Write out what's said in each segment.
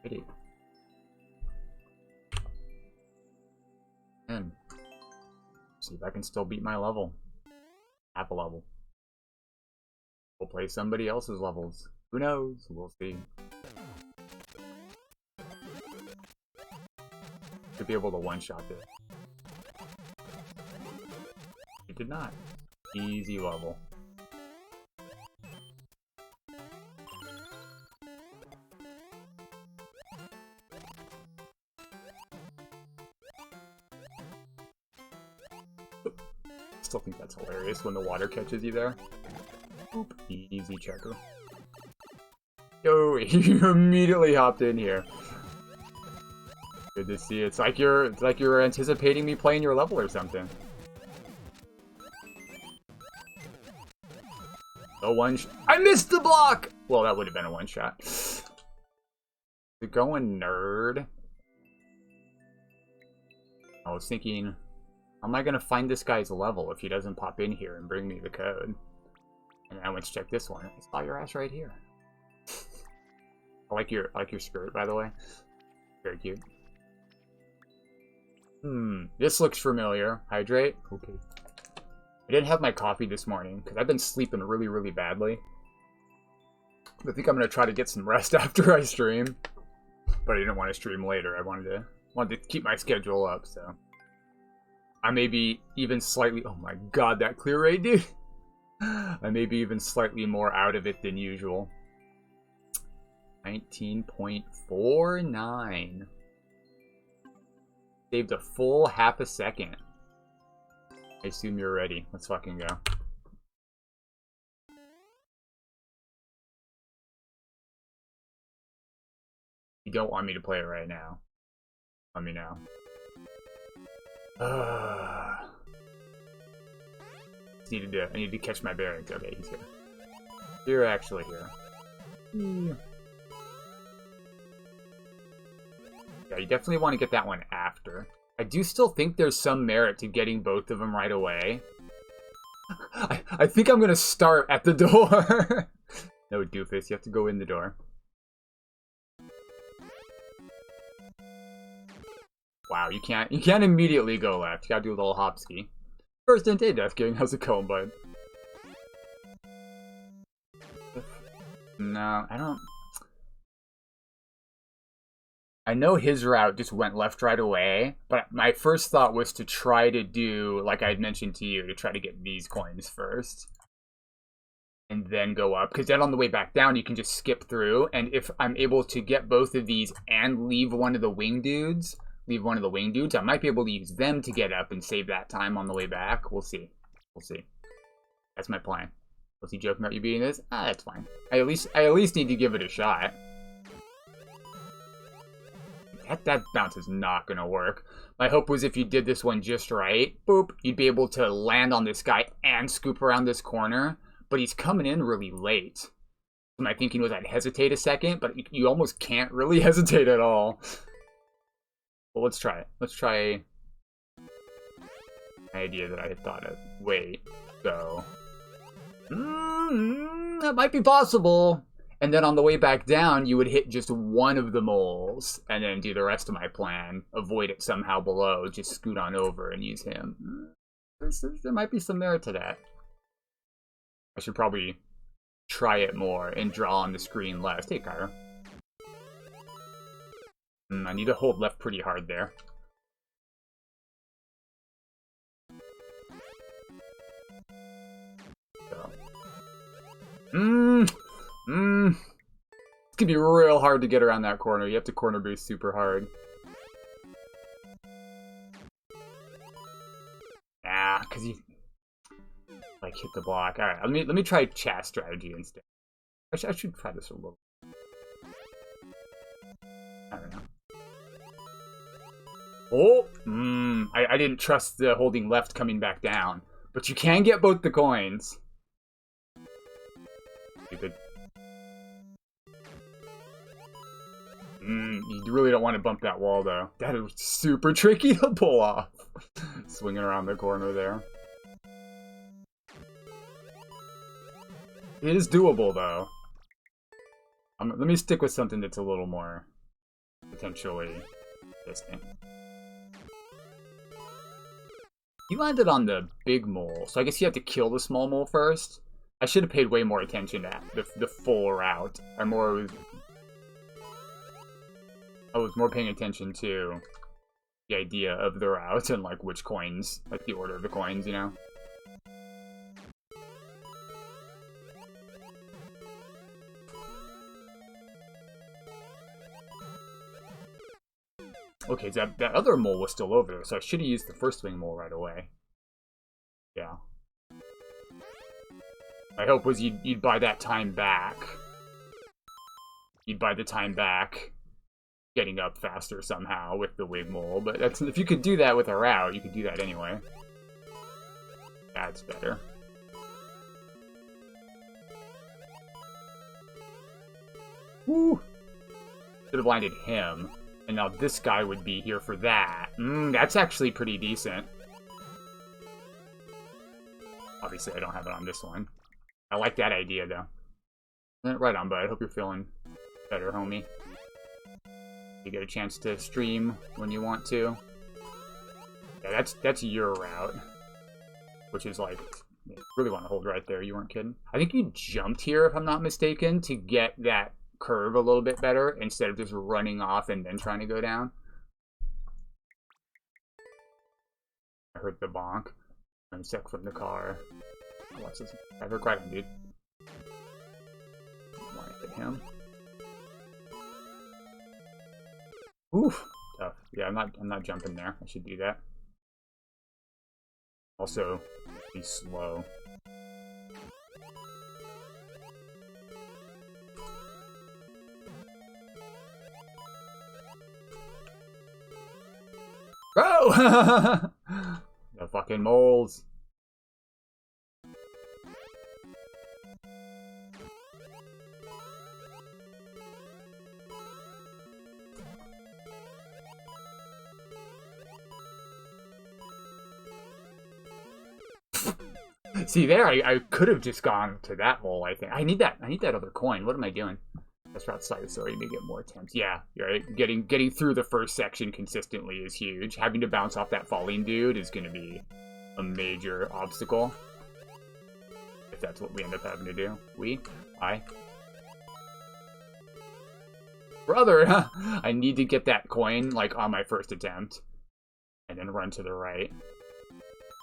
Pretty. And see if I can still beat my level. Half a level. We'll play somebody else's levels. Who knows? We'll see. Should be able to one-shot it. He did not. Easy level. Still think that's hilarious when the water catches you there. Oop. Easy checker. Yo, you immediately hopped in here. Good to see. It's like you're anticipating me playing your level or something. A I missed the block! Well, that would have been a one-shot. You're going nerd. I was thinking, how am I gonna find this guy's level if he doesn't pop in here and bring me the code? And I went to check this one. I saw your ass right here. I like your skirt, by the way. Very cute. This looks familiar. Hydrate. Okay. I didn't have my coffee this morning because I've been sleeping really, really badly. I think I'm gonna try to get some rest after I stream, but I didn't want to stream later. I wanted to keep my schedule up, so I may be even slightly. Oh my god, that clear rate, dude! I may be even slightly more out of it than usual. 19.49. Saved a full half a second. I assume you're ready. Let's fucking go. You don't want me to play it right now. Let me know. I need to catch my bearings. Okay, he's here. You're actually here. Yeah, you definitely want to get that one after. I do still think there's some merit to getting both of them right away. I think I'm gonna start at the door. No, doofus, you have to go in the door. Wow, you can't immediately go left. You gotta do a little hop ski. First in day Death King, how's it going, bud? No, I don't. I know his route just went left right away, but my first thought was to try to do, like I had mentioned to you, to try to get these coins first. And then go up, because then on the way back down, you can just skip through, and if I'm able to get both of these and leave one of the wing dudes, I might be able to use them to get up and save that time on the way back. We'll see. We'll see. That's my plan. Was he joking about you beating this? Ah, that's fine. I at least need to give it a shot. That bounce is not gonna work. My hope was if you did this one just right, boop, you'd be able to land on this guy and scoop around this corner, but he's coming in really late. My thinking was I'd hesitate a second, but you almost can't really hesitate at all. Well, let's try it. Let's try an idea that I had thought of. Wait, so... that might be possible. And then on the way back down, you would hit just one of the moles, and then do the rest of my plan. Avoid it somehow below, just scoot on over and use him. There might be some merit to that. I should probably try it more and draw on the screen less. Hey, Kyra. I need to hold left pretty hard there. So. It's gonna be real hard to get around that corner. You have to corner boost super hard. Ah, cause you like hit the block. All right, let me try chat strategy instead. I should try this a little. I don't know. Oh, I didn't trust the holding left coming back down, but you can get both the coins. Stupid. You really don't want to bump that wall, though. That is super tricky to pull off. Swinging around the corner there. It is doable, though. Let me stick with something that's a little more potentially this thing. He landed on the big mole, so I guess you have to kill the small mole first. I should have paid way more attention to the full route. I was more paying attention to the idea of the route and like which coins, like the order of the coins, you know? Okay, so that other mole was still over there, so I should have used the first wing mole right away. Yeah. My hope was you'd buy that time back. You'd buy the time back getting up faster somehow with the wig mole, but that's if you could do that with a route, you could do that anyway. That's better. Woo! Should have blinded him. And now this guy would be here for that. That's actually pretty decent. Obviously, I don't have it on this one. I like that idea, though. Right on, bud. Hope you're feeling better, homie. You get a chance to stream when you want to. Yeah, that's your route. Which is like, you really want to hold right there. You weren't kidding. I think you jumped here, if I'm not mistaken, to get that curve a little bit better instead of just running off and then trying to go down. I heard the bonk. I'm sick from the car. I'll watch this. I heard right on, dude. I want to hit him. Oof, tough. Yeah, I'm not jumping there. I should do that. Also, be slow. Bro! The fucking moles. See there, I could have just gone to that mole, I think. I need that other coin. What am I doing? That's outside the story to get more attempts. Yeah, you're right. Getting through the first section consistently is huge. Having to bounce off that falling dude is gonna be a major obstacle. If that's what we end up having to do. I. Brother! I need to get that coin, like, on my first attempt. And then run to the right.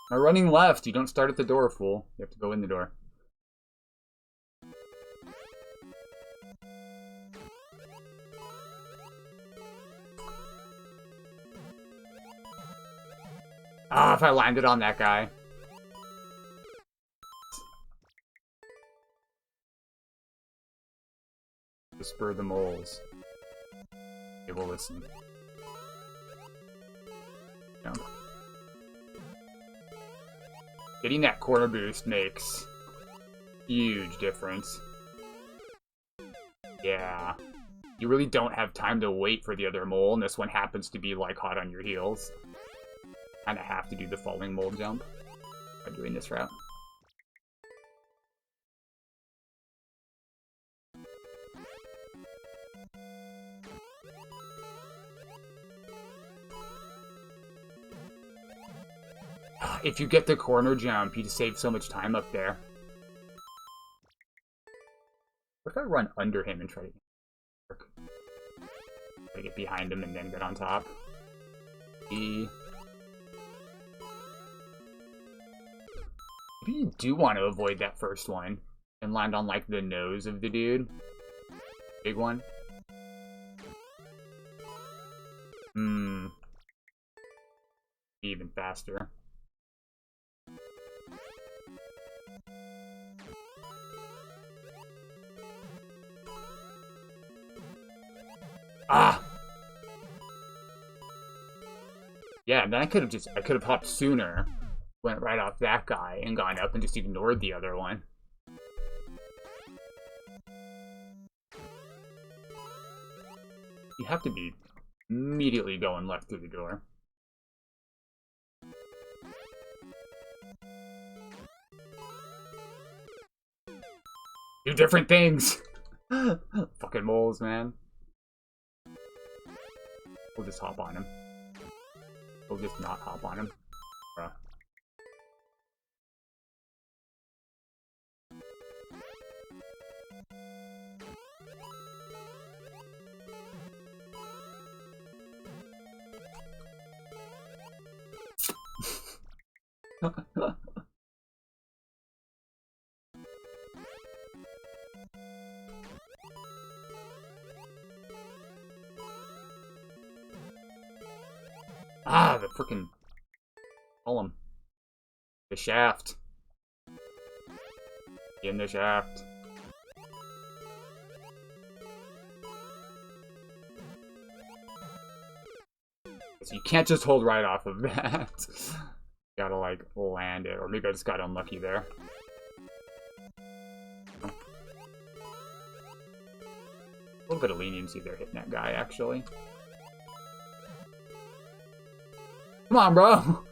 I'm running left. You don't start at the door, fool. You have to go in the door. Ah, if I landed on that guy. To spur the moles. They will listen. Jump. Getting that corner boost makes huge difference. Yeah. You really don't have time to wait for the other mole, and this one happens to be, like, hot on your heels. Kinda have to do the falling mole jump by doing this route. If you get the corner jump, you just save so much time up there. What if I run under him and try to get behind him and then get on top? Maybe you do want to avoid that first one and land on, like, the nose of the dude. Big one. Even faster. Ah! Yeah, and then I could have hopped sooner, went right off that guy, and gone up and just ignored the other one. You have to be immediately going left through the door. Do different things! Fucking moles, man. We'll just hop on him. We'll just not hop on him. Bruh. Ah, the frickin' column. The shaft. In the shaft. So you can't just hold right off of that. Gotta, like, land it. Or maybe I just got unlucky there. A little bit of leniency there hitting that guy, actually. Come on, bro!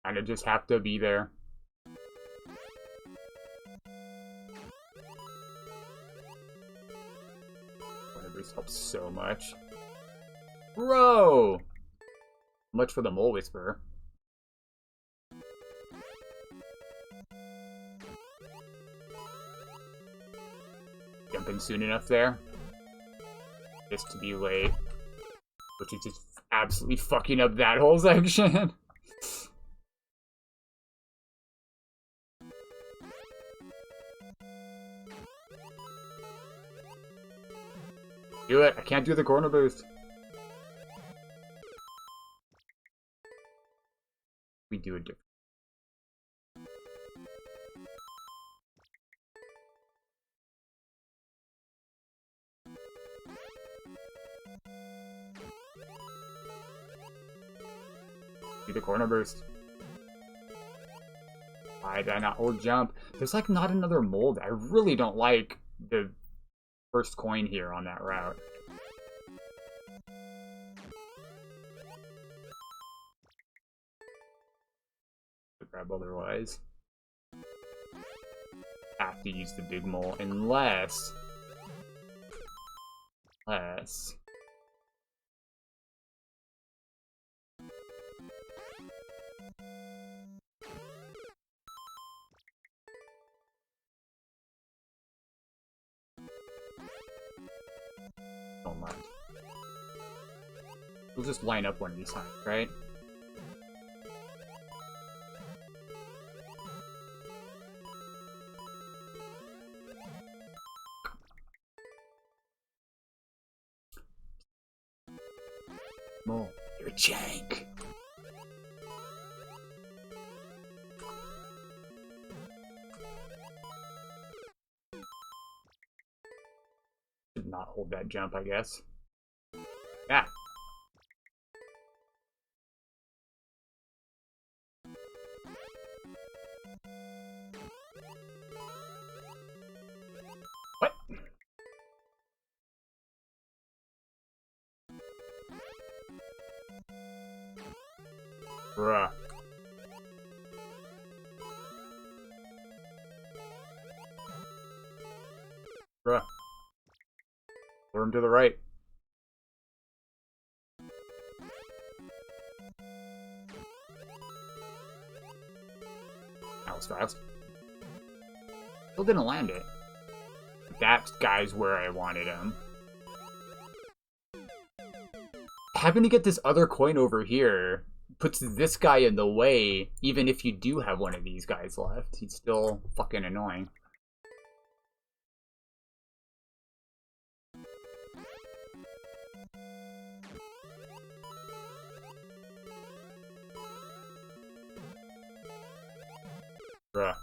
Kinda just have to be there. This helps so much. Bro! Much for the Mole Whisperer. Jumping soon enough there. Just to be late. Which is just absolutely fucking up that whole section. Do it. I can't do the corner boost. We do it different. Do the corner burst. Why did I not hold jump? There's like not another mold. I really don't like the first coin here on that route. Grab otherwise. Have to use the big mole unless. Don't left. We'll just line up one of these times, right? Mole, you're a jank. Did not hold that jump, I guess. Yeah. What? Bruh. Bruh. Lure him to the right. That was fast. Still didn't land it. That guy's where I wanted him. Having to get this other coin over here puts this guy in the way, even if you do have one of these guys left. He's still fucking annoying. Bruh.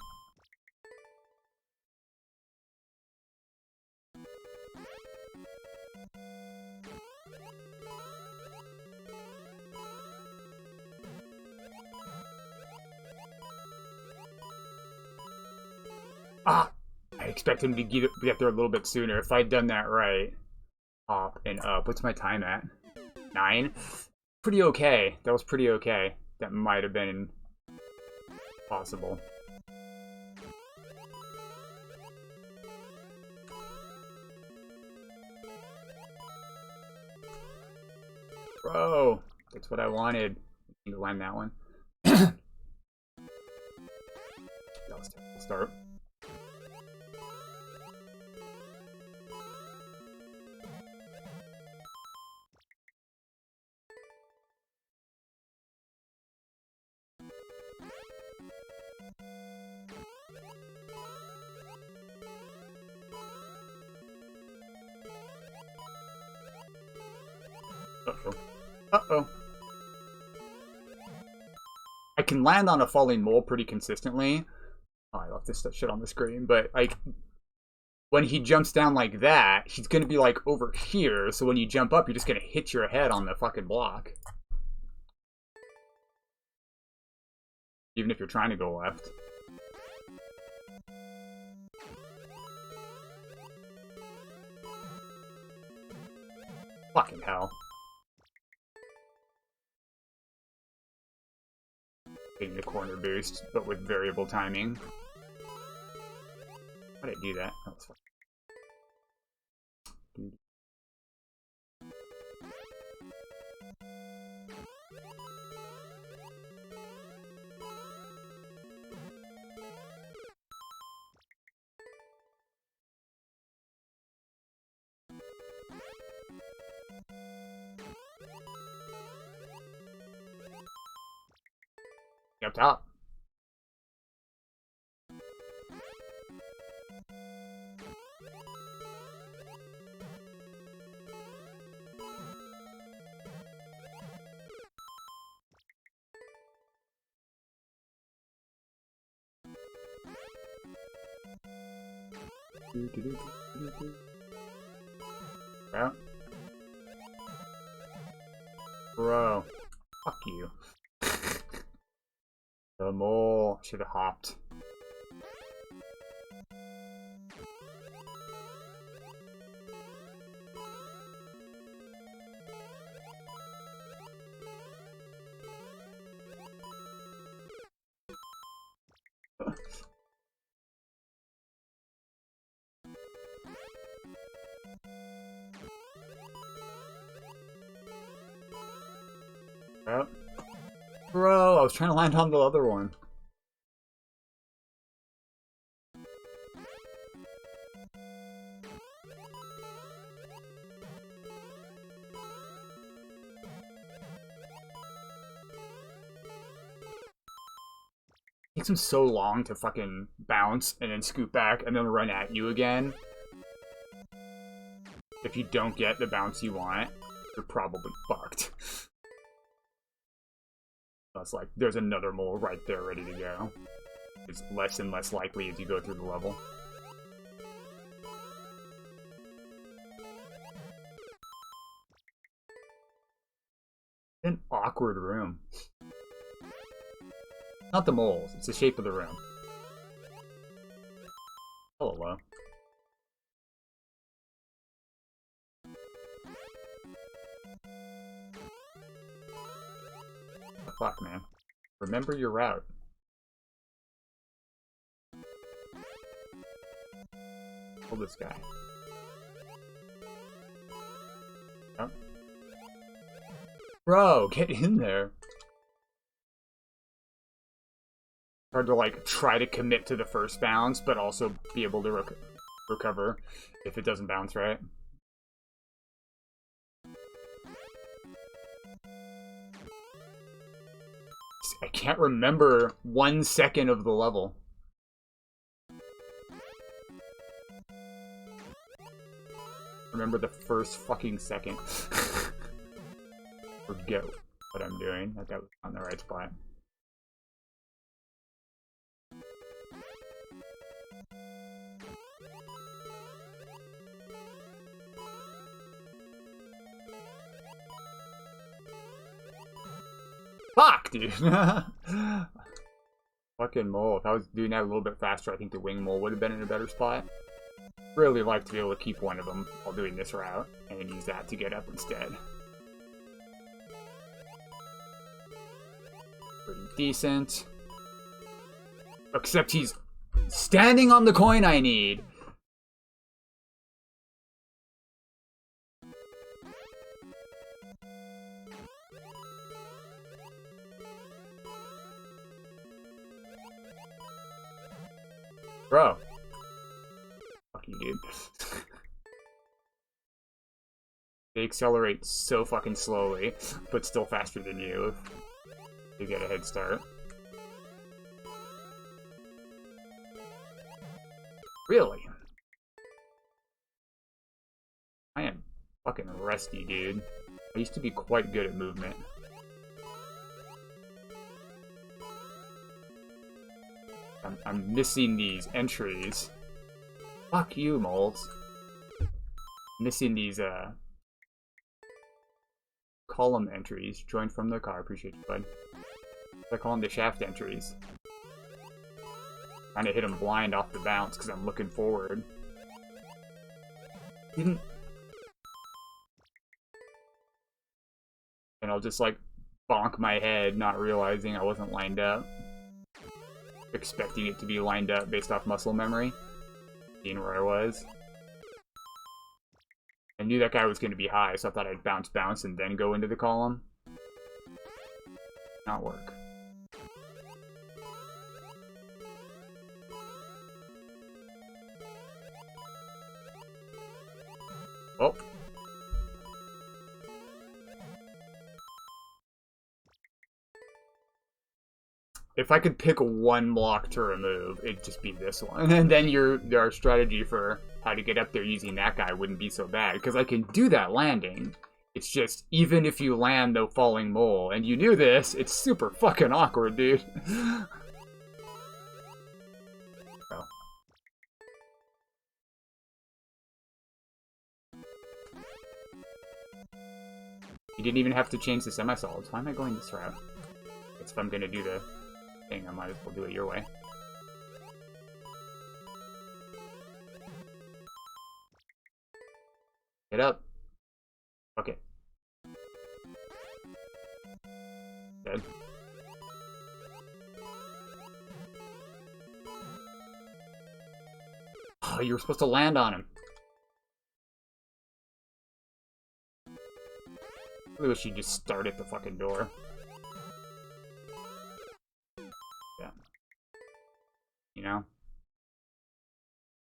Ah! I expect him to get there a little bit sooner. If I'd done that right. Hop and up. What's my time at? 9? Pretty okay. That was pretty okay. That might have been possible. Bro, that's what I wanted. I need to land that one. Let's start. Uh-oh. Uh-oh. I can land on a falling mole pretty consistently. Oh, I left this shit on the screen, but like when he jumps down like that, he's gonna be like over here, so when you jump up, you're just gonna hit your head on the fucking block. Even if you're trying to go left. Fucking hell. Getting the corner boost, but with variable timing. How did I do that? Oh, that's fine. Up top. Yeah. Bro. Fuck you. The mole should have hopped. Yep. Bro, I was trying to land on the other one. It takes him so long to fucking bounce and then scoot back and then run at you again. If you don't get the bounce you want, you're probably fucked. It's like, there's another mole right there ready to go. It's less and less likely as you go through the level. An awkward room. Not the moles, it's the shape of the room. Hello. Oh, fuck, man. Remember your route. Hold this guy. Oh. Bro, get in there. Hard to, like, try to commit to the first bounce, but also be able to recover if it doesn't bounce right. I can't remember 1 second of the level. Remember the first fucking second. Forget what I'm doing. Like I was on the right spot. Fuck, dude. Fucking mole. If I was doing that a little bit faster, I think the wing mole would have been in a better spot. Really like to be able to keep one of them while doing this route, and then use that to get up instead. Pretty decent. Except he's standing on the coin I need. Bro. Fuck you, dude. They accelerate so fucking slowly, but still faster than you if you get a head start. Really? I am fucking rusty, dude. I used to be quite good at movement. I'm missing these entries. Fuck you, molds. Missing these, column entries. Joined from the car. Appreciate you, bud. I call them the shaft entries. Trying to hit them blind off the bounce because I'm looking forward. And I'll just, like, bonk my head, not realizing I wasn't lined up. Expecting it to be lined up based off muscle memory. Seeing where I was. I knew that guy was going to be high, so I thought I'd bounce, and then go into the column. Not work. Oh. If I could pick one block to remove, it'd just be this one. And then our strategy for how to get up there using that guy wouldn't be so bad. Because I can do that landing. It's just, even if you land the falling mole, and you knew this, it's super fucking awkward, dude. Oh. You didn't even have to change the semi-solids. Why am I going this route? It's if I'm gonna do the thing, I might as well do it your way. Get up. Okay. Dead. Oh, you were supposed to land on him. I wish you'd just start at the fucking door. Yeah. You know?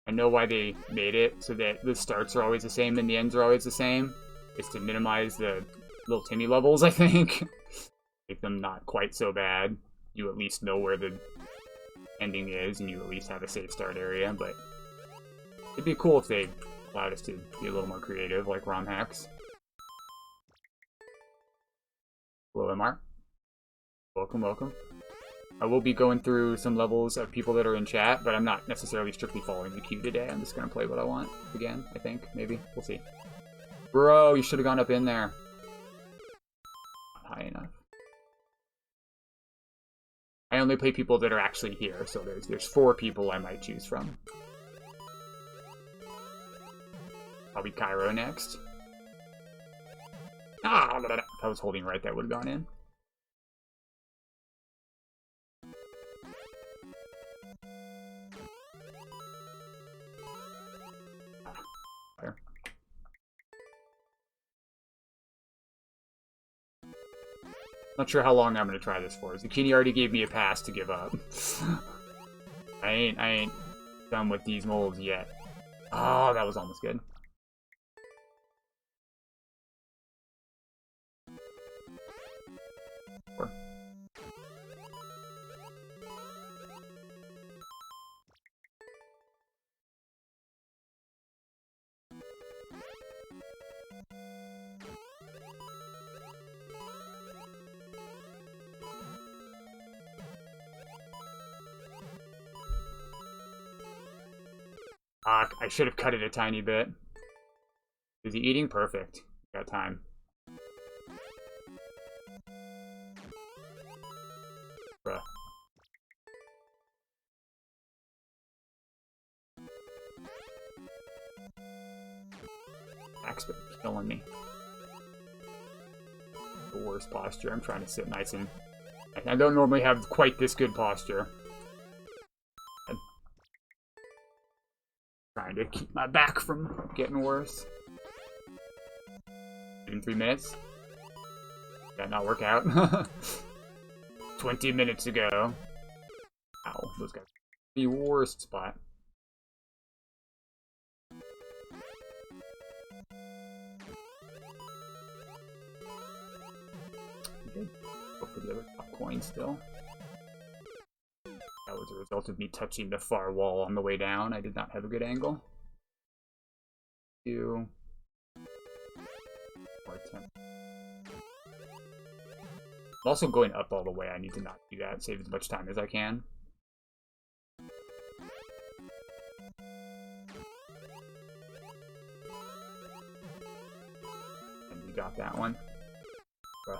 I know why they made it so that the starts are always the same and the ends are always the same. It's to minimize the little Timmy levels, I think. Make them not quite so bad. You at least know where the ending is, and you at least have a safe start area, but it'd be cool if they allowed us to be a little more creative, like ROM hacks. Hello, MR. Welcome, welcome. I will be going through some levels of people that are in chat, but I'm not necessarily strictly following the queue today. I'm just gonna play what I want again, I think. Maybe. We'll see. Bro, you should have gone up in there. Not high enough. I only play people that are actually here, so there's 4 people I might choose from. Probably Cairo next. Ah, if I was holding right, that would have gone in. Fire. Not sure how long I'm gonna try this for. Zucchini already gave me a pass to give up. I ain't done with these molds yet. Oh, that was almost good. Four. I should have cut it a tiny bit. Is he eating? Perfect. Got time. Bruh. Back's been killing me. The worst posture. I'm trying to sit nice and... I don't normally have quite this good posture. Trying to keep my back from getting worse. In 3 minutes. Did that not work out? 20 minutes ago. Ow, those guys. The worst spot. did go for the other top coin still. That was a result of me touching the far wall on the way down. I did not have a good angle. 2. More attempt. I'm also going up all the way. I need to not do that. Save as much time as I can. And we got that one. Bruh.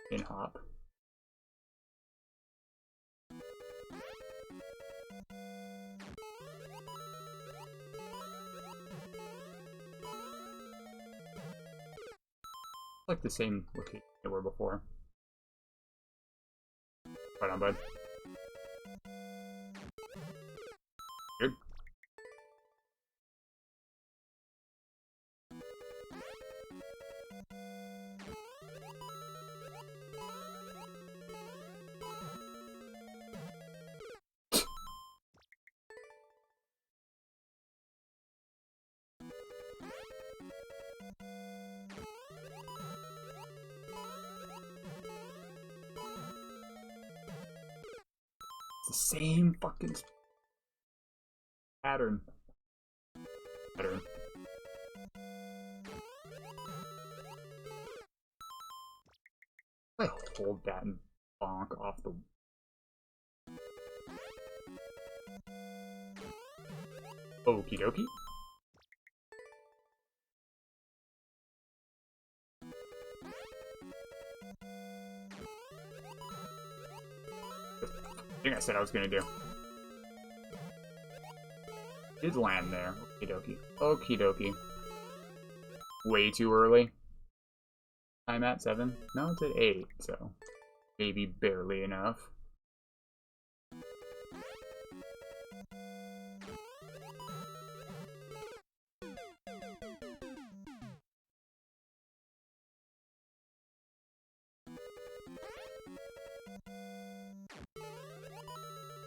In hop. Like the same location they were before. Right on, bud. Good. The same fucking pattern. I hold that and bonk off the. Okie dokie. I think I said I was gonna do. Did land there. Okie dokie. Okie dokie. Way too early. I'm at 7. No, it's at 8, so maybe barely enough.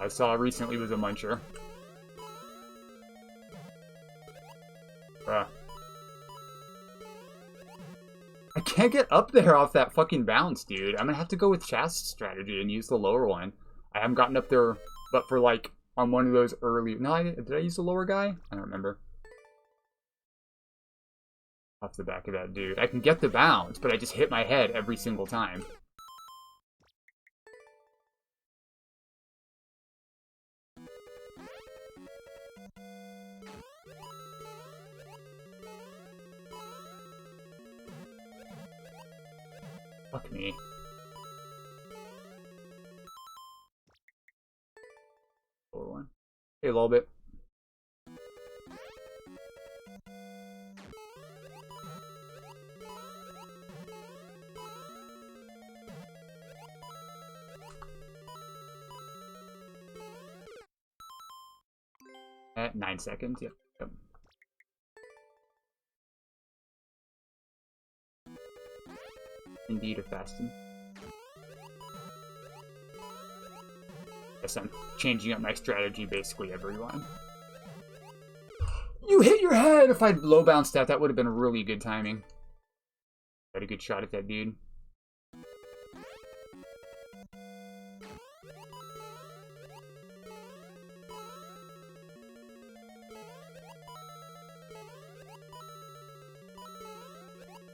I saw recently was a muncher. Bruh. I can't get up there off that fucking bounce, dude. I'm gonna have to go with chast strategy and use the lower one. I haven't gotten up there, but for like, on one of those early... No, did I use the lower guy? I don't remember. Off the back of that dude. I can get the bounce, but I just hit my head every single time. Fuck me. Lower one. Hey, a little bit. At 9 seconds, yep. Indeed a fasting. Guess I'm changing up my strategy basically everyone. You hit your head! If I'd low bounced that, that would have been really good timing. Had a good shot at that dude.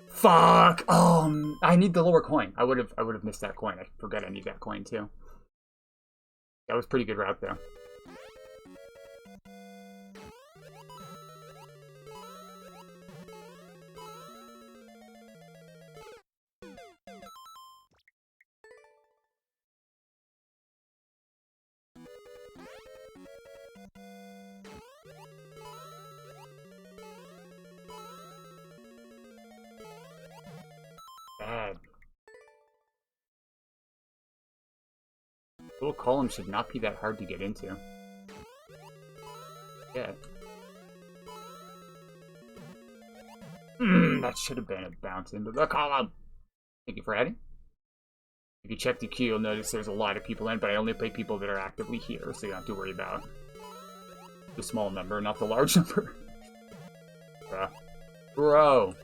Fuck! I need the lower coin. I would have missed that coin. I forgot I need that coin too. That was pretty good route though. Bad. Little column should not be that hard to get into. Yeah. That should have been a bounce into the column. Thank you for adding. If you check the queue, you'll notice there's a lot of people in, but I only play people that are actively here, so you don't have to worry about the small number, not the large number. Bruh. Bro.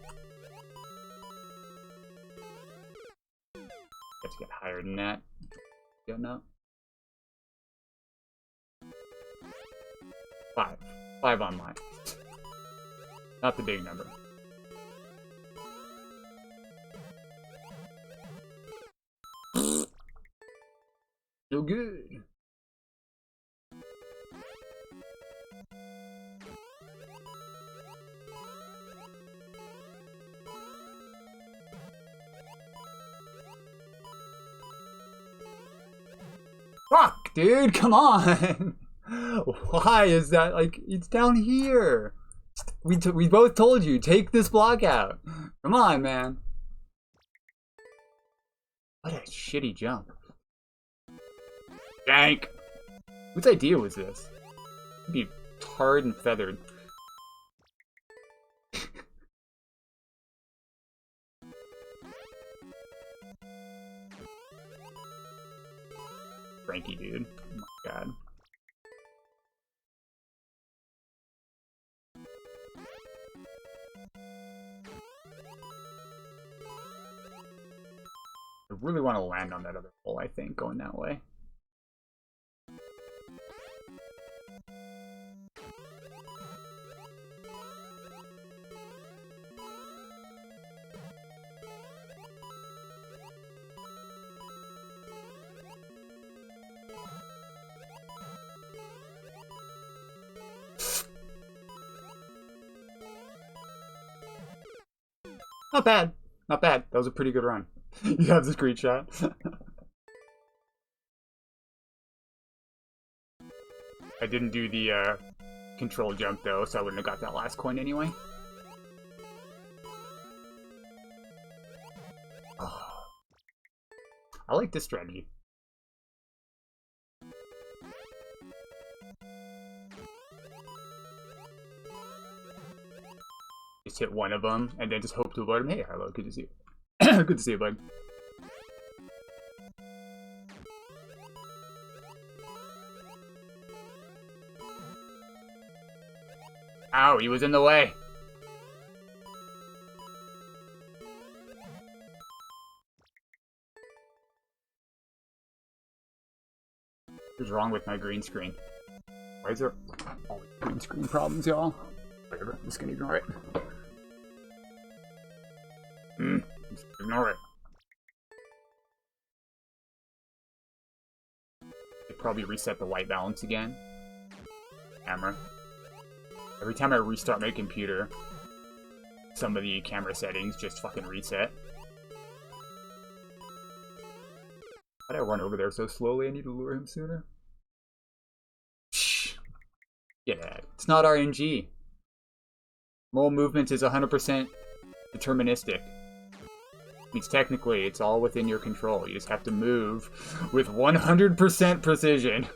Have to get higher than that. Yeah, no. 5. 5 on mine. Not the big number. So good. Fuck, dude, come on. Why is that, like, it's down here. We both told you, take this block out. Come on, man. What a shitty jump. Jank. Whose idea was this? It'd be tarred and feathered. Frankie, dude. Oh my god. I really want to land on that other pole, I think, going that way. Not bad. Not bad. That was a pretty good run. You have the screenshot. I didn't do the control jump though, so I wouldn't have got that last coin anyway. Oh. I like this strategy. Just hit one of them, and then just hope to avoid them. Hey, hello, good to see you. Good to see you, bud. Ow, he was in the way. What's wrong with my green screen? Why is there always green screen problems, y'all? Whatever, I'm just gonna ignore it. Just ignore it. They probably reset the white balance again. Camera. Every time I restart my computer, some of the camera settings just fucking reset. Why did I run over there so slowly? I need to lure him sooner. Shh. Get that. It's not RNG. Mole movement is 100% deterministic. Means technically it's all within your control. You just have to move with 100% precision.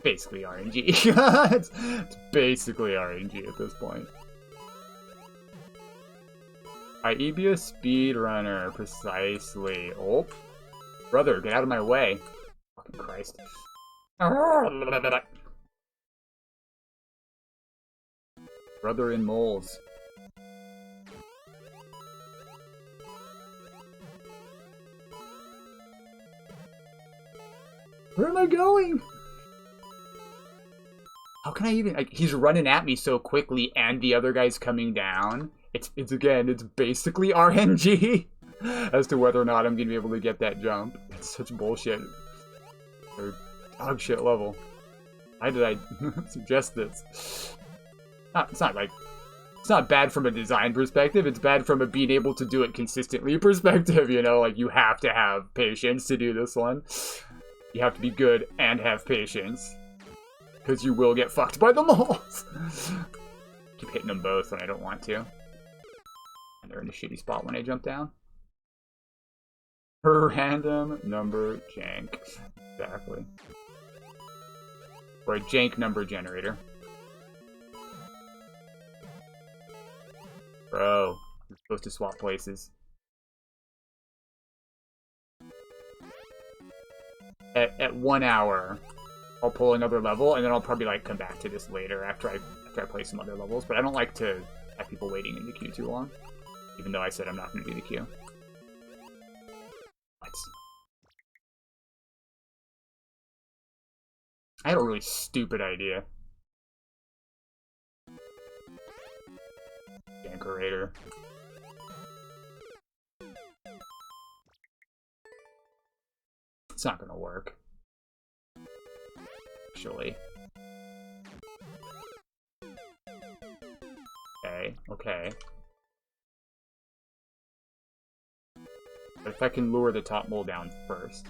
Basically RNG. it's basically RNG at this point. I be a speedrunner, precisely. Oh, brother, get out of my way. Fucking Christ. Brother in moles. Where am I going? How can I even, like, he's running at me so quickly and the other guy's coming down. It's basically RNG as to whether or not I'm gonna be able to get that jump. It's such bullshit. Or dog shit level. Why did I suggest this? It's not bad from a design perspective, it's bad from a being able to do it consistently perspective, you know? Like, you have to have patience to do this one. You have to be good and have patience. Because you will get fucked by the moles. Keep hitting them both when I don't want to. And they're in a shitty spot when I jump down. Random number jank. Exactly. Or a jank number generator. Bro, We're supposed to swap places. At 1 hour, I'll pull another level, and then I'll probably like come back to this later after I play some other levels. But I don't like to have people waiting in the queue too long, even though I said I'm not going to do the queue. I had a really stupid idea. Jank. It's not gonna work. Actually. Okay. But if I can lure the top mole down first.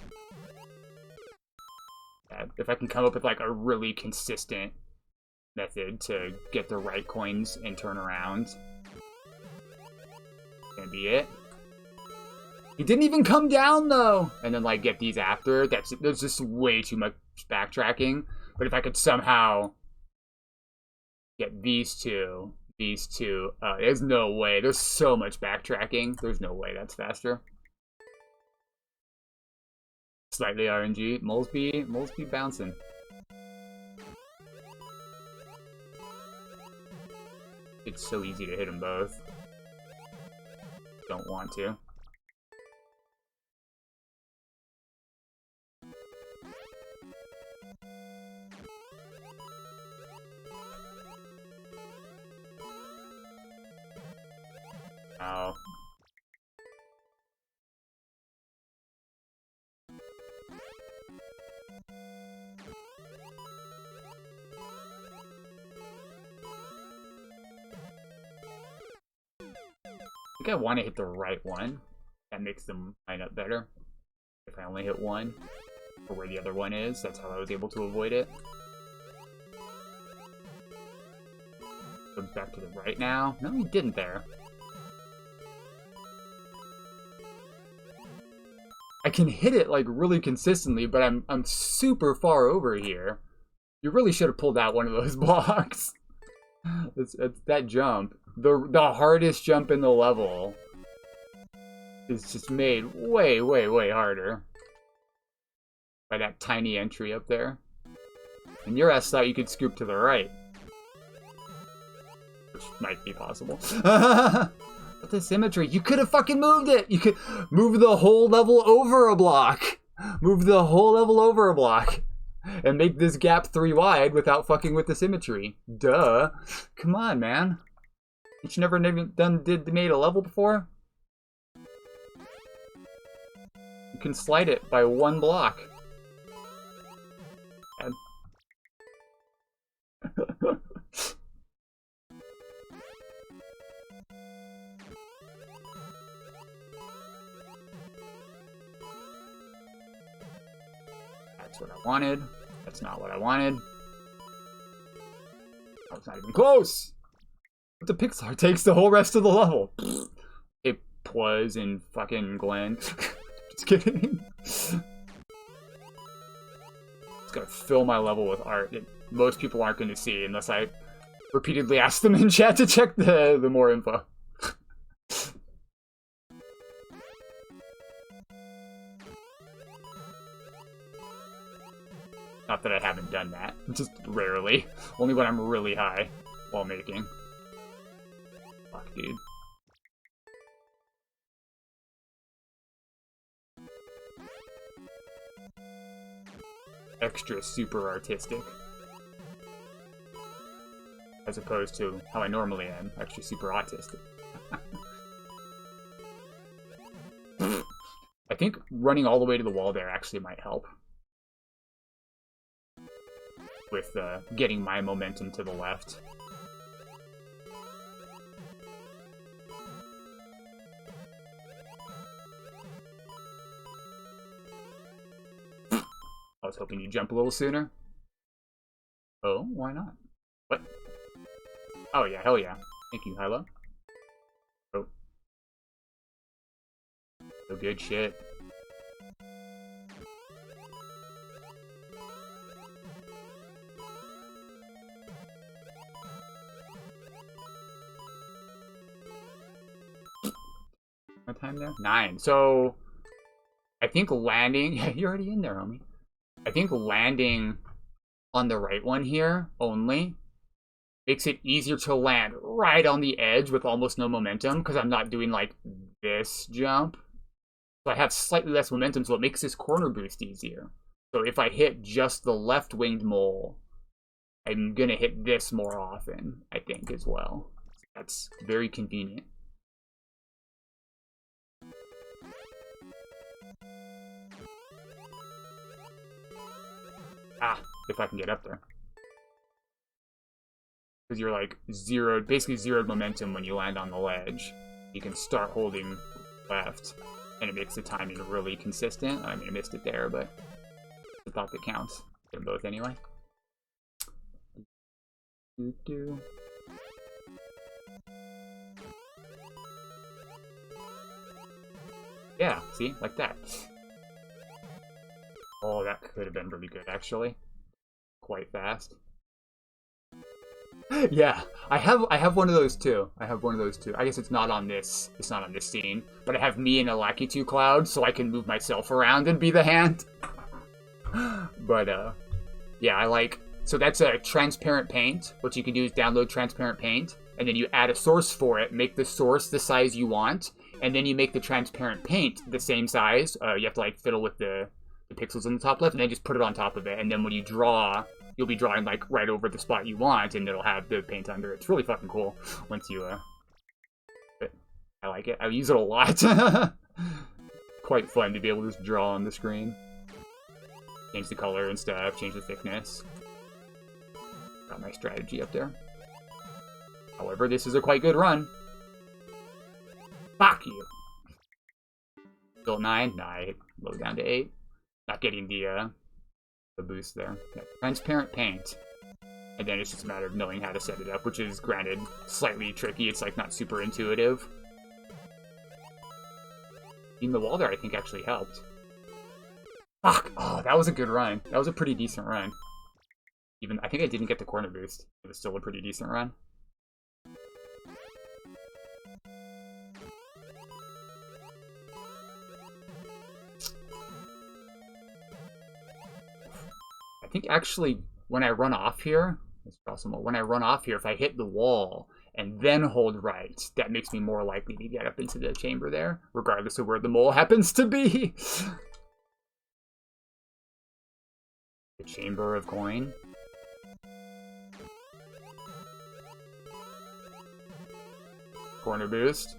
Yeah, if I can come up with like a really consistent method to get the right coins and turn around. Gonna be it. He didn't even come down though! And then like get these after. There's just way too much backtracking. But if I could somehow get these two, there's no way. There's so much backtracking. There's no way that's faster. Slightly RNG. Moles be bouncing. It's so easy to hit them both. Don't want to. Oh. I think I want to hit the right one. That makes them line up better. If I only hit one, or where the other one is, that's how I was able to avoid it. Goes back to the right now. No, he didn't there. I can hit it like really consistently, but I'm super far over here. You really should have pulled out one of those blocks. It's that jump. The hardest jump in the level is just made way harder by that tiny entry up there. And your ass thought you could scoop to the right, which might be possible. But the symmetry, you could have fucking moved it. You could move the whole level over a block. Move the whole level over a block. And make this gap 3 wide without fucking with the symmetry. Duh. Come on, man. You never made a level before? You can slide it by 1 block. That's what I wanted. That's not what I wanted. Oh, it's not even close! But the Pixar takes the whole rest of the level. It was in fucking Glenn. Just kidding. It's gonna fill my level with art that most people aren't gonna see unless I repeatedly ask them in chat to check the more info. Not that I haven't done that, just rarely. Only when I'm really high while making. Fuck, dude. Extra super artistic. As opposed to how I normally am, extra super autistic. I think running all the way to the wall there actually might help. With getting my momentum to the left. I was hoping you'd jump a little sooner. Oh, why not? What? Oh yeah, hell yeah. Thank you, Hyla. Oh. So good shit. What time there? 9. So I think landing. Yeah, you're already in there, homie. I think landing on the right one here only makes it easier to land right on the edge with almost no momentum because I'm not doing like this jump. So I have slightly less momentum, so it makes this corner boost easier. So if I hit just the left-winged mole, I'm gonna hit this more often, I think, as well. That's very convenient. Ah, if I can get up there. Because you're like zeroed, basically zeroed momentum when you land on the ledge. You can start holding left, and it makes the timing really consistent. I mean, I missed it there, but it's the thought that counts. Get them both anyway. Yeah, see? Like that. Oh, that could have been really good, actually. Quite fast. Yeah, I have one of those too. I have one of those too. I guess it's not on this scene, but I have me in a Lakitu cloud so I can move myself around and be the hand. But yeah, I like, so that's a transparent paint. What you can do is download transparent paint, and then you add a source for it, make the source the size you want, and then you make the transparent paint the same size. You have to like fiddle with the pixels in the top left, and then just put it on top of it, and then when you draw, you'll be drawing like right over the spot you want, and it'll have the paint under it. It's really fucking cool once you but I like it. I use it a lot. Quite fun to be able to just draw on the screen. Change the color and stuff, change the thickness. Got my strategy up there. However, this is a quite good run. Fuck you. Still at 9? Nah, I low down to 8. Not getting the boost there. Yeah, transparent paint. And then it's just a matter of knowing how to set it up, which is, granted, slightly tricky. It's like not super intuitive. Being the wall there, I think, actually helped. Fuck! Oh, that was a good run. That was a pretty decent run. Even, I think I didn't get the corner boost. It was still a pretty decent run. I think actually when I run off here, when I run off here, if I hit the wall and then hold right, that makes me more likely to get up into the chamber there, regardless of where the mole happens to be. The chamber of coin. Corner boost.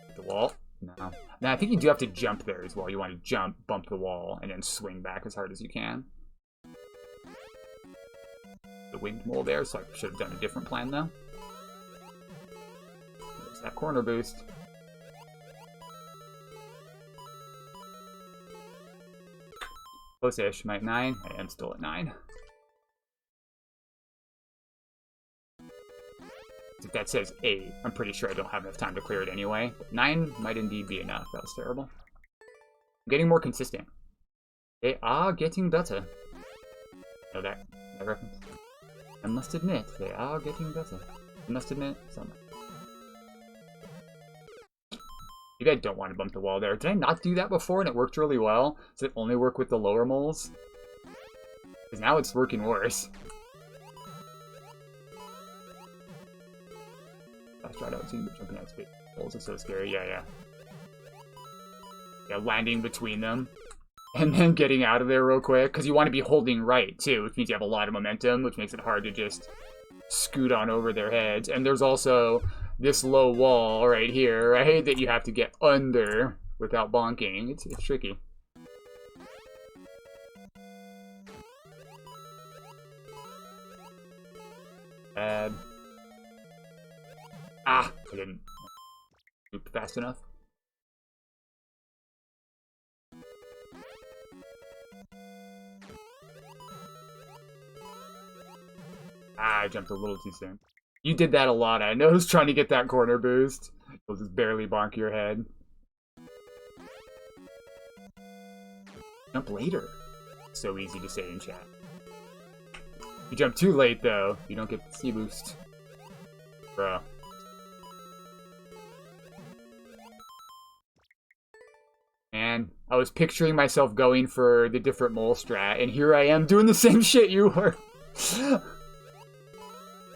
Hit the wall. No. Now I think you do have to jump there as well. You want to jump, bump the wall, and then swing back as hard as you can. The winged mole there, so I should have done a different plan though. There's that corner boost. Close-ish. I'm at 9. I am still at 9. If that says 8, I'm pretty sure I don't have enough time to clear it anyway. But 9 might indeed be enough. That was terrible. I'm getting more consistent. They are getting better. Know that reference? I must admit, they are getting better. I must admit, something. Maybe I don't want to bump the wall there. Did I not do that before and it worked really well? Does it only work with the lower moles? Because now it's working worse. Fast right out, but jumping out space. Holes are so scary. Yeah. Yeah, landing between them. And then getting out of there real quick. Because you want to be holding right, too. Which means you have a lot of momentum. Which makes it hard to just scoot on over their heads. And there's also this low wall right here, right? That you have to get under without bonking. It's tricky. Bad. Ah! I didn't move fast enough. Ah, I jumped a little too soon. You did that a lot, I noticed, trying to get that corner boost. You'll just barely bonk your head. Jump later. So easy to say in chat. You jump too late, though. You don't get the C boost. Bro. And I was picturing myself going for the different mole strat, and here I am doing the same shit you were. I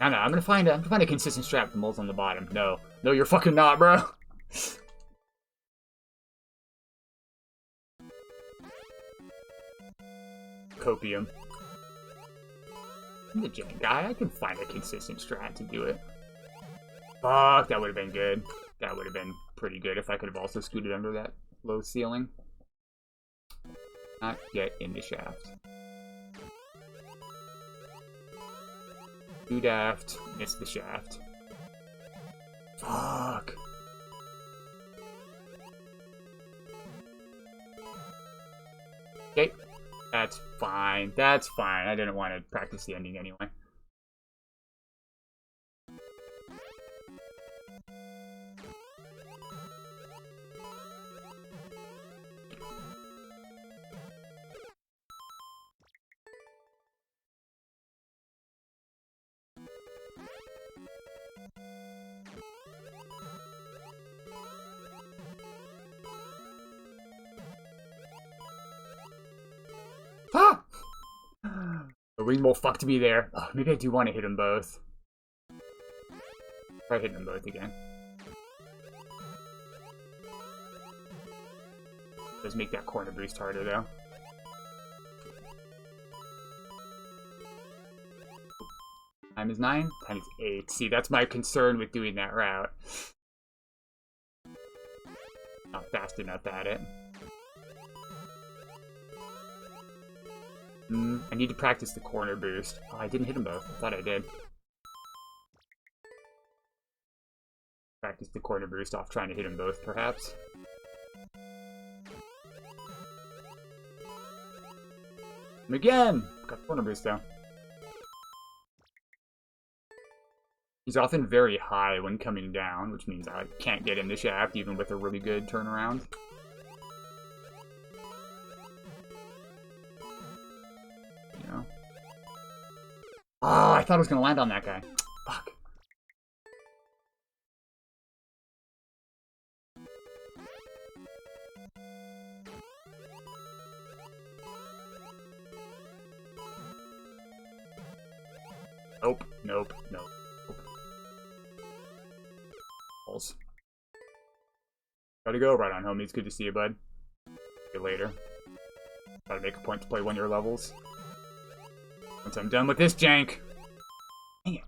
don't know, I'm gonna find a consistent strat with the moles on the bottom. No, you're fucking not, bro. Copium. I'm the jank guy. I can find a consistent strat to do it. Fuck, that would have been good. That would have been pretty good if I could have also scooted under that low ceiling. Not get in the shaft. Too daft. Missed the shaft. Fuck. Okay. That's fine. That's fine. I didn't want to practice the ending anyway. Ah! The wing mole fucked me there. Oh, maybe I do want to hit them both. Try hitting them both again. Does make that corner boost harder though. Time is 9, time is 8. See, that's my concern with doing that route. Not fast enough at it. I need to practice the corner boost. Oh, I didn't hit them both. I thought I did. Practice the corner boost off trying to hit them both, perhaps. And again! Got corner boost, though. He's often very high when coming down, which means I can't get in the shaft even with a really good turnaround. You know? Oh, I thought I was going to land on that guy. Fuck. Nope, nope, nope. Gotta go. Right on, homie. It's good to see you, bud. See you later. Gotta make a point to play 1-year levels. Once I'm done with this jank. Dang it.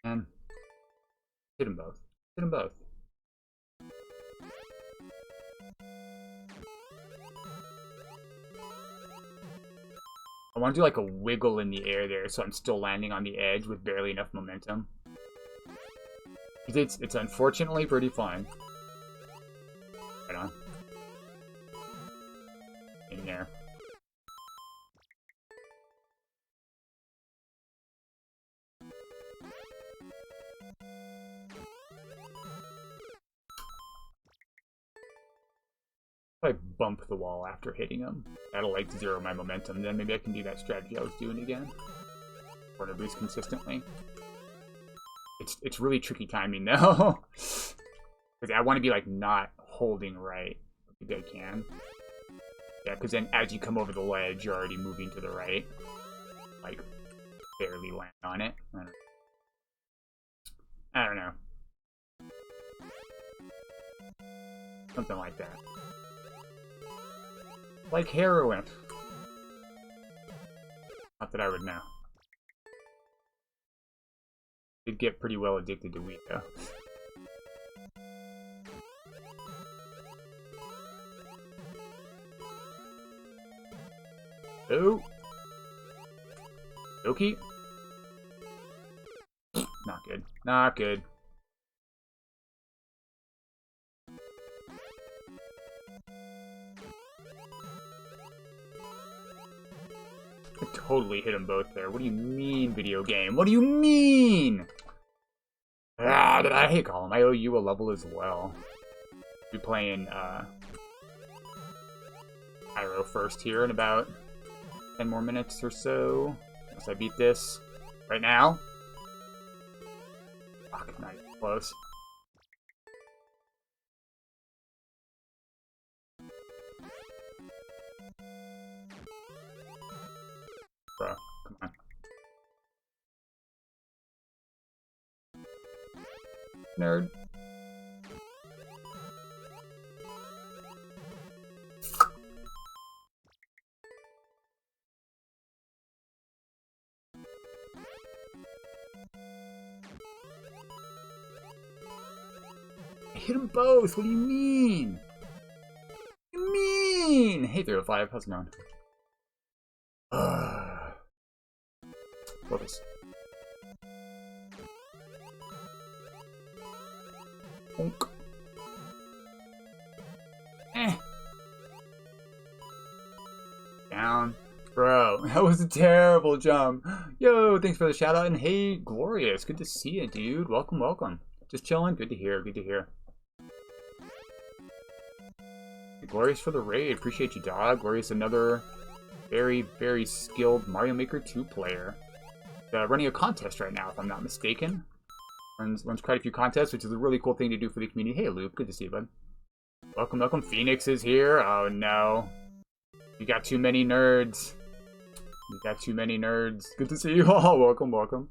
And hit them both. Hit them both. I want to do like a wiggle in the air there so I'm still landing on the edge with barely enough momentum. It's unfortunately pretty fun. Right on. In there. If I bump the wall after hitting him, that'll like zero my momentum. Then maybe I can do that strategy I was doing again. Corner boost consistently. It's really tricky timing though. Because I want to be like not holding right. Maybe I can. Yeah, because then as you come over the ledge, you're already moving to the right. Like, barely land on it. I don't know. Something like that. Like heroin. Not that I would know. Did get pretty well addicted to weed though. Oh. Okie. Not good. Not good. I totally hit them both there. What do you mean, video game? What do you mean? Ah, did I hate Column? I owe you a level as well. Be playing, Pyro first here in about 10 more minutes or so. Unless I beat this right now. Fuck, not even close. Bro, come on. Nerd. I hit them both. What do you mean? What do you mean? Hey, 305. How's it going? Focus. Bonk. Down. Bro, that was a terrible jump. Yo, thanks for the shout out. And hey, Glorious. Good to see you, dude. Welcome, welcome. Just chilling. Good to hear. Good to hear. Glorious for the raid. Appreciate you, dog. Glorious, another very, very skilled Mario Maker 2 player. Running a contest right now, if I'm not mistaken. Runs quite a few contests, which is a really cool thing to do for the community. Hey, Loop. Good to see you, bud. Welcome, welcome. Phoenix is here. Oh, no. You got too many nerds. You got too many nerds. Good to see you all. Welcome, welcome.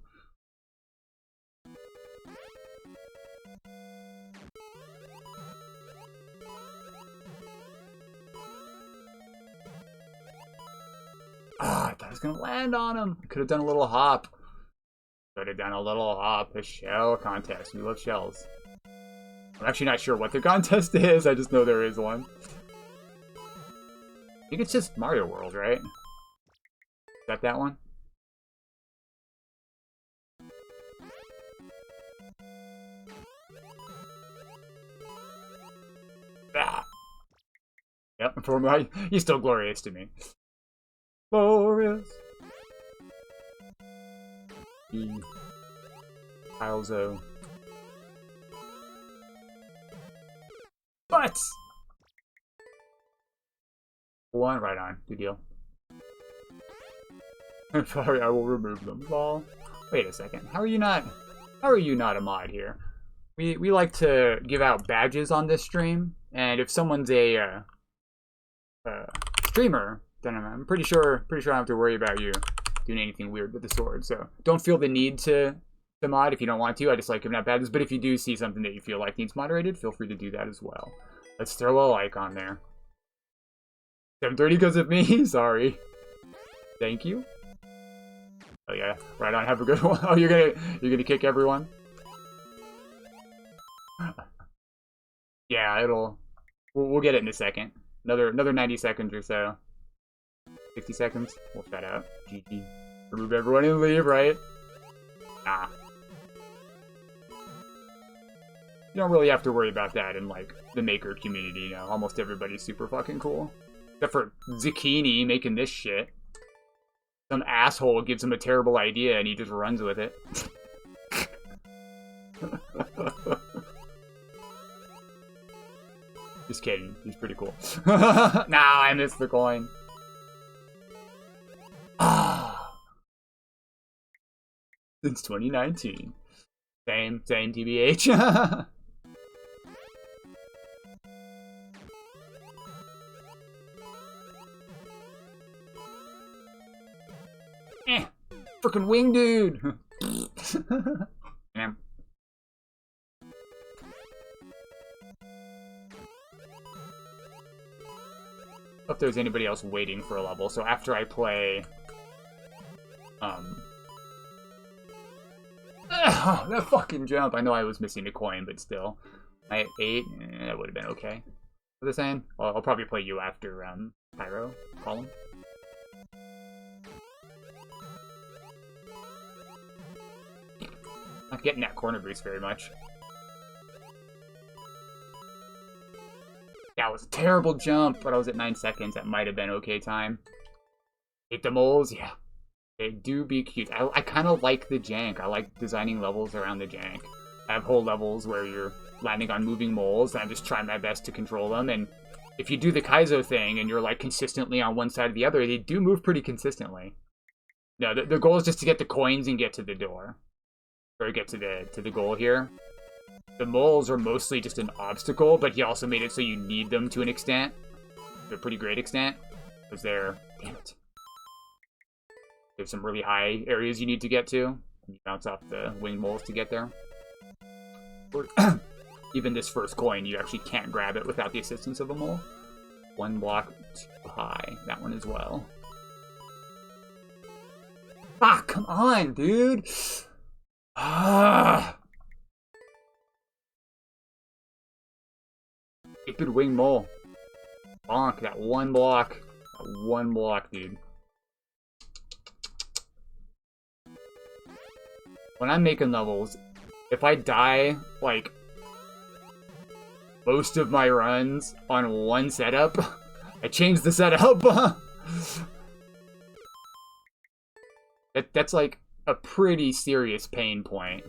Ah, I thought I was gonna land on him. I could have done a little hop. Could have done a little hop. A shell contest. We love shells. I'm actually not sure what the contest is. I just know there is one. I think it's just Mario World, right? Is that one? Ah. Yep, for me, he's still glorious to me. Glorious. Pilzo. But one right on. Good deal. I'm sorry, I will remove them. Lol. Wait a second. How are you not a mod here? We like to give out badges on this stream, and if someone's a streamer, then I'm pretty sure I don't have to worry about you doing anything weird with the sword. So don't feel the need to mod if you don't want to. I just like giving out badges. But if you do see something that you feel like needs moderated, feel free to do that as well. Let's throw a like on there. 7:30 because of me. Sorry. Thank you. Oh yeah, right on. Have a good one. Oh, you're gonna kick everyone. Yeah, we'll get it in a second. Another 90 seconds or so. 60 seconds. We'll shut out. GG. Remove everyone and leave, right? Nah. You don't really have to worry about that in, like, the Maker community, you know. Almost everybody's super fucking cool. Except for Zucchini making this shit. Some asshole gives him a terrible idea and he just runs with it. Just kidding. He's pretty cool. Nah, I missed the coin. Since 2019. Same TBH. Frickin' wing dude. Damn. If there's anybody else waiting for a level, so after I play that fucking jump. I know I was missing a coin, but still. I had 8, that would have been okay. What was I saying? Well, I'll probably play you after Pyro column. Not getting that corner boost very much. That was a terrible jump, but I was at 9 seconds. That might have been okay time. Hate the moles, yeah. They do be cute. I kind of like the jank. I like designing levels around the jank. I have whole levels where you're landing on moving moles, and I'm just trying my best to control them, and if you do the Kaizo thing and you're like consistently on one side or the other, they do move pretty consistently. No, the goal is just to get the coins and get to the door. Or get to the goal here. The moles are mostly just an obstacle, but he also made it so you need them to an extent. To a pretty great extent. Because they're... Damn it. There's some really high areas you need to get to. You bounce off the winged moles to get there. Even this first coin, you actually can't grab it without the assistance of a mole. One block too high. That one as well. Ah, come on, dude! Ah! Stupid winged mole. Bonk, that one block. That one block, dude. When I'm making levels, if I die, like, most of my runs on one setup, I change the setup. That's like a pretty serious pain point.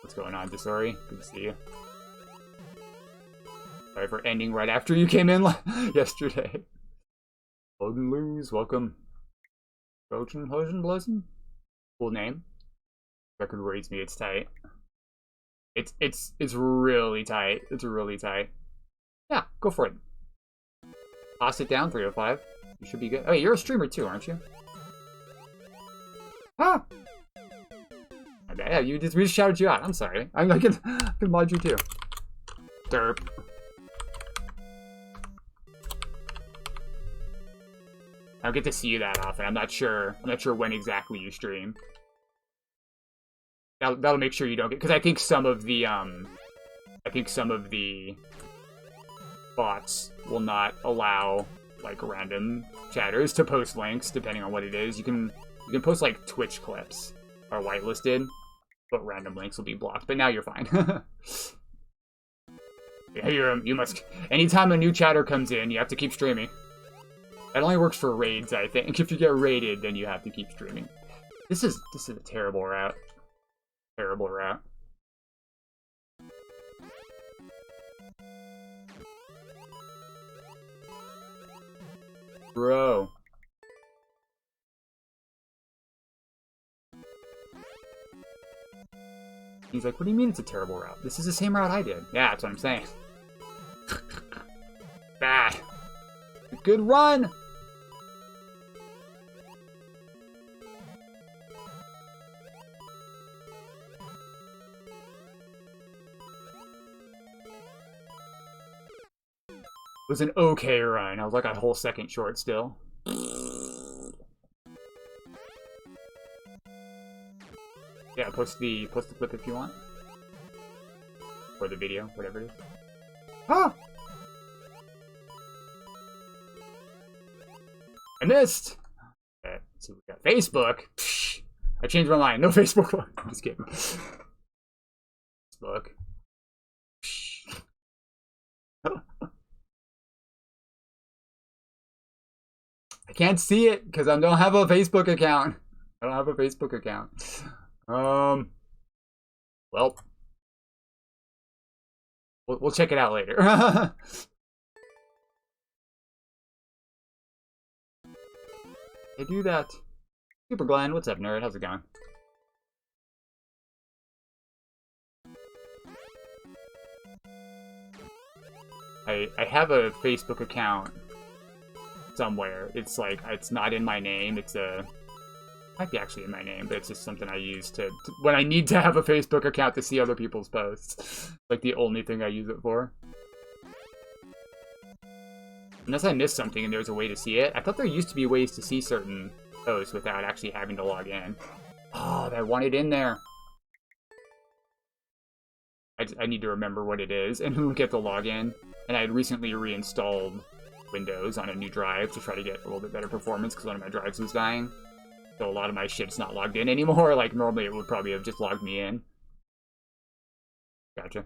What's going on, Desori? Good to see you. Sorry for ending right after you came in yesterday. Golden Lose, welcome. Trojan Blossom? Cool name. Record worries me, it's tight. It's really tight. It's really tight. Yeah, go for it. Toss it down, 305. You should be good. Oh, you're a streamer too, aren't you? Ah! Yeah, we just shouted you out. I'm sorry. I can mod you too. Derp. I don't get to see you that often. I'm not sure when exactly you stream. That'll make sure you don't get, because I think some of the bots will not allow like random chatters to post links depending on what it is. You can post like Twitch clips are whitelisted, but random links will be blocked. But now you're fine. Yeah, you must. Anytime a new chatter comes in, you have to keep streaming. That only works for raids, I think. If you get raided, then you have to keep streaming. This is a terrible route. Terrible route. Bro. He's like, what do you mean it's a terrible route? This is the same route I did. Yeah, that's what I'm saying. Bad. Good run! It was an okay run. I was like a whole second short still. Yeah, post the clip if you want. Or the video, whatever it is. Ah! I missed! Okay, so we got Facebook. Psh, I changed my mind. No Facebook. I'm just kidding. Facebook. I can't see it because I don't have a Facebook account. I don't have a Facebook account. Well, we'll check it out later. Hey, do that. Super Glenn, what's up, nerd? How's it going? I have a Facebook account somewhere. It's like, it's not in my name. It's might be actually in my name, but it's just something I use to when I need to have a Facebook account to see other people's posts. Like the only thing I use it for. Unless I missed something and there's a way to see it. I thought there used to be ways to see certain posts without actually having to log in. Oh, I want it in there. I need to remember what it is and who get the login. And I had recently reinstalled Windows on a new drive to try to get a little bit better performance because one of my drives was dying. So a lot of my shit's not logged in anymore. Like, normally it would probably have just logged me in. Gotcha.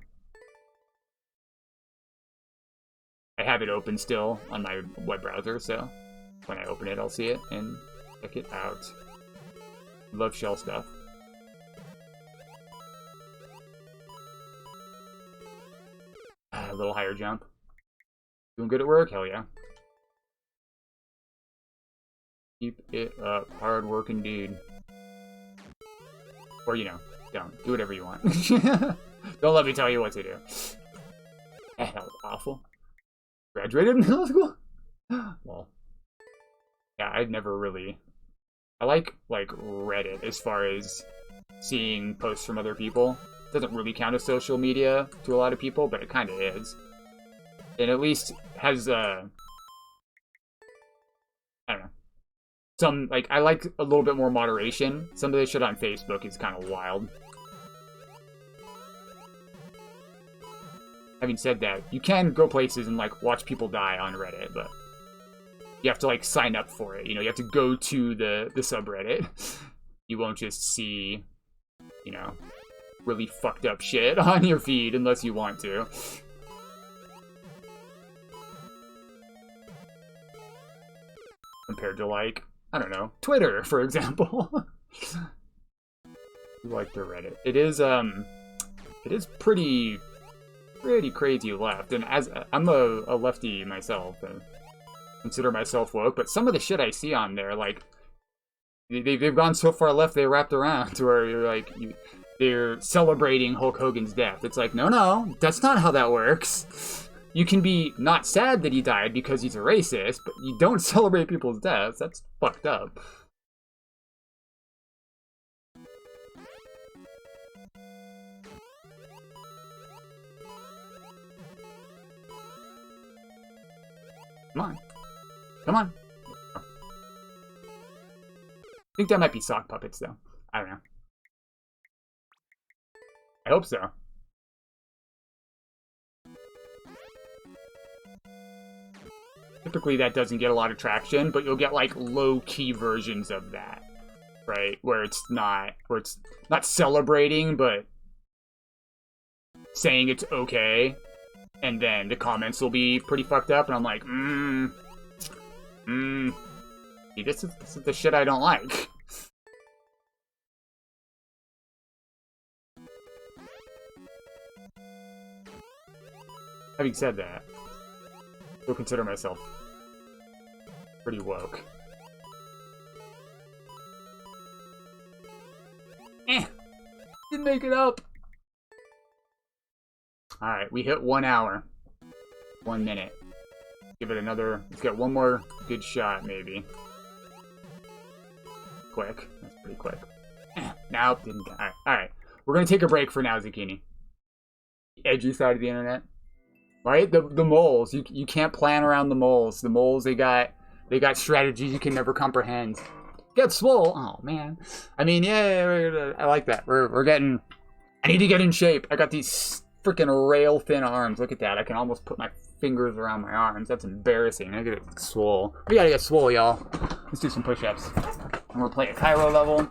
I have it open still on my web browser, so when I open it, I'll see it and check it out. Love shell stuff. A little higher jump. Doing good at work? Hell yeah. Keep it up. Hard working dude. Or, you know, don't. Do whatever you want. Don't let me tell you what to do. That was awful. Graduated middle school? Well. Yeah, I'd never really... I like Reddit as far as seeing posts from other people. It doesn't really count as social media to a lot of people, but it kind of is. It at least has, I don't know. Some, like, I like a little bit more moderation. Some of the shit on Facebook is kind of wild. Having said that, you can go places and, like, watch people die on Reddit, but you have to, like, sign up for it. You know, you have to go to the subreddit. You won't just see, you know, really fucked up shit on your feed unless you want to. Compared to, like, I don't know, Twitter, for example. Like the Reddit. It is pretty crazy left, and as I'm a lefty myself, and consider myself woke, but some of the shit I see on there, like, they've gone so far left they wrapped around to where you're like, they're celebrating Hulk Hogan's death. It's like, no, that's not how that works. You can be not sad that he died because he's a racist, but you don't celebrate people's deaths. That's fucked up. Come on. Come on. I think that might be sock puppets, though. I don't know. I hope so. Typically that doesn't get a lot of traction, but you'll get like low-key versions of that, right? Where it's not celebrating, but saying it's okay, and then the comments will be pretty fucked up, and I'm like, see, this is the shit I don't like. Having said that, I still consider myself pretty woke. Didn't make it up. Alright, we hit 1 hour. 1 minute. Give it another, let's get one more good shot, maybe. Quick. That's pretty quick. Nope, didn't get it. Alright. We're gonna take a break for now, Zucchini. The edgy side of the internet. Right? The moles. You can't plan around the moles. The moles, they got strategies you can never comprehend. Get swole. Oh man. I mean, yeah, I like that. We're getting. I need to get in shape. I got these freaking rail thin arms. Look at that. I can almost put my fingers around my arms. That's embarrassing. I get swole. We gotta get swole, y'all. Let's do some push-ups. And we'll play a Cairo level.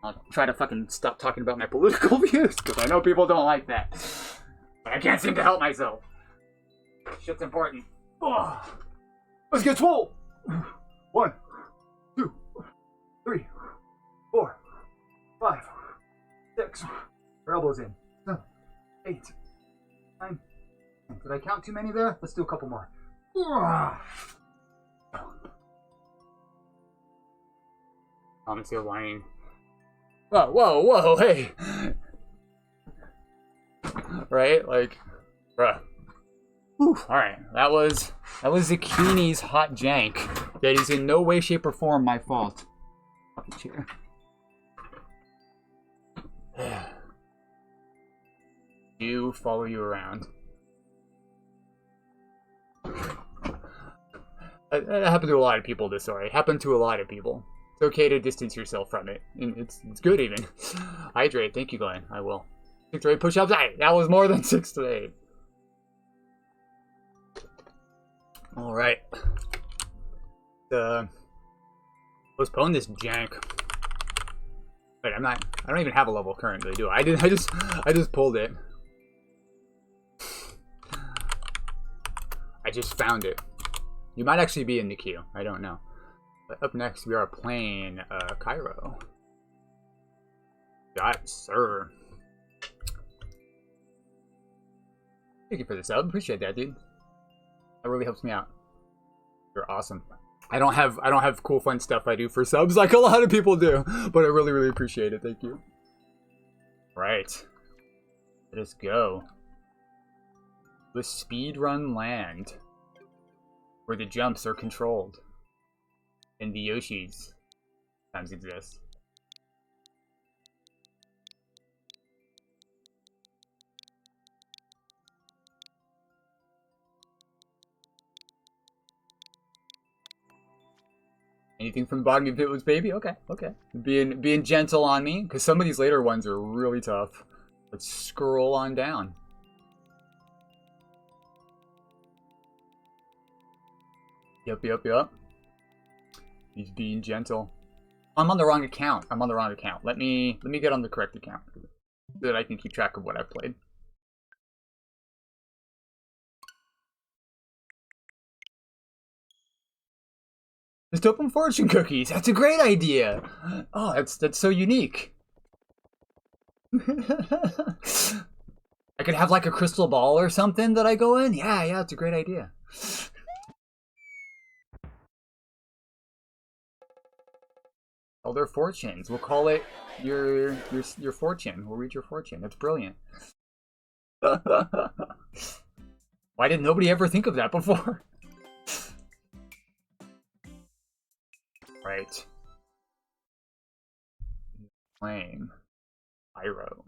I'll try to fucking stop talking about my political views because I know people don't like that. But I can't seem to help myself. Shit's important. Oh. Let's get swole. 1, 2, 3, 4, 5, 6. Our elbows in. 7, 8, 9. Did I count too many there? Let's do a couple more. I'm still whining. Whoa, hey. Right? Like, bruh. Alright, that was Zucchini's hot jank. That is in no way, shape, or form my fault. Fucking chair. Do follow you around. That happened to a lot of people, this story. It happened to a lot of people. It's okay to distance yourself from it. And it's good, even. Hydrate. Thank you, Glenn. I will. 6 to 8 push-ups. That was more than 6 to 8. All right. Postpone this jank. Wait, I don't even have a level currently, do I? I just pulled it. I just found it. You might actually be in the queue. I don't know. But up next, we are playing Cairo. Got sir. Thank you for the sub. Appreciate that, dude. That really helps me out. You're awesome. I don't have cool fun stuff I do for subs like a lot of people do, but I really appreciate it. Thank you. Right. Let us go. The speedrun land, where the jumps are controlled, and the Yoshis sometimes exist. Anything from the bottom of it was baby? Okay, okay. Being gentle on me, because some of these later ones are really tough. Let's scroll on down. Yep. He's being gentle. I'm on the wrong account. Let me get on the correct account so that I can keep track of what I've played. Just open fortune cookies. That's a great idea. Oh, that's so unique. I could have like a crystal ball or something that I go in. Yeah, it's a great idea. All their fortunes. We'll call it your fortune. We'll read your fortune. That's brilliant. Why did nobody ever think of that before? Right. Flame. Pyro.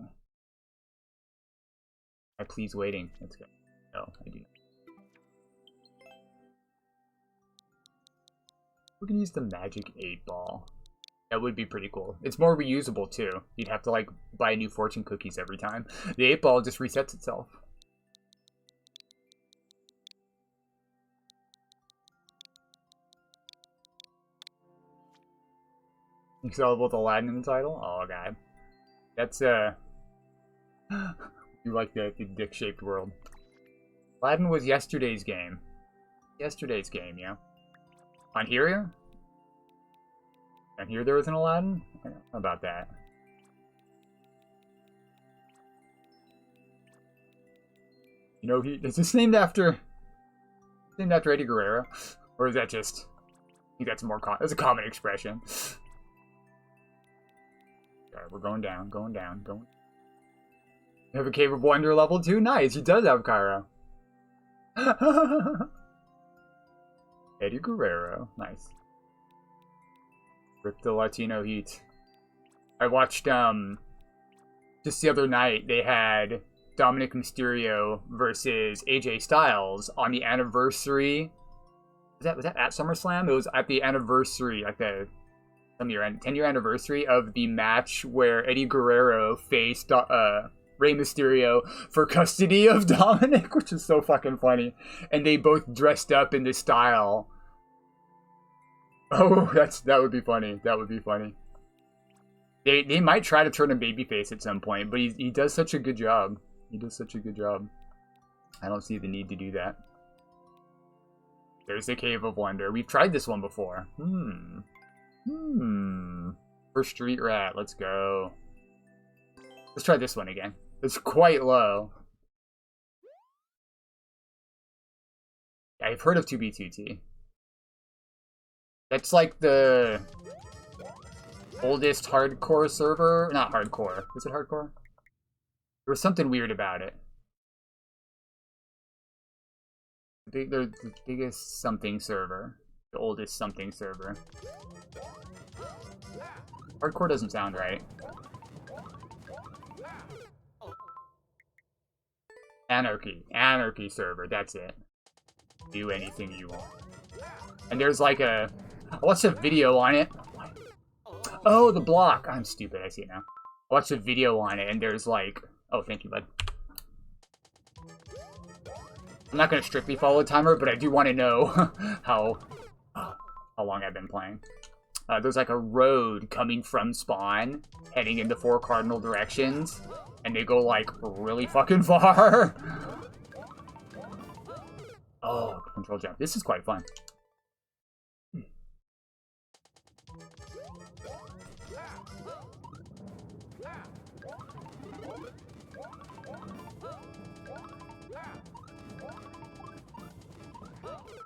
I please waiting. Let's go. No, I do. We can use the magic 8-ball. That would be pretty cool. It's more reusable too. You'd have to like buy new fortune cookies every time. The 8-ball just resets itself. You saw both Aladdin in the title? Oh god. That's you like the dick-shaped world. Aladdin was yesterday's game. Yesterday's game, yeah. On here? On here there was an Aladdin? I don't know about that. You know, is this named after Eddie Guerrero? Or is that just, I think that's more that's a common expression. Alright, we're going down. You have a Cave of Wonder level 2? Nice, he does have Cairo. Eddie Guerrero, nice. Rip the Latino heat. I watched, just the other night, they had Dominic Mysterio versus AJ Styles on the anniversary. Was that at SummerSlam? It was at the anniversary, like the 10-year anniversary of the match where Eddie Guerrero faced Rey Mysterio for custody of Dominic, which is so fucking funny. And they both dressed up in this style. Oh, that would be funny. That would be funny. They might try to turn him babyface at some point, but he does such a good job. He does such a good job. I don't see the need to do that. There's the Cave of Wonder. We've tried this one before. For Street Rat, let's go. Let's try this one again. It's quite low. I've heard of 2B2T. That's like the oldest hardcore server. Not hardcore. Is it hardcore? There was something weird about it. The biggest something server. The oldest something server. Hardcore doesn't sound right. Anarchy server, that's it. Do anything you want. And there's like I watched a video on it. Oh, the block. I'm stupid, I see it now. I watched a video on it and there's like, oh, thank you, bud. I'm not gonna strictly follow the timer, but I do want to know how long I've been playing. There's like a road coming from spawn, heading into 4 cardinal directions, and they go like really fucking far. Oh, control jump. This is quite fun.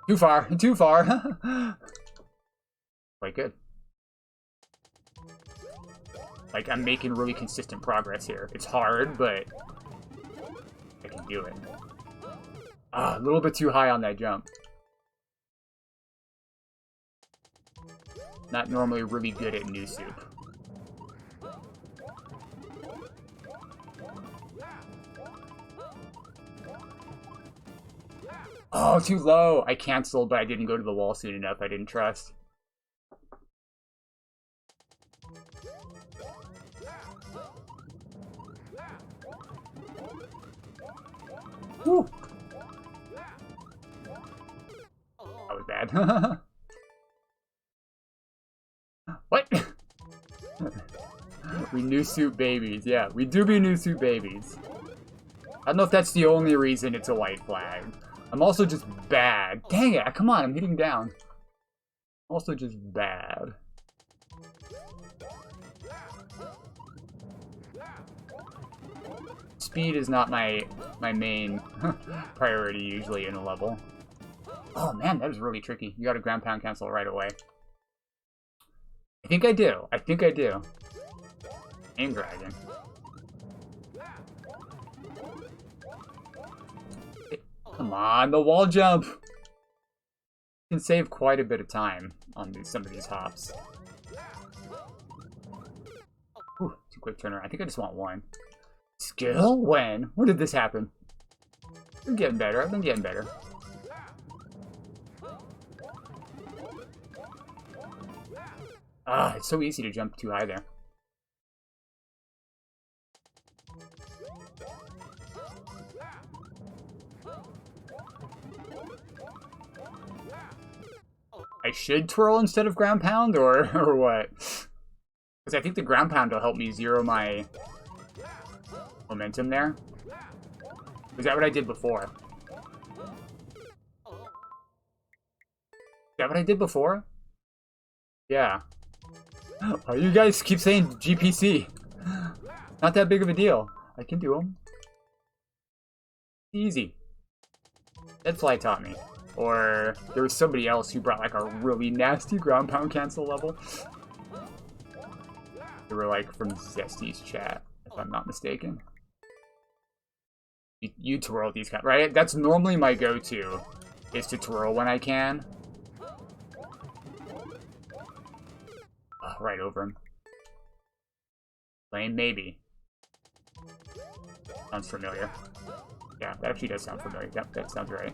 Too far. Too far. Quite good. Like, I'm making really consistent progress here. It's hard, but I can do it. Ah, a little bit too high on that jump. Not normally really good at new soup. Oh, too low. I canceled, but I didn't go to the wall soon enough. I didn't trust. Woo. That was bad. What? We new suit babies. Yeah, we do be new suit babies. I don't know if that's the only reason it's a white flag. I'm also just bad. Dang it, come on, I'm hitting down. Also just bad. Speed is not my main priority usually in a level. Oh man, that was really tricky. You got a ground pound cancel right away. I think I do. I think I do. Aim dragon. Come on, the wall jump! You can save quite a bit of time on some of these hops. Ooh, too quick turnaround. I think I just want one. Skill? When? When did this happen? I'm getting better. I've been getting better. Ah, it's so easy to jump too high there. I should twirl instead of ground pound, or what? Because I think the ground pound will help me zero my momentum there. Was that what I did before? Is that what I did before? Yeah. Oh, you guys keep saying GPC. Not that big of a deal. I can do them. Easy. Deadfly taught me. Or there was somebody else who brought like a really nasty ground pound cancel level. They were like from Zesty's chat, if I'm not mistaken. You twirl these guys, right? That's normally my go-to, is to twirl when I can. Oh, right over him. Lane, maybe. Sounds familiar. Yeah, that actually does sound familiar. Yep, that sounds right.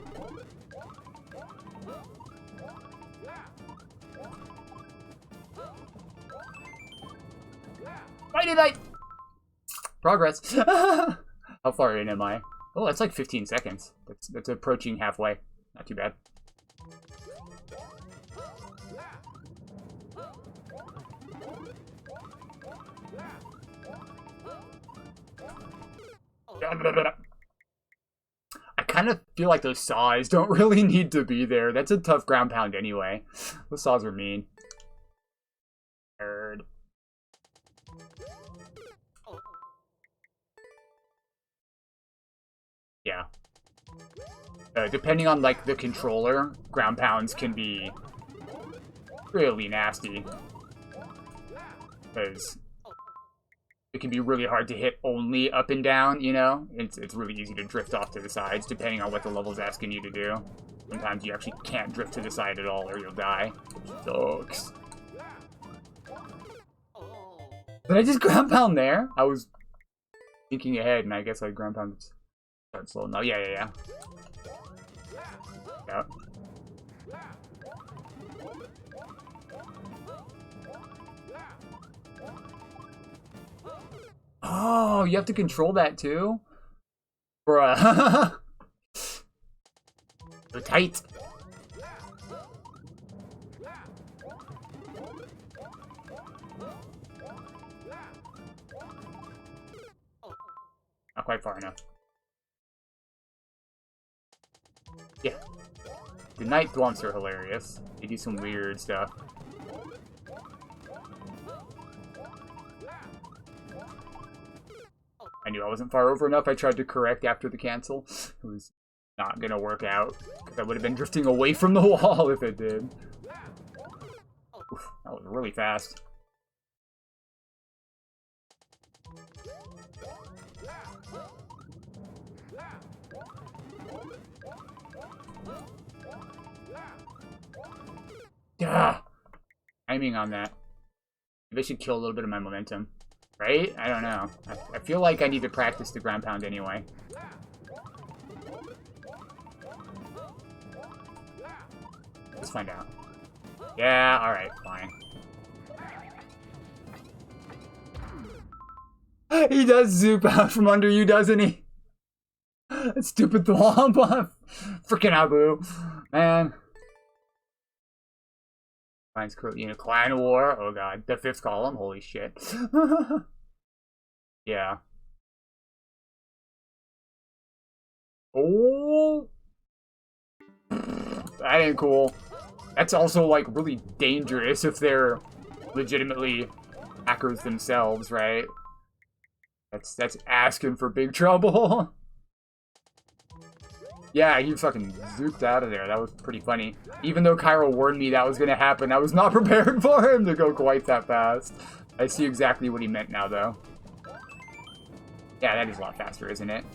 Why did I? Progress. How far in am I? Oh, that's like 15 seconds. That's approaching halfway. Not too bad. I kind of feel like those saws don't really need to be there. That's a tough ground pound anyway. Those saws were mean. Nerd. Yeah. Depending on like the controller, ground pounds can be really nasty. Because it can be really hard to hit only up and down, you know? It's really easy to drift off to the sides, depending on what the level's asking you to do. Sometimes you actually can't drift to the side at all, or you'll die. Which sucks. Did I just ground pound there? I was thinking ahead, and I guess I ground pound start slow. No, yeah. Yep. Oh, you have to control that too? Bruh. So tight. Not quite far enough. Yeah. The night thwomps are hilarious. They do some weird stuff. I knew I wasn't far over enough. I tried to correct after the cancel. It was Not gonna work out, because I would have been drifting away from the wall if it did. Oof, that was really fast. Yeah, timing on that. Maybe I should kill a little bit of my momentum. Right? I don't know. I feel like I need to practice the ground pound anyway. Let's find out. Yeah, alright, fine. He does zoop out from under you, doesn't he? That stupid thwomp. Freaking Abu. Man. Finds Clan War. Oh god. The 5th column. Holy shit. Yeah. Oh. That ain't cool. That's also, like, really dangerous if they're legitimately hackers themselves, right? That's asking for big trouble. Yeah, he fucking zooped out of there. That was pretty funny. Even though Cairo warned me that was gonna happen, I was not prepared for him to go quite that fast. I see exactly what he meant now, though. Yeah, that is a lot faster, isn't it?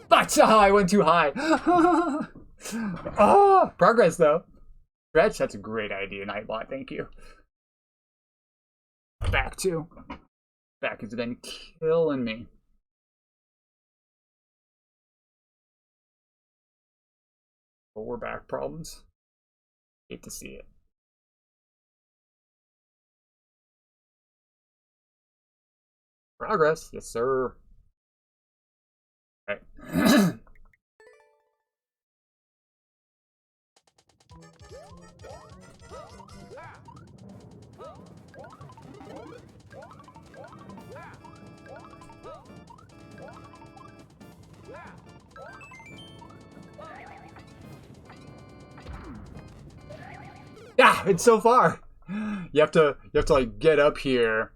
But I went too high. Oh, progress, though. Stretch, that's a great idea, Nightbot. Thank you. Back, too. Back has been killing me. Lower back problems. Hate to see it. Progress, yes sir. Right. Yeah, it's so far. You have to like get up here,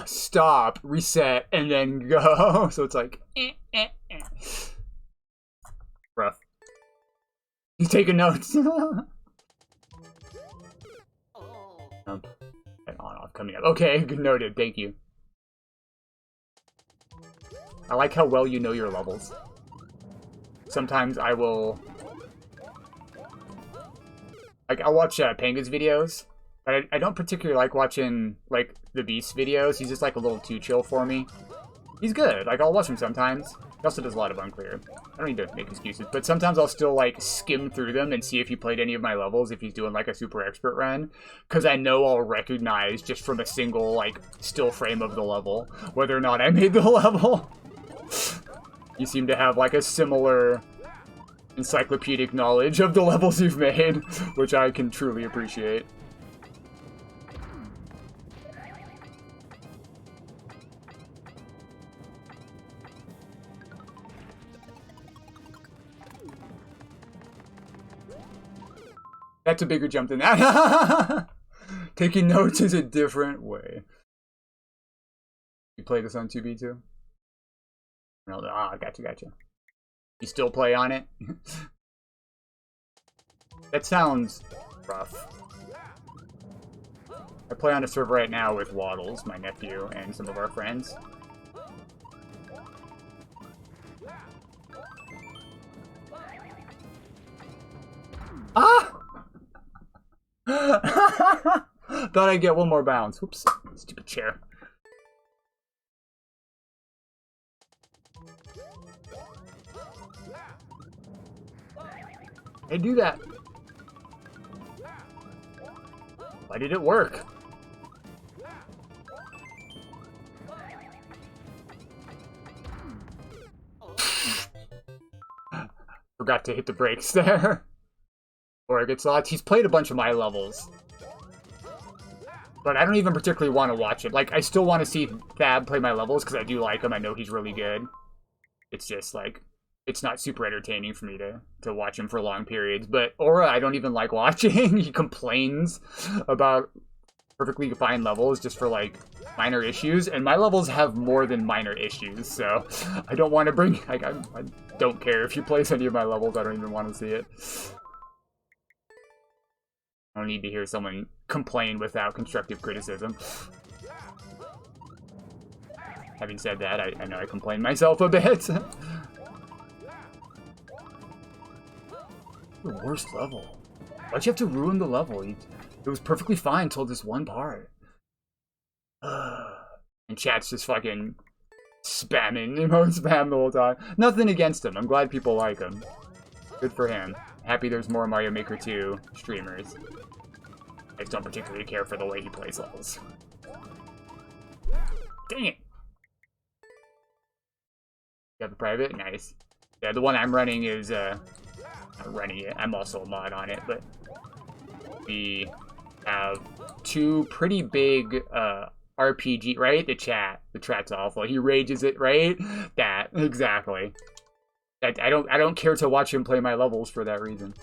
stop, reset, and then go. So it's like rough. He's taking notes. On off coming up. Okay, noted. Thank you. I like how well you know your levels. Sometimes I will. Like, I'll watch Panga's videos, but I don't particularly like watching, like, the Beast videos. He's just, like, a little too chill for me. He's good. Like, I'll watch him sometimes. He also does a lot of unclear. I don't need to make excuses, but sometimes I'll still, like, skim through them and see if he played any of my levels, if he's doing, like, a super expert run. Because I know I'll recognize, just from a single, like, still frame of the level, whether or not I made the level. You seem to have, like, a similar encyclopedic knowledge of the levels you've made, which I can truly appreciate. That's a bigger jump than that. Taking notes is a different way. You play this on 2B2? No, gotcha. You still play on it? That sounds rough. I play on a server right now with Waddles, my nephew, and some of our friends. Ah! Thought I'd get one more bounce. Whoops. Stupid chair. Hey, do that. Why did it work? Forgot to hit the brakes there. Or it gets lost. He's played a bunch of my levels. But I don't even particularly want to watch it. Like, I still want to see Fab play my levels because I do like him. I know he's really good. It's just, like, it's not super entertaining for me to watch him for long periods. But Aura, I don't even like watching. He complains about perfectly fine levels just for, like, minor issues. And my levels have more than minor issues, so I don't want to bring... Like, I don't care if you place any of my levels. I don't even want to see it. I don't need to hear someone complain without constructive criticism. Having said that, I know I complain myself a bit. The worst level. Why'd you have to ruin the level? It was perfectly fine until this one part. And chat's just fucking spamming, emote spam the whole time. Nothing against him. I'm glad people like him. Good for him. Happy there's more Mario Maker 2 streamers. I just don't particularly care for the way he plays levels. Dang it! You have a private? Nice. Yeah, the one I'm running is, not running it. I'm also a mod on it, but we have two pretty big, RPG, right? The chat's awful. He rages it, right? That, exactly. I don't care to watch him play my levels for that reason.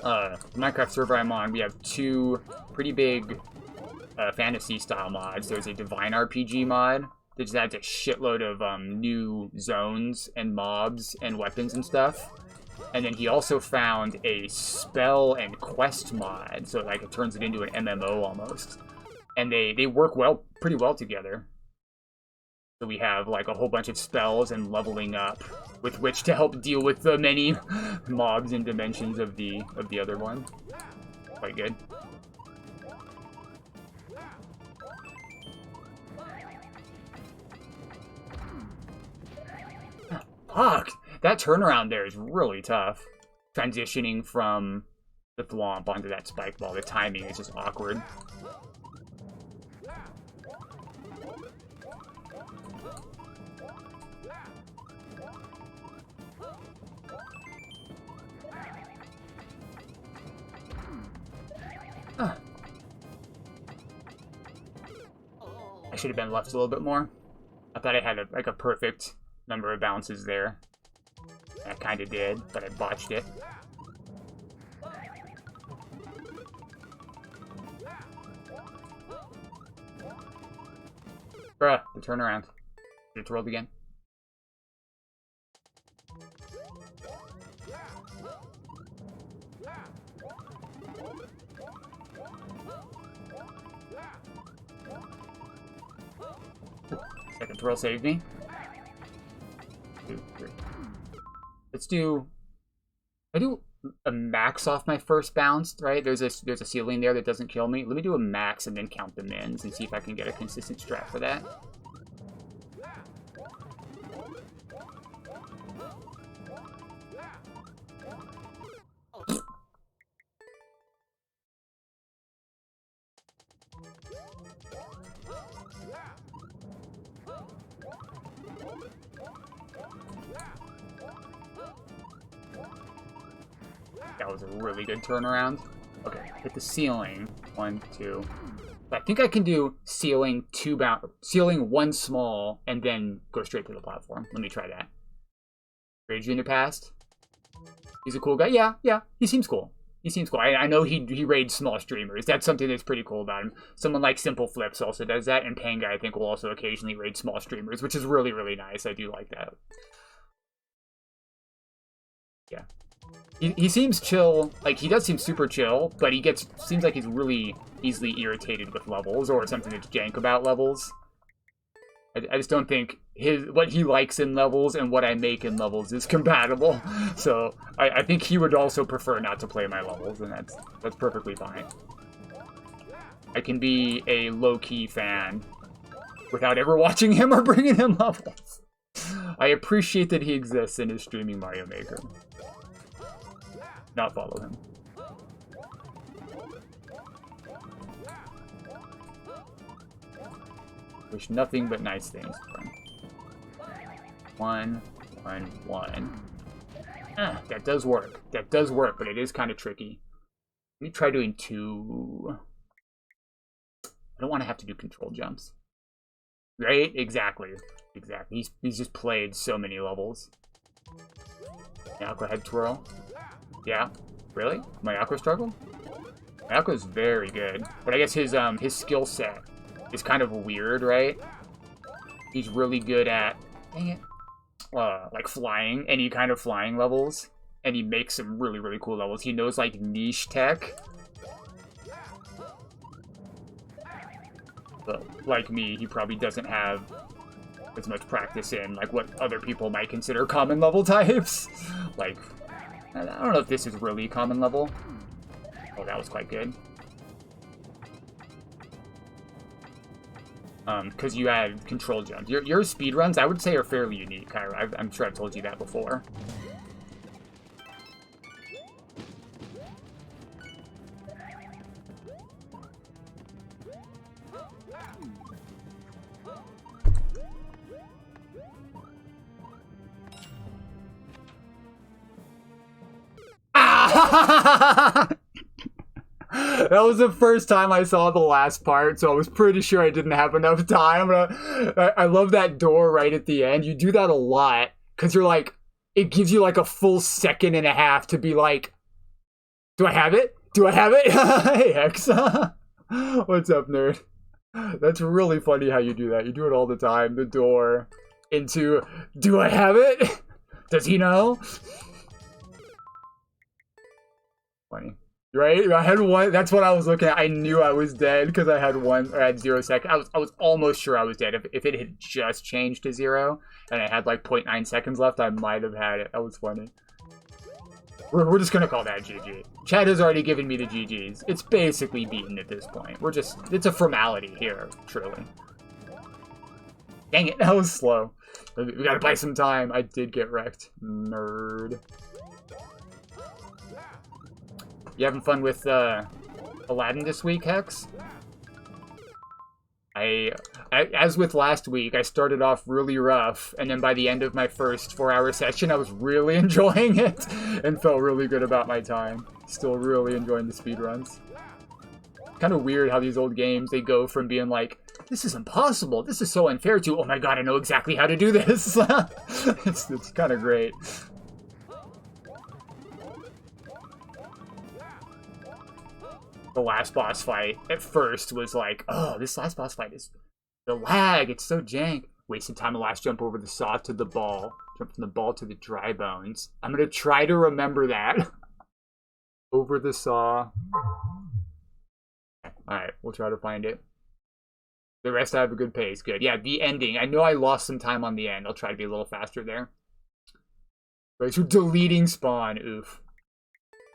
The Minecraft server I'm on, we have two pretty big fantasy-style mods. There's a Divine RPG mod that just adds a shitload of new zones and mobs and weapons and stuff. And then he also found a spell and quest mod, so like it turns it into an MMO almost. And they work pretty well together. So we have like a whole bunch of spells and leveling up with which to help deal with the many mobs and dimensions of the other one. Quite good. Fuck! That turnaround there is really tough. Transitioning from the thwomp onto that spike ball, the timing is just awkward. I should have been left a little bit more. I thought I had like a perfect number of bounces there. I kind of did, but I botched it. Bruh, the turnaround. It's rolled again. Second twirl saved me. 2, 3. Let's do... I do a max off my first bounce, right? There's a ceiling there that doesn't kill me. Let me do a max and then count the mins and see if I can get a consistent strat for that. That was a really good turnaround. Okay, hit the ceiling. 1, 2. I think I can do ceiling one small and then go straight to the platform. Let me try that. Rage Junior passed. He's a cool guy. Yeah, he seems cool. He seems cool. I know he raids small streamers. That's something that's pretty cool about him. Someone like Simple Flips also does that, and Panga, I think, will also occasionally raid small streamers, which is really, really nice. I do like that. Yeah. He seems chill. Like, he does seem super chill, but he seems like he's really easily irritated with levels or something that's jank about levels. I just don't think what he likes in levels and what I make in levels is compatible. So I think he would also prefer not to play my levels, and that's perfectly fine. I can be a low-key fan without ever watching him or bringing him levels. I appreciate that he exists and is streaming Mario Maker. Not follow him. Wish nothing but nice things for him. 1, 1, 1. That does work. That does work, but it is kind of tricky. Let me try doing 2. I don't want to have to do control jumps. Right? Exactly. Exactly. He's just played so many levels. Now go ahead, twirl. Yeah. Really? My aqua struggle? Mayuko's very good, but I guess his skill set is kind of weird, right? He's really good at, dang it, like flying, any kind of flying levels, and he makes some really, really cool levels. He knows like niche tech. But like me, he probably doesn't have as much practice in like what other people might consider common level types. Like, I don't know if this is really common level. Oh, that was quite good. Because you had control jumps. Your speed runs, I would say, are fairly unique, Kyra. I'm sure I've told you that before. That was the first time I saw the last part, so I was pretty sure I didn't have enough time. I love that door right at the end. You do that a lot, because you're like, it gives you like a full second and a half to be like, do I have it? Do I have it? Hey, X. What's up, nerd? That's really funny how you do that. You do it all the time. The door into, do I have it? Does he know? Funny. Right? I had one. That's what I was looking at. I knew I was dead because I had one, or I had 0 seconds. I was almost sure I was dead. If it had just changed to 0 and I had like 0.9 seconds left, I might have had it. That was funny. We're just gonna call that GG. Chad has already given me the GGs. It's basically beaten at this point. It's a formality here, truly. Dang it, that was slow. We gotta buy some time. I did get wrecked. Nerd. You having fun with Aladdin this week, Hex? As with last week, I started off really rough, and then by the end of my first 4-hour session, I was really enjoying it, and felt really good about my time. Still really enjoying the speedruns. Kind of weird how these old games, they go from being like, this is impossible, this is so unfair, to, oh my god, I know exactly how to do this. It's kind of great. The last boss fight at first was like, oh, this last boss fight is the lag, it's so jank. Wasted time. The last jump over the saw to the ball. Jump from the ball to the dry bones. I'm gonna try to remember that. Over the saw. Alright, we'll try to find it. The rest I have a good pace. Good. Yeah, the ending. I know I lost some time on the end. I'll try to be a little faster there. Right, so deleting spawn. Oof.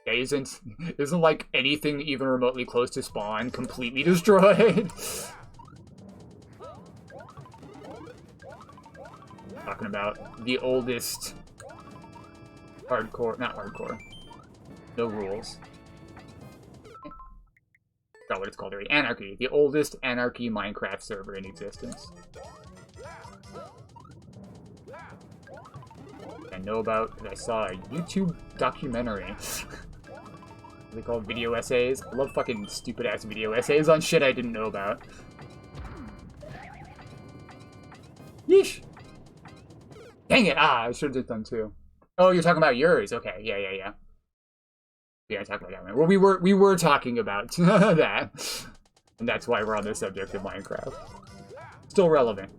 Yeah, isn't like anything even remotely close to spawn completely destroyed? Talking about the oldest hardcore, not hardcore, no rules. Forgot what it's called already. Anarchy, the oldest Anarchy Minecraft server in existence. I know about, I saw a YouTube documentary. They call it video essays. I love fucking stupid ass video essays on shit I didn't know about. Yeesh. Dang it! Ah, I should have done 2. Oh, you're talking about yours. Okay, yeah. We aren't talking about that one. Well, we were talking about that, and that's why we're on the subject of Minecraft. Still relevant.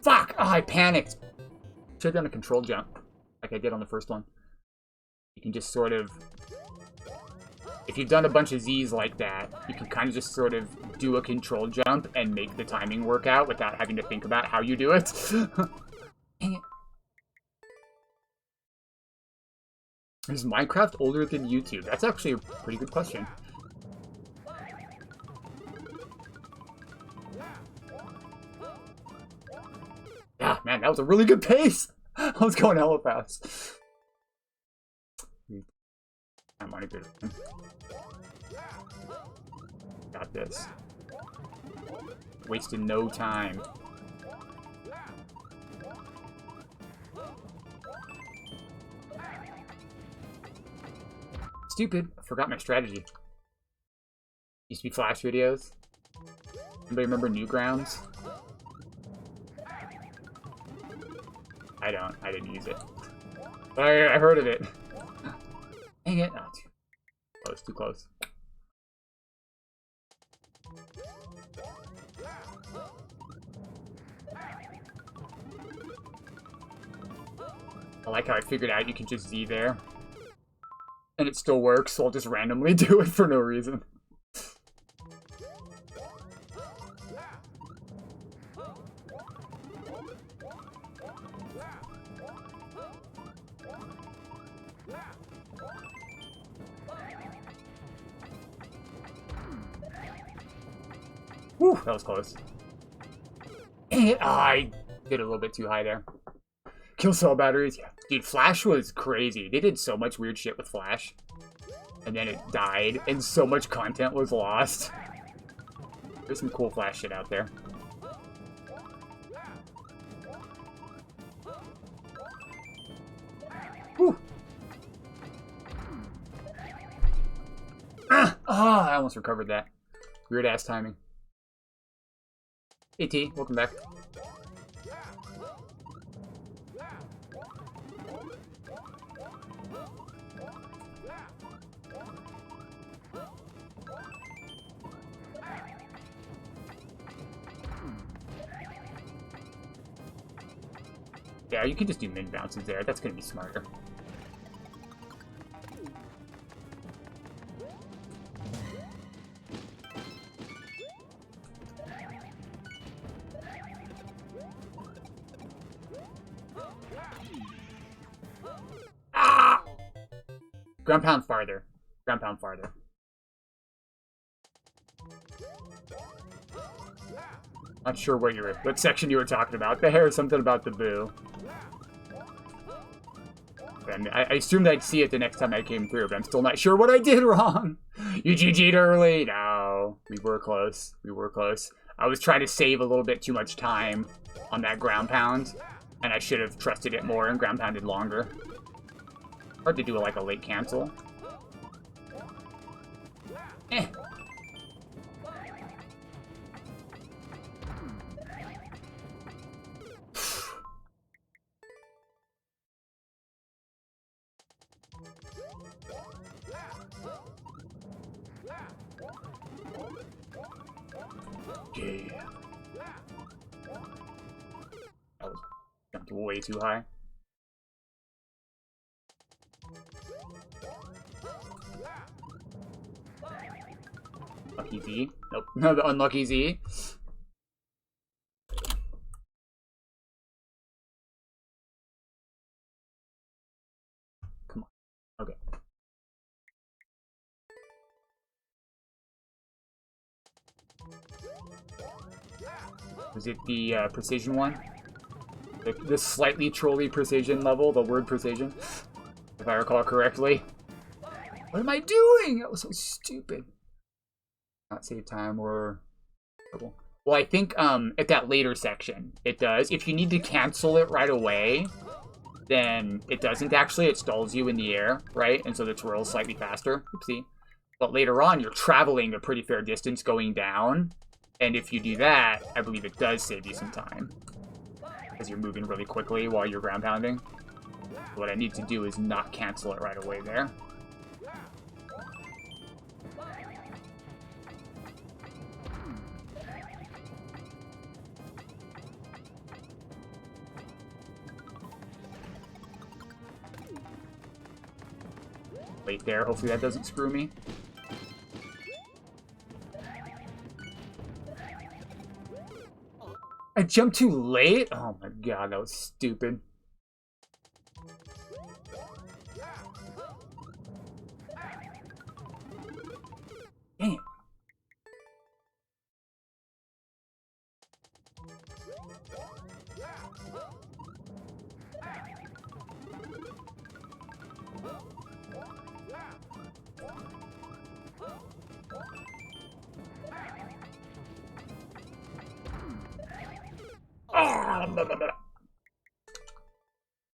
Fuck! Oh, I panicked. Should have done a control jump, like I did on the first one. You can just sort of... If you've done a bunch of Z's like that, you can kind of just sort of do a control jump and make the timing work out without having to think about how you do it. Dang it. Is Minecraft older than YouTube? That's actually a pretty good question. Yeah, man, that was a really good pace. I was going hella fast. I'm on a good one. Got this. Wasted no time. Stupid. I forgot my strategy. Used to be Flash videos. Anybody remember Newgrounds? I don't. I didn't use it. But I heard of it. Dang it. Oh, too close, too close. I like how I figured out you can just Z there. And it still works, so I'll just randomly do it for no reason. Whew, that was close. Oh, I did a little bit too high there. Kill cell batteries, yeah. Dude, Flash was crazy. They did so much weird shit with Flash. And then it died, and so much content was lost. There's some cool Flash shit out there. Whew. I almost recovered that. Weird ass timing. Hey T, welcome back. Yeah, you can just do min bounces there. That's gonna be smarter. Ah! Ground pound farther. Ground pound farther. Not sure what section you were talking about there, or something about the boo. And I assumed I'd see it the next time I came through, but I'm still not sure what I did wrong. You GG'd early. No, we were close. We were close. I was trying to save a little bit too much time on that ground pound, and I should have trusted it more and ground pounded longer. Hard to do like a late cancel. Eh. Yeah. That was jumped way too high. Lucky Z. Nope. No, the unlucky Z. Come on. Okay. Was it the precision one? The slightly trolly precision level, the word precision, if I recall correctly. What am I doing? That was so stupid. Not save time or... Well, I think at that later section, it does. If you need to cancel it right away, then it doesn't actually. It stalls you in the air, right? And so the twirl is slightly faster. Oopsie. But later on, you're traveling a pretty fair distance going down. And if you do that, I believe it does save you some time. Because you're moving really quickly while you're ground pounding. What I need to do is not cancel it right away there. Wait there, hopefully that doesn't screw me. I jumped too late? Oh my god, that was stupid. Damn.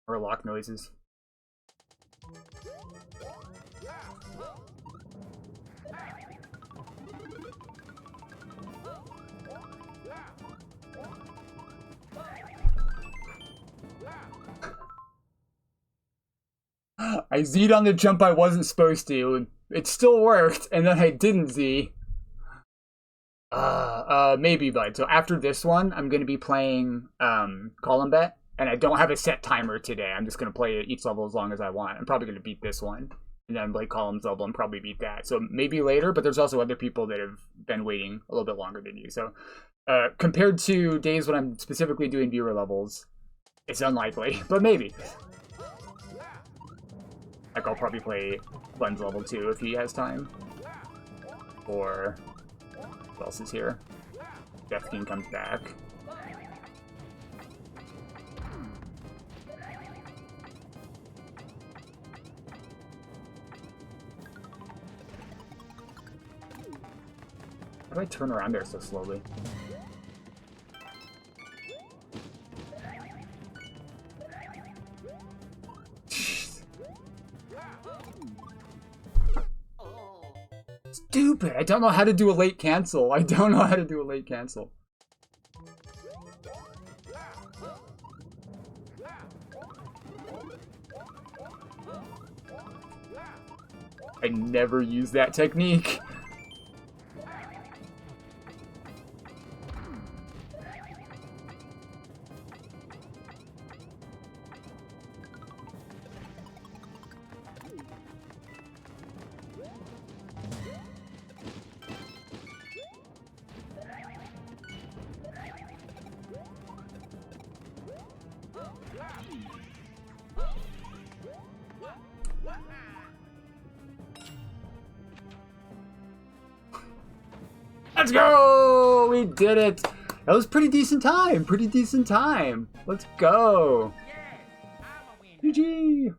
Or lock noises. I Z'd on the jump I wasn't supposed to. It still worked, and then I didn't Z. Maybe, bud. So after this one, I'm gonna be playing Column Bet, and I don't have a set timer today. I'm just gonna play each level as long as I want. I'm probably gonna beat this one, and then play Column's level and probably beat that. So maybe later, but there's also other people that have been waiting a little bit longer than you. So compared to days when I'm specifically doing viewer levels, it's unlikely, but maybe. Like, I'll probably play Glenn's level 2 if he has time. Or who else is here? Death King comes back. How do I turn around there so slowly? Stupid! I don't know how to do a late cancel. I don't know how to do a late cancel. I never use that technique. Let's go! We did it! That was pretty decent time. Pretty decent time. Let's go. GG!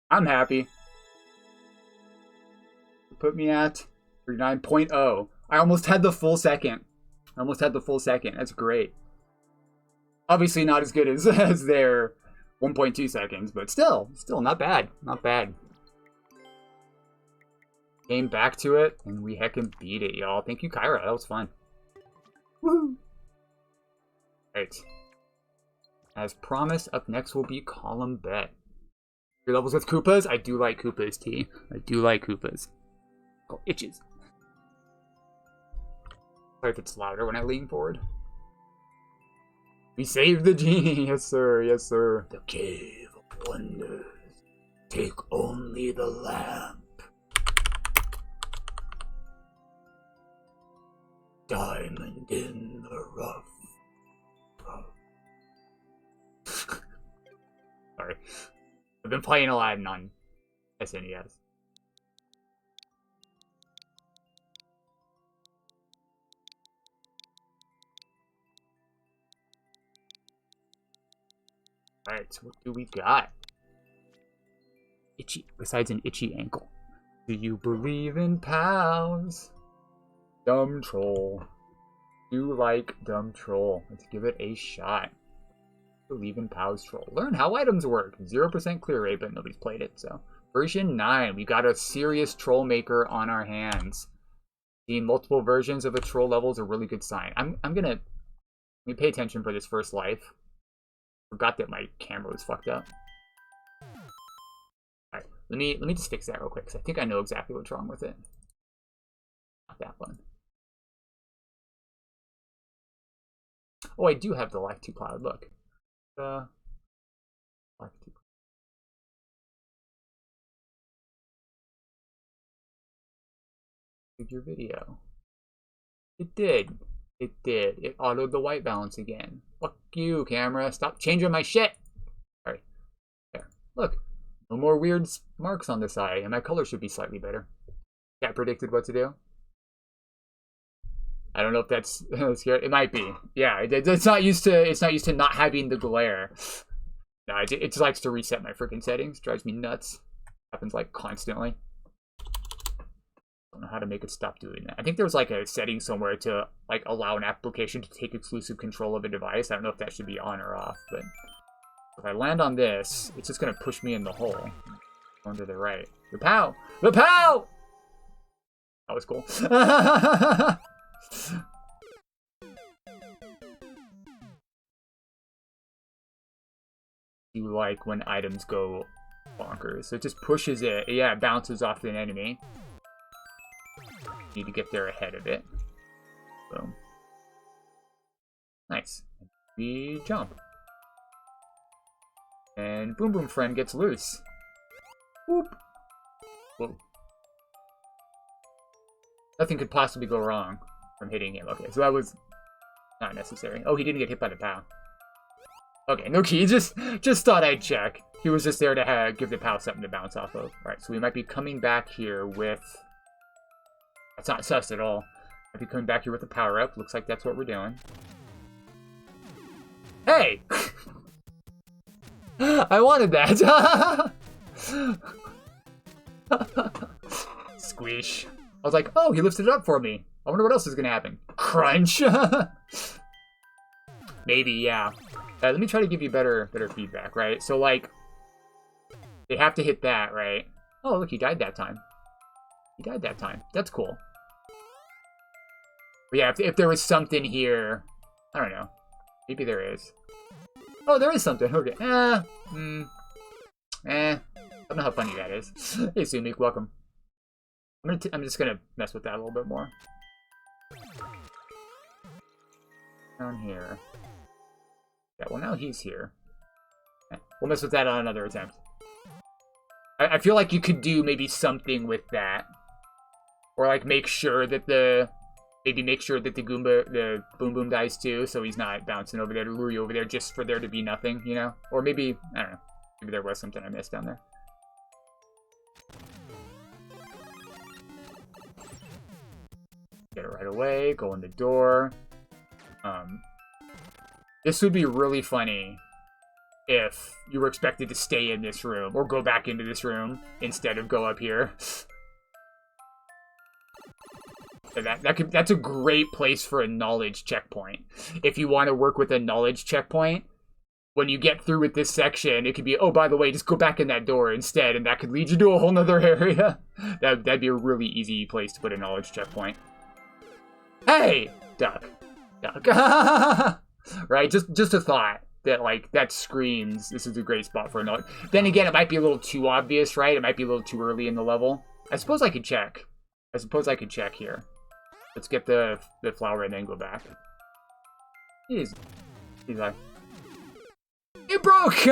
I'm happy. Put me at 39.0. I almost had the full second. That's great. Obviously not as good as their 1.2 seconds, but still not bad. Not bad. Came back to it, and we heckin' beat it, y'all. Thank you, Kyra. That was fun. Woohoo! Right. As promised, up next will be Column Bet. Your levels with Koopas? I do like Koopas, T. I do like Koopas. Oh, itches. Sorry if it's louder when I lean forward. We saved the genie! Yes, sir. Yes, sir. The Cave of Wonders. Take only the lamp. Diamond in the rough. Sorry. I've been playing a lot on SNES. Alright, so what do we got? Itchy, besides an itchy ankle. Do you believe in pals? Dumb troll. Do like dumb troll. Let's give it a shot. Believe in Pow's troll. Learn how items work. 0% clear rate, but nobody's played it, so. Version 9. We got a serious troll maker on our hands. Seeing multiple versions of a troll level is a really good sign. I'm gonna... Let me pay attention for this first life. Forgot that my camera was fucked up. Alright, let me just fix that real quick, because I think I know exactly what's wrong with it. Not that one. Oh, I do have the Life 2 Cloud, look. Life 2. Figure video. It did. It did. It autoed the white balance again. Fuck you, camera. Stop changing my shit. Alright. There. Look. No more weird marks on the side, and my color should be slightly better. Cat predicted what to do. I don't know if that's scary. It might be. Yeah, it's not used to not having the glare. No, it just likes to reset my freaking settings. Drives me nuts. Happens like constantly. Don't know how to make it stop doing that. I think there's like a setting somewhere to like allow an application to take exclusive control of a device. I don't know if that should be on or off, but if I land on this, it's just gonna push me in the hole. Going to the right. The pow! The pow! That was cool. You like when items go bonkers. So it just pushes it. Yeah, it bounces off an enemy. Need to get there ahead of it. Boom. Nice. We jump. And Boom Boom Friend gets loose. Whoop. Whoa. Nothing could possibly go wrong from hitting him. Okay, so that was not necessary. Oh, he didn't get hit by the POW. Okay, no key. Just thought I'd check. He was just there to give the POW something to bounce off of. Alright, so we might be coming back here with... That's not sus at all. Might be coming back here with a power-up. Looks like that's what we're doing. Hey! I wanted that! Squish. I was like, oh, he lifted it up for me. I wonder what else is going to happen. Crunch! Maybe, yeah. Let me try to give you better feedback, right? So, like, they have to hit that, right? Oh, look, he died that time. He died that time. That's cool. But yeah, if there was something here... I don't know. Maybe there is. Oh, there is something. Okay. I don't know how funny that is. Hey, Sumik, welcome. I'm just gonna mess with that a little bit more. Down here. Yeah, well now he's here. We'll mess with that on another attempt. I feel like you could do maybe something with that. Or like make sure that the Goomba, the Boom Boom dies too, so he's not bouncing over there to lure you over there just for there to be nothing, you know? Or maybe, I don't know, maybe there was something I missed down there. Get it right away, go in the door. This would be really funny if you were expected to stay in this room, or go back into this room, instead of go up here. That's a great place for a knowledge checkpoint. If you want to work with a knowledge checkpoint, when you get through with this section, it could be, oh, by the way, just go back in that door instead, and that could lead you to a whole nother area. That'd be a really easy place to put a knowledge checkpoint. Hey! Duck. Duck. Right? Just a thought that, like, that screams this is a great spot for a knowledge. Then again, it might be a little too obvious, right? It might be a little too early in the level. I suppose I could check. Here. Let's get the flower and then go back. He's like, it broke!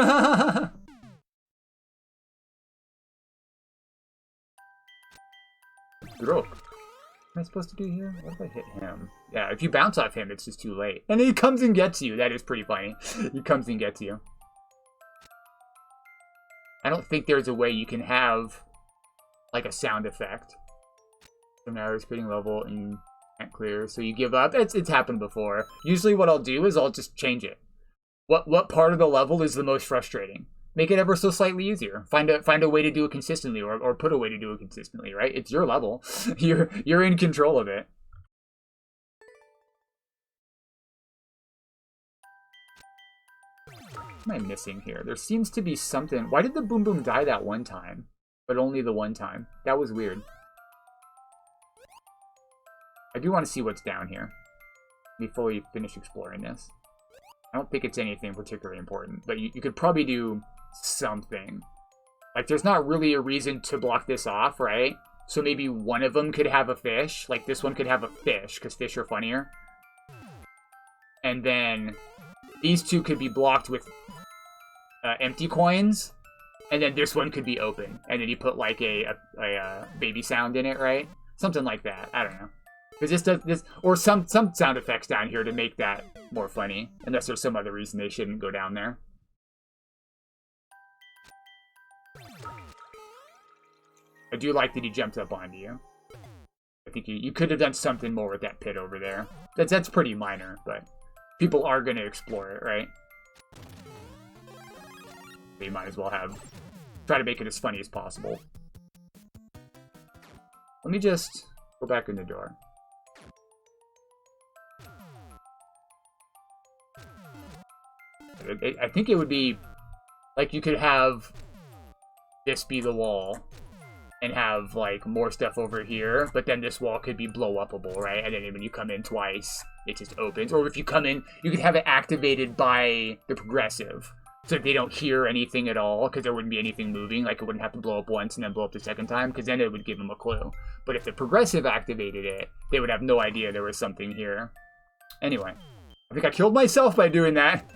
Broke. What am I supposed to do here? What if I hit him? Yeah, if you bounce off him, it's just too late. And then he comes and gets you. That is pretty funny. He comes and gets you. I don't think there's a way you can have, like, a sound effect. So now it's creating level and can't clear, so you give up. It's happened before. Usually what I'll do is I'll just change it. What part of the level is the most frustrating? Make it ever so slightly easier. Find a way to do it consistently, or put a way to do it consistently, right? It's your level. You're in control of it. What am I missing here? There seems to be something. Why did the Boom Boom die that one time? But only the one time. That was weird. I do want to see what's down here. Let me fully finish exploring this. I don't think it's anything particularly important, but you could probably do something. Like, there's not really a reason to block this off, right? So maybe one of them could have a fish. Like, this one could have a fish, because fish are funnier. And then these two could be blocked with empty coins. And then this one could be open. And then you put, like, a baby sound in it, right? Something like that. I don't know. Because this does this, or some sound effects down here to make that more funny. Unless there's some other reason they shouldn't go down there. I do like that he jumped up onto you. I think you could have done something more with that pit over there. That's pretty minor, but people are going to explore it, right? So you might as well try to make it as funny as possible. Let me just go back in the door. I think it would be, like, you could have this be the wall and have, like, more stuff over here, but then this wall could be blow-upable, right? And then when you come in twice, it just opens. Or if you come in, you could have it activated by the progressive. so they don't hear anything at all, because there wouldn't be anything moving. Like, it wouldn't have to blow up once and then blow up the second time, because then it would give them a clue. But if the progressive activated it, they would have no idea there was something here. Anyway, I think I killed myself by doing that.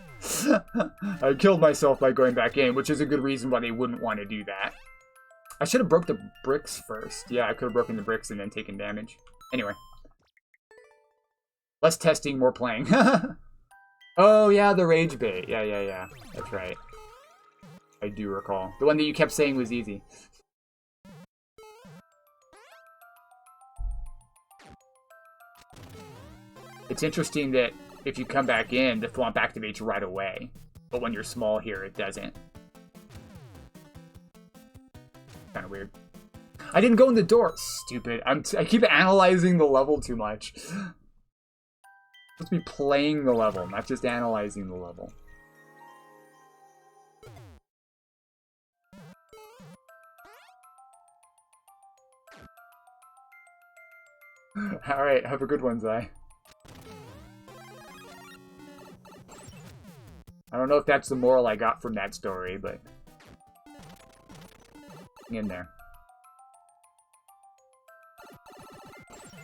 I killed myself by going back in, which is a good reason why they wouldn't want to do that. I should have broke the bricks first. Yeah, I could have broken the bricks and then taken damage. Anyway. Less testing, more playing. Oh, yeah, the rage bait. Yeah. That's right. I do recall. The one that you kept saying was easy. It's interesting that if you come back in, the thwomp activates right away. But when you're small here, it doesn't. Kind of weird. I didn't go in the door. Stupid. I keep analyzing the level too much. I'm supposed to be playing the level, not just analyzing the level. Alright, have a good one, Zai. I don't know if that's the moral I got from that story, but... in there.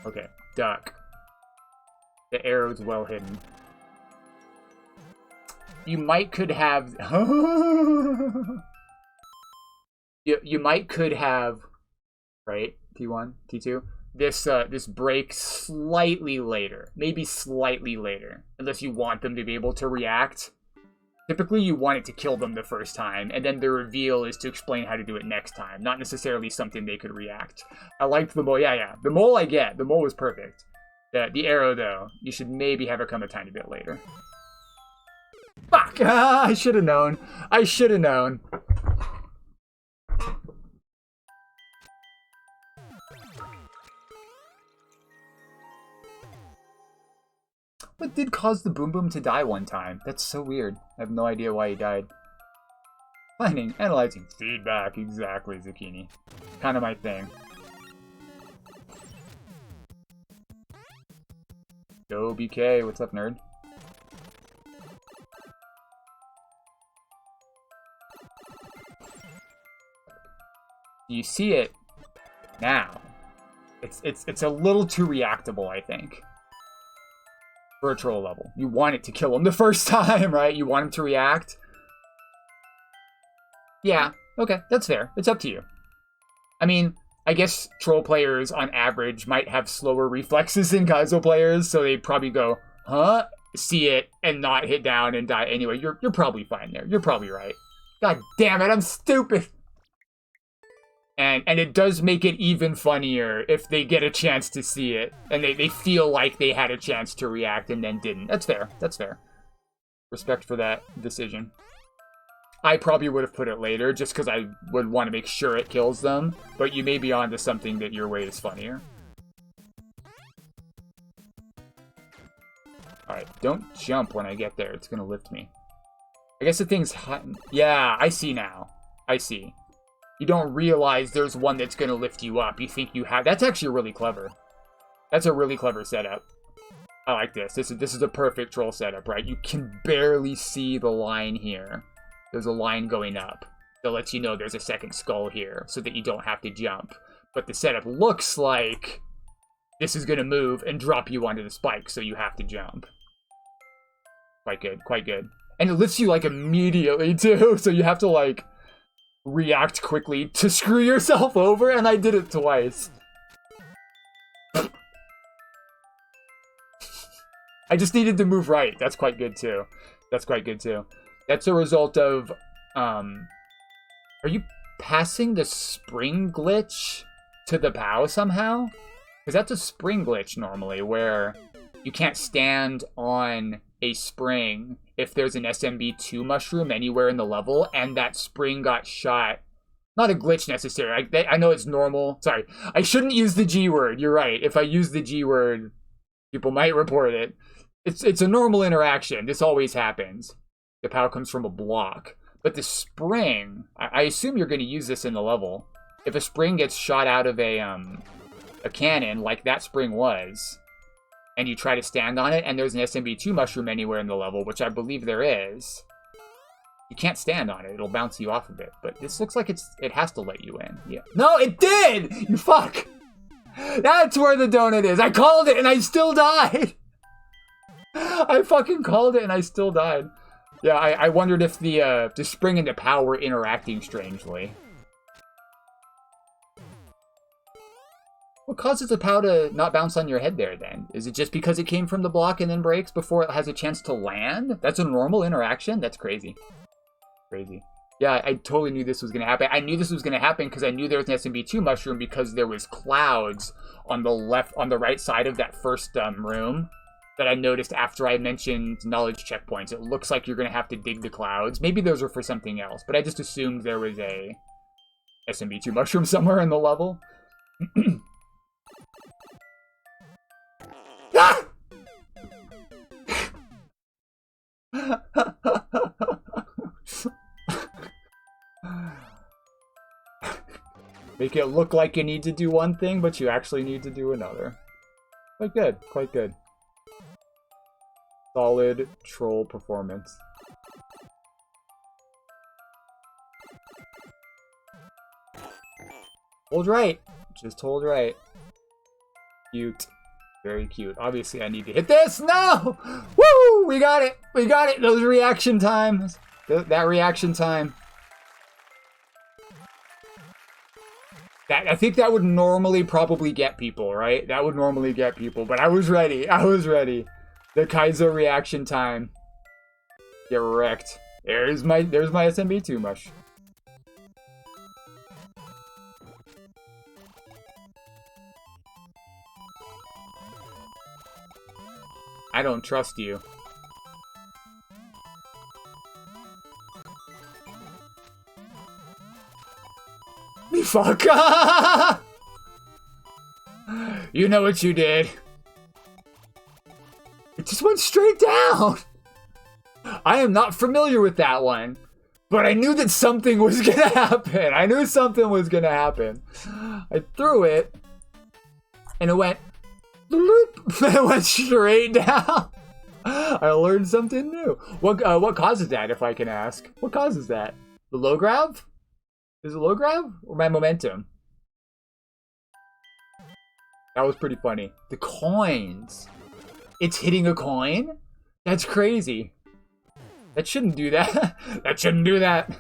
Okay, duck. The arrow's well hidden. You might could have... you might could have... Right? T1? T2? This break slightly later. Maybe slightly later. Unless you want them to be able to react. Typically, you want it to kill them the first time, and then the reveal is to explain how to do it next time. Not necessarily something they could react. I liked the mole. Yeah. The mole I get. The mole was perfect. The arrow, though, you should maybe have it come a tiny bit later. Fuck! Ah, I should have known. I should have known. What did cause the Boom Boom to die one time? That's so weird. I have no idea why he died. Planning, analyzing, feedback. Exactly, Zucchini. Kind of my thing. Yo, BK. What's up, nerd? You see it now. It's a little too reactable, I think. For a troll level. You want it to kill him the first time, right? You want him to react. Yeah, okay, that's fair. It's up to you. I mean, I guess troll players on average might have slower reflexes than Kaizo players, so they probably go, huh? See it and not hit down and die. Anyway, you're probably fine there. You're probably right. God damn it, I'm stupid. And it does make it even funnier if they get a chance to see it and they feel like they had a chance to react and then didn't. That's fair. That's fair. Respect for that decision. I probably would have put it later just because I would want to make sure it kills them, but you may be onto something that your way is funnier. Alright, don't jump when I get there. It's going to lift me. I guess the thing's hot. Yeah, I see now. I see. You don't realize there's one that's going to lift you up. You think you have... That's actually really clever. That's a really clever setup. I like this. This is a perfect troll setup, right? You can barely see the line here. There's a line going up that lets you know there's a second skull here so that you don't have to jump. But the setup looks like this is going to move and drop you onto the spike, so you have to jump. Quite good. Quite good. And it lifts you, like, immediately, too. So you have to, like... react quickly to screw yourself over, and I did it twice. I just needed to move right. That's quite good too. That's quite good too. That's a result of, are you passing the spring glitch to the bow somehow? Because that's a spring glitch normally, where you can't stand on a spring if there's an SMB2 mushroom anywhere in the level, and that spring got shot. Not a glitch necessarily. I know it's normal. Sorry, I shouldn't use the G word. You're right. If I use the G word, people might report it. It's a normal interaction. This always happens. The power comes from a block. But the spring, I assume you're going to use this in the level. If a spring gets shot out of a cannon, like that spring was, and you try to stand on it, and there's an SMB2 mushroom anywhere in the level, which I believe there is, You can't stand on it. It'll bounce you off of it. But this looks like it has to let you in. Yeah. No, it did! You fuck! That's where the donut is. I called it and I still died. I fucking called it and I still died. Yeah, I wondered if the spring and the power were interacting strangely. What causes the POW to not bounce on your head there, then? Is it just because it came from the block and then breaks before it has a chance to land? That's a normal interaction? That's crazy. Crazy. Yeah, I totally knew this was going to happen. I knew this was going to happen because I knew there was an SMB2 mushroom because there was clouds on the right side of that first room that I noticed after I mentioned knowledge checkpoints. It looks like you're going to have to dig the clouds. Maybe those are for something else, but I just assumed there was a SMB2 mushroom somewhere in the level. Ah! Make it look like you need to do one thing, but you actually need to do another. Quite good, quite good. Solid troll performance. Hold right. Just hold right. Cute. Very cute. Obviously, I need to hit this. No! Woo! We got it. We got it. Those reaction times. That reaction time. I think that would normally probably get people, right? That would normally get people, but I was ready. I was ready. The Kaizo reaction time. Get wrecked. There's my SMB2 mush. I don't trust you. Me fuck. You know what you did. It just went straight down. I am not familiar with that one, but I knew that something was gonna happen. I knew something was gonna happen. I threw it, and it went, it went straight down. I learned something new. What causes that, if I can ask? What causes that? The low grab? Is it low grab or my momentum? That was pretty funny. The coins. It's hitting a coin? That's crazy. That shouldn't do that. That shouldn't do that.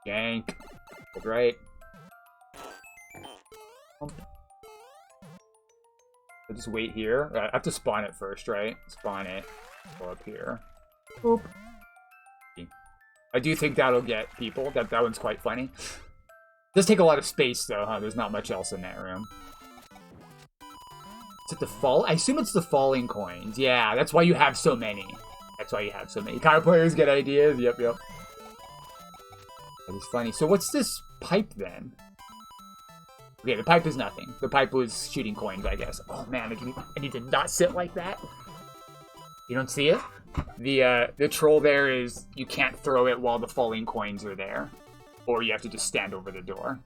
Jank. Hold right. I'll just wait here. I have to spawn it first, right? Spawn it. Go up here. Boop. I do think that'll get people. That one's quite funny. Does take a lot of space though, huh? There's not much else in that room. Is it the fall? I assume it's the falling coins. Yeah, that's why you have so many. That's why you have so many. Card players get ideas. Yep, yep. That is funny. So what's this pipe then? Okay, the pipe is nothing. The pipe was shooting coins, I guess. Oh man, I need to not sit like that. You don't see it? The troll there is you can't throw it while the falling coins are there. Or you have to just stand over the door.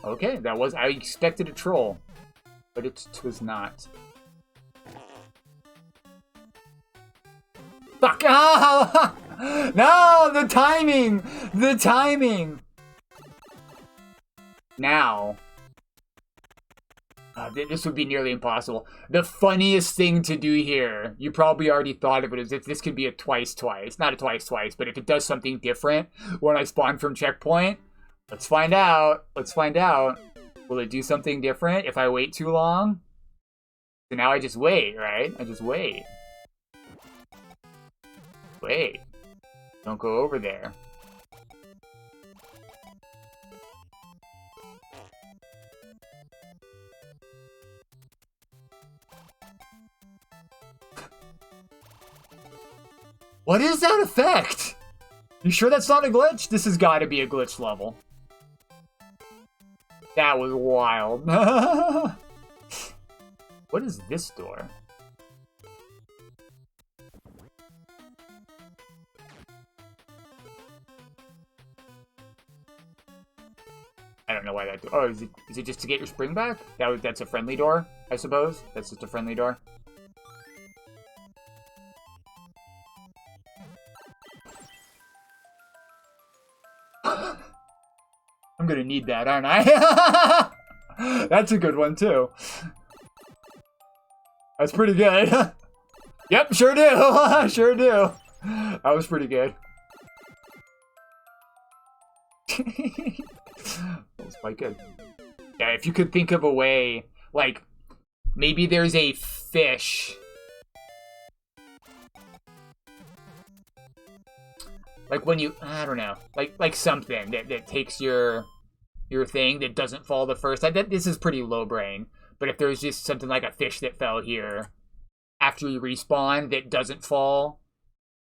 Okay, that was... I expected a troll. But it was not. Fuck! Oh! No! The timing! The timing! Now... this would be nearly impossible. The funniest thing to do here, you probably already thought of it, is if this could be a twice. Not a twice, but if it does something different when I spawn from checkpoint, let's find out. Let's find out. Will it do something different if I wait too long? So now I just wait, right? I just wait. Wait. Don't go over there. What is that effect? You sure that's not a glitch? This has got to be a glitch level. That was wild. What is this door? I don't know why that... Oh, is it just to get your spring back? That's a friendly door, I suppose? That's just a friendly door? I'm gonna need that, aren't I? That's a good one, too. That's pretty good. Yep, sure do. Sure do. That was pretty good. That was quite good. Yeah, if you could think of a way, like, maybe there's a fish. Like when you, I don't know, like something that takes your thing that doesn't fall the first time. This is pretty low brain. But if there's just something like a fish that fell here after you respawn that doesn't fall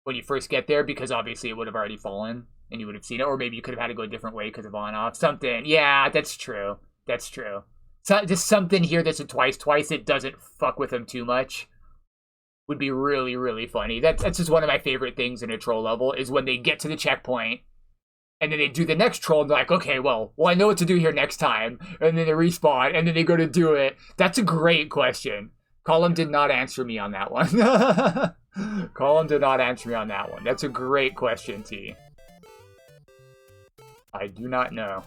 when you first get there, because obviously it would have already fallen and you would have seen it, or maybe you could have had to go a different way because of on-off. Something. Yeah, that's true. That's true. So just something here that's a twice it doesn't fuck with them too much would be really, really funny. That's just one of my favorite things in a troll level, is when they get to the checkpoint and then they do the next troll and they're like, okay, well, I know what to do here next time. And then they respawn and then they go to do it. That's a great question. Column did not answer me on that one. Column did not answer me on that one. That's a great question, T. I do not know.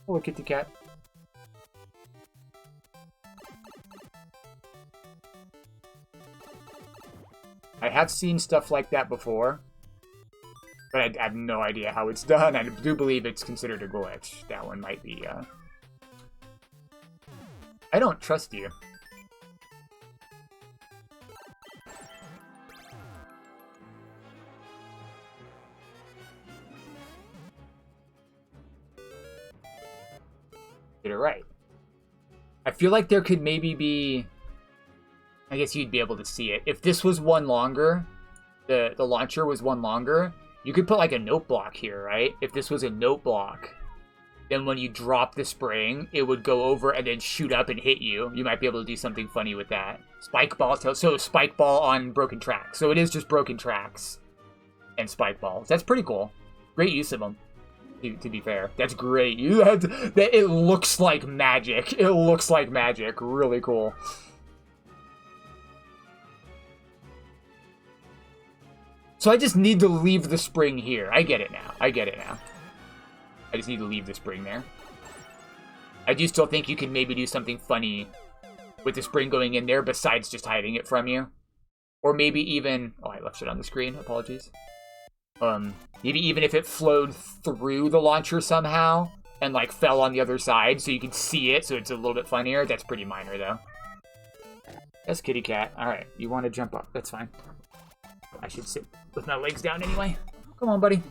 Hello, kitty cat. I have seen stuff like that before, but I have no idea how it's done. I do believe it's considered a glitch. That one might be, I don't trust you. Get it right. I feel like there could maybe be... I guess you'd be able to see it. If this was one longer, the launcher was one longer, you could put like a note block here, right? If this was a note block, then when you drop the spring, it would go over and then shoot up and hit you. You might be able to do something funny with that. Spike ball, so spike ball on broken tracks. So it is just broken tracks and spike balls. That's pretty cool. Great use of them, to be fair. That's great. It looks like magic. It looks like magic. Really cool. So I just need to leave the spring here. I get it now. I get it now. I just need to leave the spring there. I do still think you can maybe do something funny with the spring going in there besides just hiding it from you. Or maybe even... Oh, I left it on the screen. Apologies. Maybe even if it flowed through the launcher somehow and, like, fell on the other side so you can see it so it's a little bit funnier. That's pretty minor, though. That's kitty cat. Alright, you want to jump up. That's fine. I should sit with my legs down anyway. Come on, buddy.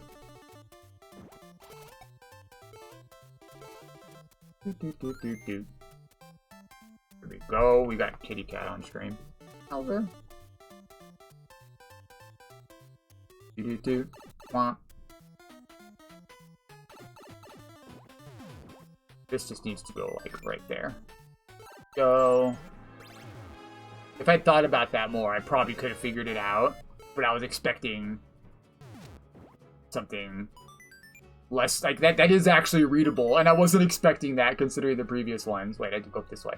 Here we go. We got kitty cat on stream. Over. This just needs to go like right there. Go. If I'd thought about that more, I probably could have figured it out. But I was expecting something less like that. That is actually readable, and I wasn't expecting that considering the previous ones. Wait, I have to go this way.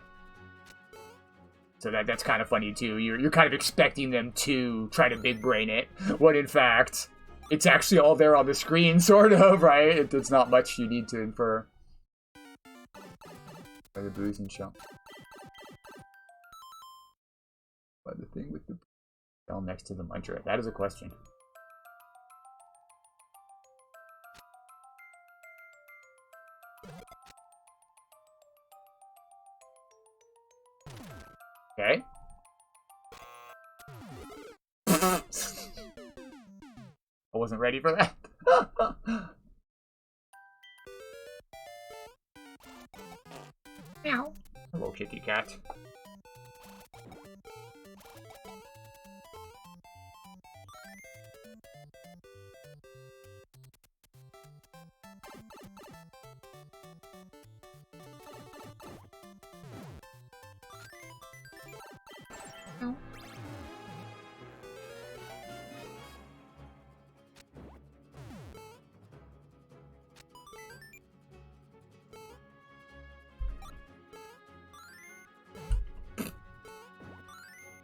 So that's kind of funny too. You're kind of expecting them to try to big brain it, when in fact it's actually all there on the screen, sort of, right? It's not much you need to infer. By the booze and show. By the thing with the bell next to the muncher. That is a question. Okay. I wasn't ready for that. Meow. Hello, kitty cat.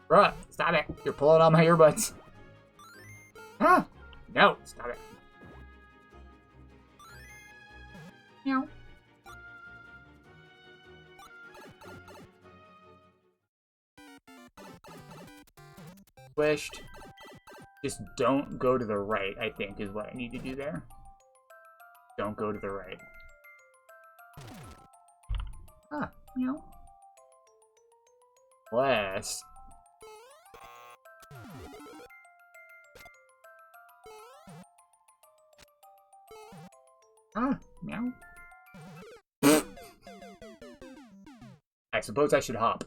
Bruh, stop it. You're pulling on my earbuds. Ah! No, stop it. Meow. Squished. Just don't go to the right, I think, is what I need to do there. Don't go to the right. Ah, meow. Bless. Ah, meow. I suppose I should hop.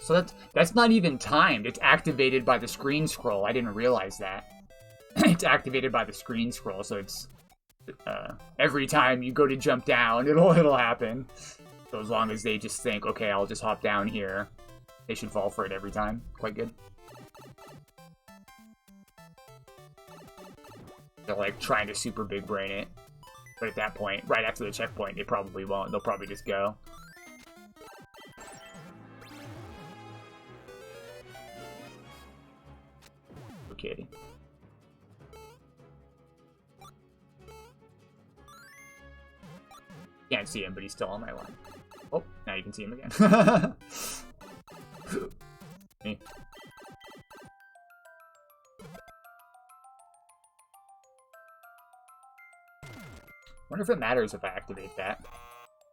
So that's not even timed. It's activated by the screen scroll. I didn't realize that. It's activated by the screen scroll, so it's every time you go to jump down, it'll happen. So as long as they just think, okay, I'll just hop down here, they should fall for it every time. Quite good. They're like trying to super big brain it, but at that point, right after the checkpoint, they probably won't. They'll probably just go. Okay. Can't see him, but he's still on my line. Oh, now you can see him again. Me. Wonder if it matters if I activate that.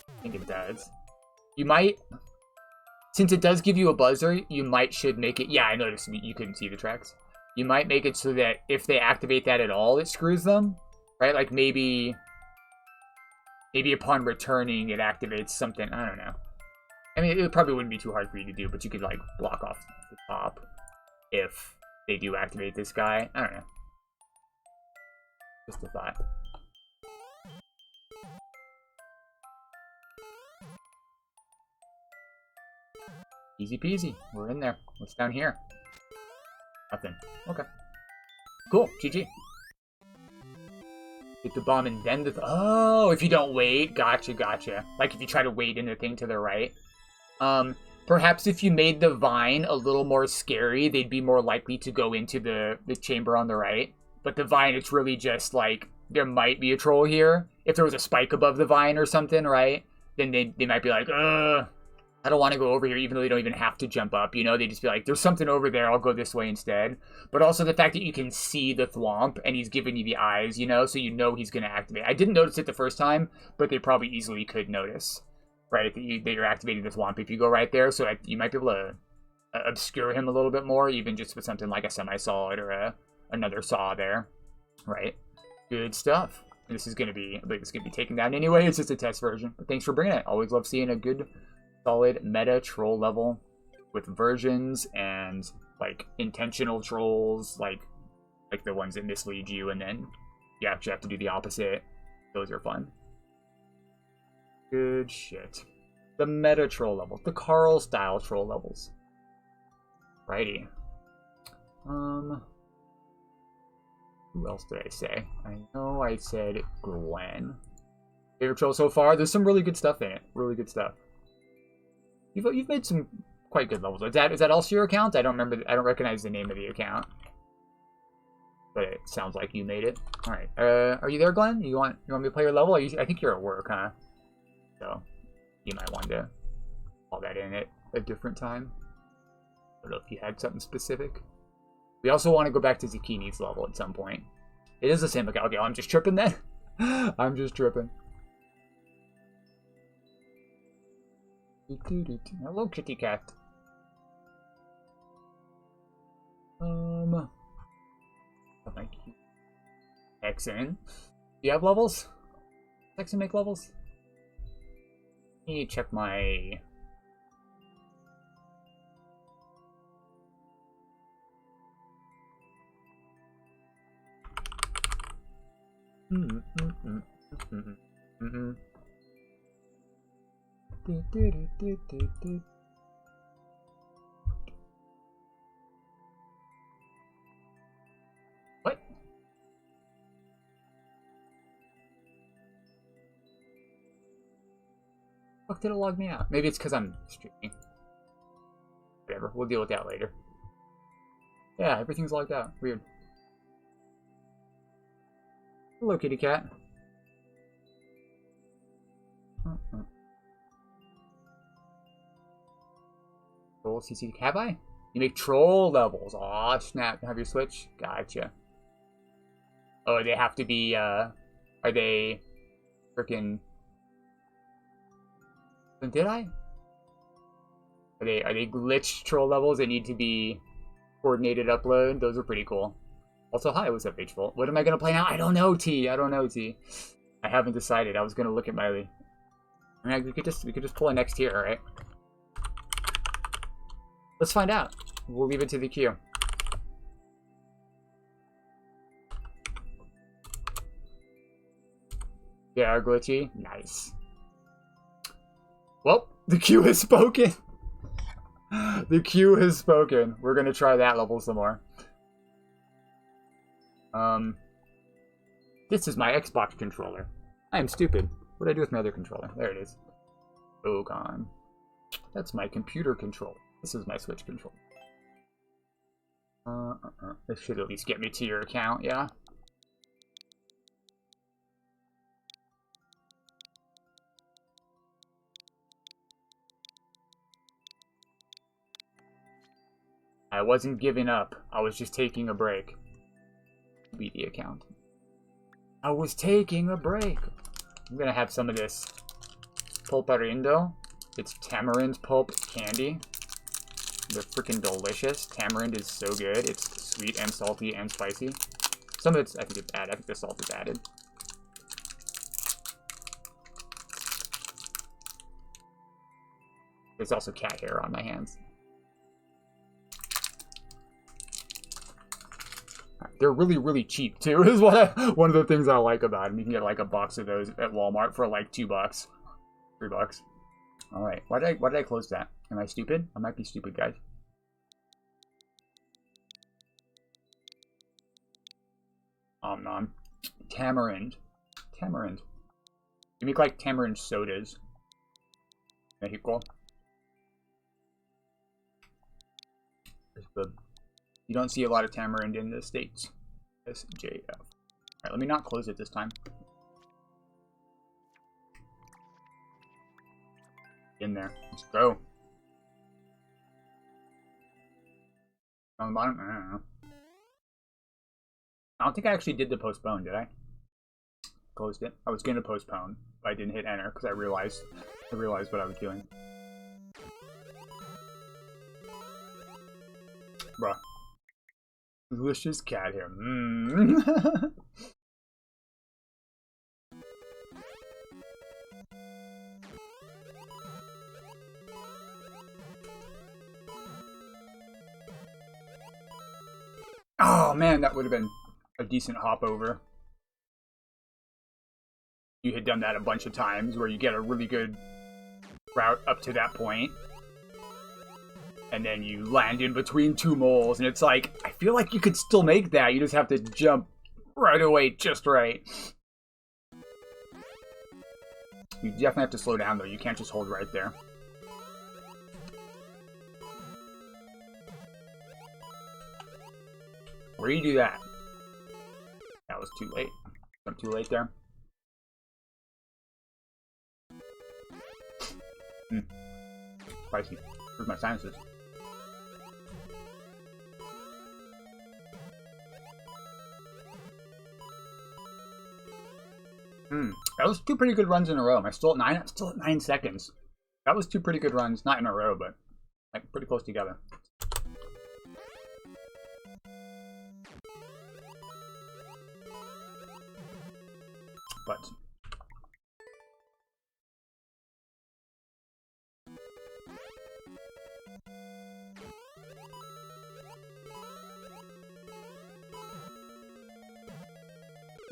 I think it does. You might, since it does give you a buzzer, you should make it. Yeah, I noticed you couldn't see the tracks. You might make it so that if they activate that at all, it screws them, right? Like maybe upon returning, it activates something. I don't know. I mean, it probably wouldn't be too hard for you to do, but you could like block off the top if they do activate this guy. I don't know. Just a thought. Easy peasy. We're in there. What's down here? Nothing. Okay. Cool. GG. Hit the bomb and then the... Oh, if you don't wait. Gotcha, gotcha. Like if you try to wait in the thing to the right. Perhaps if you made the vine a little more scary, they'd be more likely to go into the chamber on the right. But the vine, it's really just like, there might be a troll here. If there was a spike above the vine or something, right? Then they might be like, I don't want to go over here, even though they don't even have to jump up, you know? They just be like, there's something over there, I'll go this way instead. But also the fact that you can see the thwomp, and he's giving you the eyes, you know? So you know he's going to activate. I didn't notice it the first time, but they probably easily could notice, right? That you're activating the thwomp if you go right there. So you might be able to obscure him a little bit more, even just with something like a semi-solid or another saw there, right? Good stuff. This is going to be taken down anyway. It's just a test version. But thanks for bringing it. Always love seeing a good solid meta troll level with versions and like intentional trolls, like the ones that mislead you and then you actually have to do the opposite. Those are fun. Good shit. The meta troll level, the Carl style troll levels. Righty. Who else did I say? I know I said Gwen. Favorite troll so far? There's some really good stuff in it. Really good stuff. You've made some quite good levels. Is that also your account? I don't remember. I don't recognize the name of the account, but it sounds like you made it. All right. Are you there, Glenn? You want me to play your level? I think you're at work, huh? So you might want to call that in at a different time. I don't know if you had something specific. We also want to go back to Zucchini's level at some point. It is the same account. Okay, I'm just tripping then. I'm just tripping. Hello, kitty cat. Thank you. Texan. Do you have levels? Texan make levels? Let me check my... What? Fuck, did it log me out? Maybe it's because I'm streaming. Whatever, we'll deal with that later. Yeah, everything's logged out. Weird. Hello, kitty cat. Troll CC. Have I? You make troll levels. Aw, snap. Have your Switch? Gotcha. Oh, they have to be, are they freaking... Did I? Are they glitched troll levels that need to be coordinated upload? Those are pretty cool. Also, hi, what's up, H-Volt? What am I gonna play now? I don't know, T. I don't know, T. I haven't decided. I was gonna look at my... I mean, we could just pull a next tier, right? Let's find out. We'll leave it to the queue. Yeah, glitchy. Nice. Well, the queue has spoken. The queue has spoken. We're gonna try that level some more. This is my Xbox controller. I am stupid. What did I do with my other controller? There it is. Oh, gone. That's my computer controller. This is my Switch controller. This should at least get me to your account, yeah? I wasn't giving up. I was just taking a break. Be the account. I was taking a break. I'm gonna have some of this pulparindo. It's tamarind pulp candy. They're freaking delicious. Tamarind is so good. It's sweet and salty and spicy. Some of it's, I think it's added. I think the salt is added. There's also cat hair on my hands. They're really, really cheap too. Is one of the things I like about them. You can get like a box of those at Walmart for like $2, $3. All right. Why did I close that? Am I stupid? I might be stupid, guys. Nom. Tamarind. Tamarind. You make like tamarind sodas. Mexico. You don't see a lot of tamarind in the States. SJF. Alright, let me not close it this time. In there. Let's go. On the bottom? I don't know. I don't think I actually did the postpone, did I? Closed it. I was going to postpone, but I didn't hit enter because I realized what I was doing. Bruh. Delicious cat hair. Mmm. Oh man, that would have been a decent hop over. You had done that a bunch of times where you get a really good route up to that point. And then you land in between two moles, and it's like, I feel like you could still make that. You just have to jump right away just right. You definitely have to slow down, though. You can't just hold right there. Where do you do that? That was too late. I'm too late there. Spicy. Where's my sinuses? That was two pretty good runs in a row. I'm still at 9 seconds. That was two pretty good runs, not in a row, but like pretty close together. But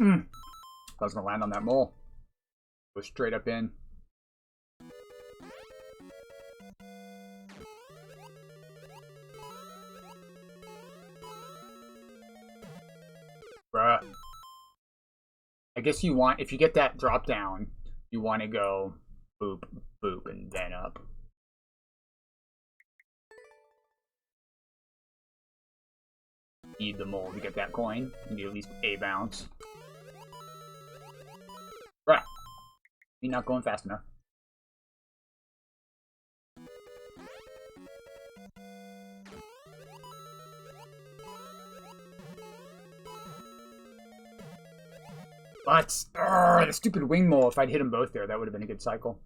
I was gonna land on that mole. Go straight up in. Bruh. I guess you want, if you get that drop down, you want to go boop, Boop, and then up. Need the mole to get that coin. You need at least a bounce. Right. You're not going fast enough. But the stupid wing mole, if I'd hit them both there, that would have been a good cycle.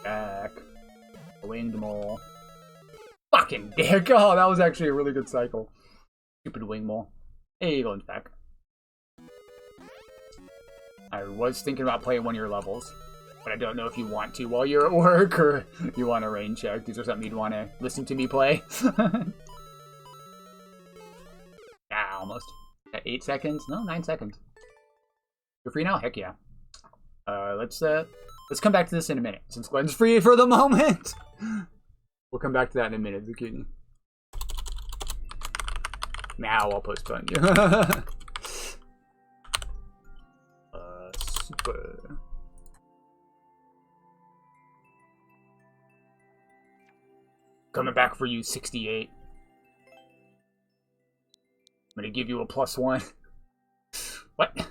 Back. Winged mole. Fucking dick! Oh, that was actually a really good cycle. Stupid wing mole. Hey, going back. I was thinking about playing one of your levels, but I don't know if you want to while you're at work or you want a rain check. Is there something you'd want to listen to me play? Almost. At 8 seconds? No, 9 seconds. You're free now? Heck yeah. Let's come back to this in a minute, since Glenn's free for the moment. We'll come back to that in a minute, Zucchini. Now I'll postpone you. Super. Coming back for you, 68. I'm gonna give you a +1. What?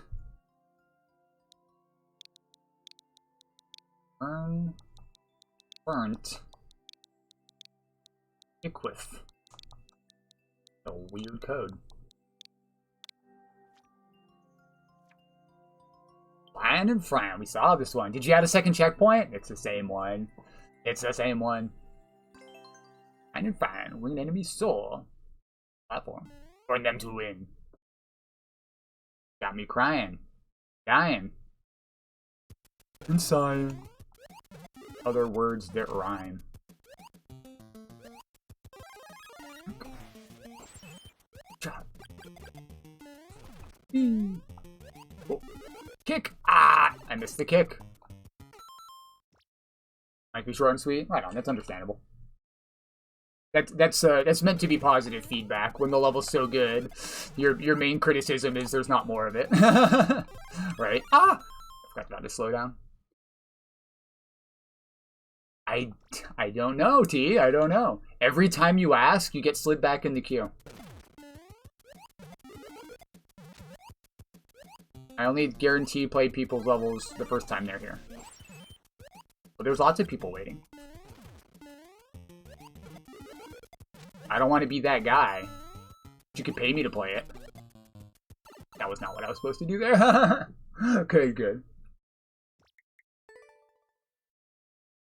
Burnt. Equif. A weird code. Fine and fine. We saw this one. Did you add a second checkpoint? It's the same one. It's the same one. Fine and fine. Winged enemy soul. Platform. For them to win. Got me crying. Dying. And sighing. Other words that rhyme. Shot. Oh. Kick! Ah! I missed the kick. Might be short and sweet. Right on, that's understandable. That's meant to be positive feedback. When the level's so good, your main criticism is there's not more of it. Right? Ah! I forgot about to slow down. I don't know, T. I don't know. Every time you ask, you get slid back in the queue. I only guarantee play people's levels the first time they're here. But there's lots of people waiting. I don't want to be that guy. But you could pay me to play it. That was not what I was supposed to do there. Okay, good.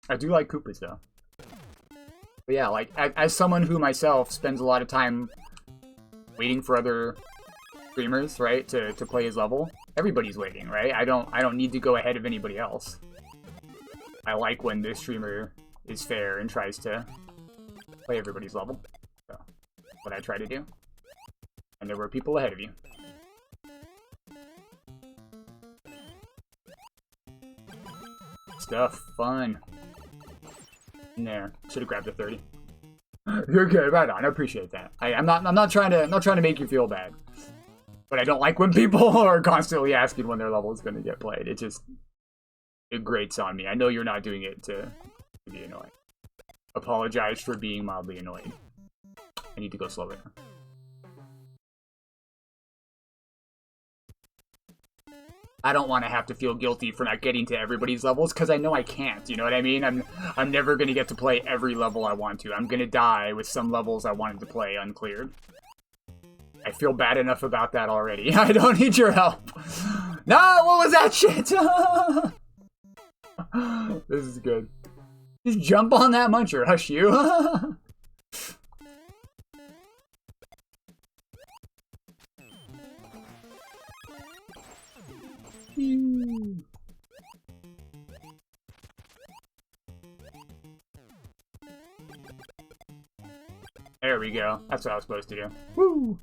I do like Koopas, though. But yeah, like, as someone who myself spends a lot of time waiting for other streamers, right, to play his level, everybody's waiting, right? I don't need to go ahead of anybody else. I like when this streamer is fair and tries to play everybody's level. So, that's what I try to do. And there were people ahead of you. Stuff, fun. In there. Should have grabbed a 30. You're good, right on. I appreciate that. I'm not trying to make you feel bad. But I don't like when people are constantly asking when their level is going to get played. It grates on me. I know you're not doing it to be annoying. Apologize for being mildly annoyed. I need to go slower. I don't want to have to feel guilty for not getting to everybody's levels, because I know I can't, you know what I mean? I'm never going to get to play every level I want to. I'm going to die with some levels I wanted to play uncleared. I feel bad enough about that already. I don't need your help. No, what was that shit? This is good. Just jump on that muncher, hush you. There we go. That's what I was supposed to do. Woo!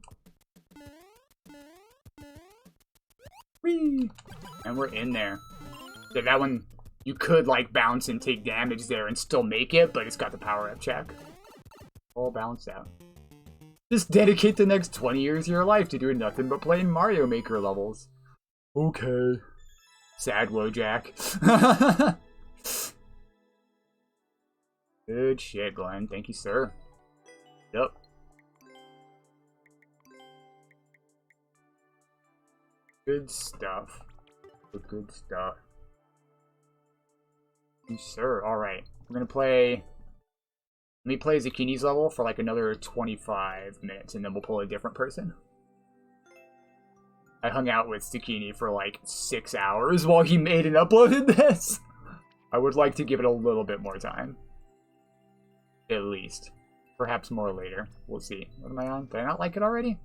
Whee! And we're in there. So that one, you could like bounce and take damage there and still make it, but it's got the power-up check. All balanced out. Just dedicate the next 20 years of your life to doing nothing but playing Mario Maker levels. Okay. Sad Wojak. Good shit, Glenn. Thank you, sir. Yep. Good stuff. Good stuff. Yes, sir. Alright. We're gonna play... Let me play Zucchini's level for like another 25 minutes, and then we'll pull a different person. I hung out with Zucchini for like 6 hours while he made and uploaded this. I would like to give it a little bit more time. At least. Perhaps more later. We'll see. What am I on? Did I not like it already?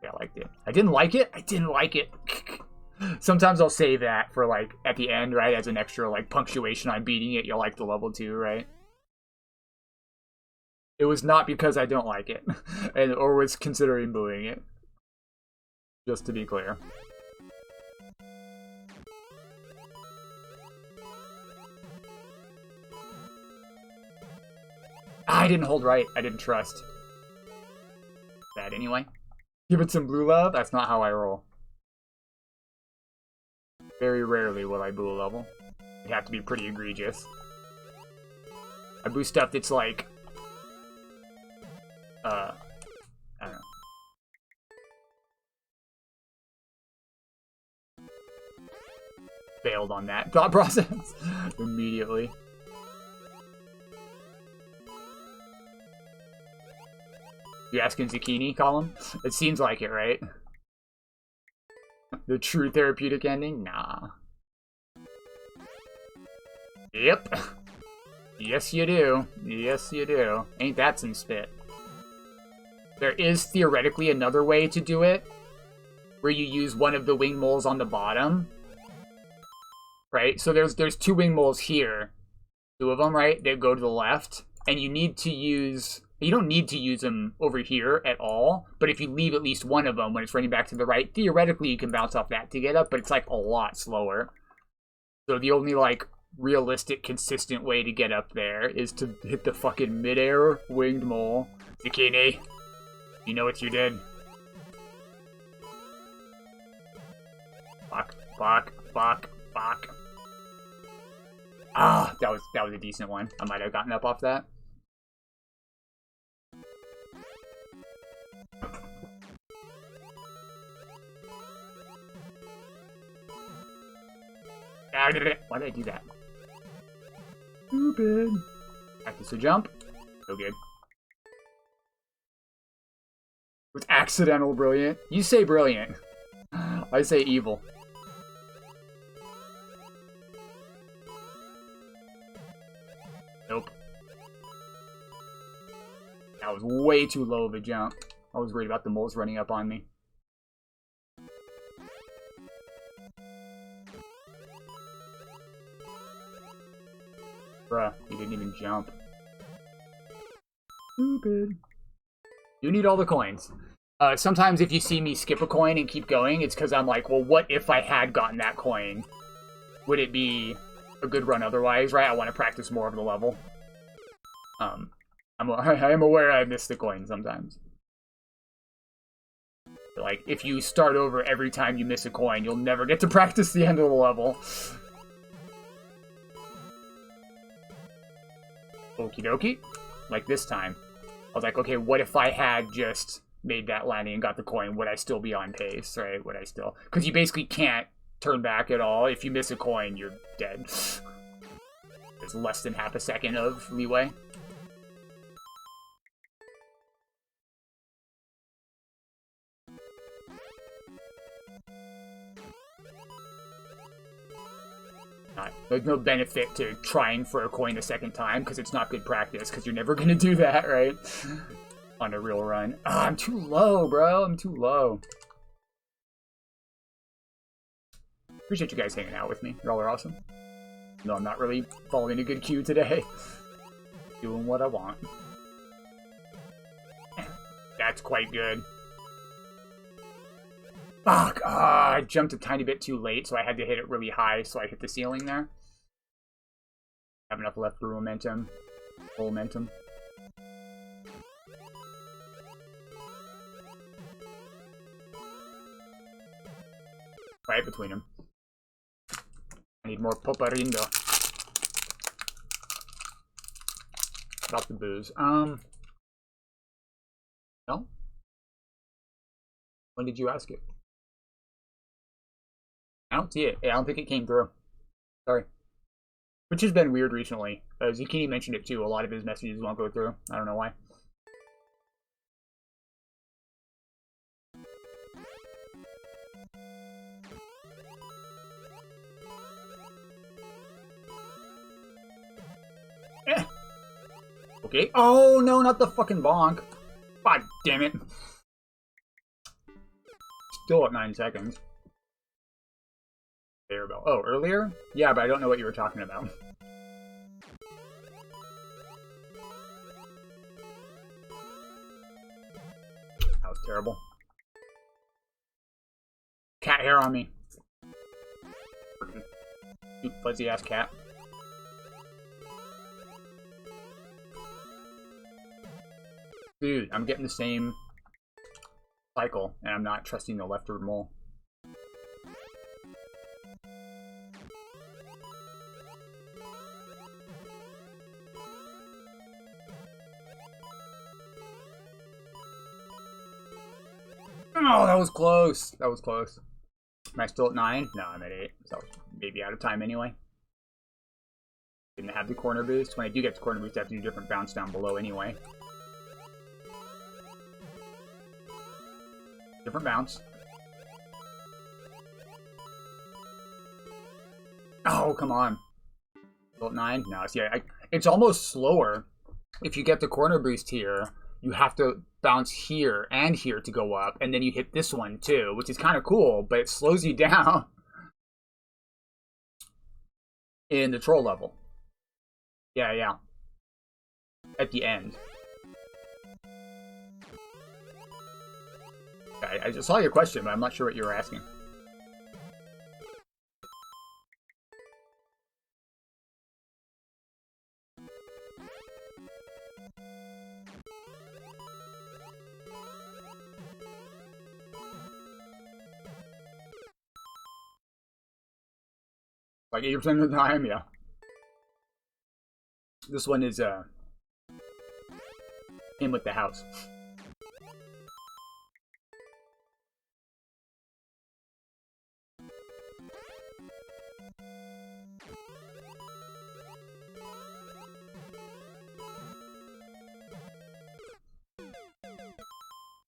Yeah, I liked it. I didn't like it? I didn't like it. Sometimes I'll say that for like at the end, right? As an extra like punctuation on beating it, you'll like the level 2, right? It was not because I don't like it. or was considering doing it. Just to be clear. I didn't hold right. I didn't trust. Bad anyway. Give it some blue love? That's not how I roll. Very rarely will I boo a level. It'd have to be pretty egregious. I boo stuff that's like... I don't know. Failed on that thought process immediately. You asking Zucchini, Colin? It seems like it, right? The true therapeutic ending? Nah. Yep. Yes, you do. Yes, you do. Ain't that some spit? There is theoretically another way to do it, where you use one of the wing moles on the bottom. Right? So there's 2 wing moles here. 2 of them, right? That go to the left. And you need to use... You don't need to use them over here at all, but if you leave at least one of them when it's running back to the right, theoretically you can bounce off that to get up, but it's like a lot slower. So the only like realistic, consistent way to get up there is to hit the fucking midair winged mole. Zucchini, you know what you did. Fuck, fuck, fuck, fuck. Ah, that was a decent one. I might have gotten up off that. Why did I do that? Stupid. Practice a jump. So good. With accidental brilliant. You say brilliant. I say evil. Nope. That was way too low of a jump. I was worried about the moles running up on me. Bruh, he didn't even jump. Stupid. You need all the coins. Sometimes if you see me skip a coin and keep going, it's because I'm like, well, what if I had gotten that coin? Would it be a good run otherwise, right? I want to practice more of the level. I am aware I miss the coin sometimes. Like, if you start over every time you miss a coin, you'll never get to practice the end of the level. Okie dokie. Like this time. I was like, okay, what if I had just made that landing and got the coin? Would I still be on pace, right? Would I still... Because you basically can't turn back at all. If you miss a coin, you're dead. There's less than half a second of leeway. There's no benefit to trying for a coin a second time, because it's not good practice, because you're never going to do that, right? On a real run. Oh, I'm too low, bro. I'm too low. Appreciate you guys hanging out with me. Y'all are awesome. No, I'm not really following a good cue today. Doing what I want. That's quite good. Fuck! I jumped a tiny bit too late, so I had to hit it really high, so I hit the ceiling there. Have enough left for momentum. Momentum. right between them. I need more poparindo. About the booze. No? When did you ask it? I don't see it. I don't think it came through. Sorry. Which has been weird recently. Zucchini mentioned it too. A lot of his messages won't go through. I don't know why. Okay. Oh, no, not the fucking bonk. God damn it. Still at 9 seconds. Bell. Oh, earlier? Yeah, but I don't know what you were talking about. That was terrible. Cat hair on me. Freaking fuzzy ass cat. Dude, I'm getting the same cycle, and I'm not trusting the leftward mole. Oh, that was close. That was close. Am I still at 9? No, I'm at 8. So maybe out of time anyway. Didn't have the corner boost. When I do get the corner boost, I have to do different bounce down below anyway. Different bounce. Oh, come on. Still at 9? No, see, it's almost slower. If you get the corner boost here, you have to bounce here and here to go up, and then you hit this one too, which is kind of cool, but it slows you down in the troll level. Yeah, yeah. At the end. Okay, I just saw your question, but I'm not sure what you were asking. Like 80% of the time, yeah. This one is in with the house.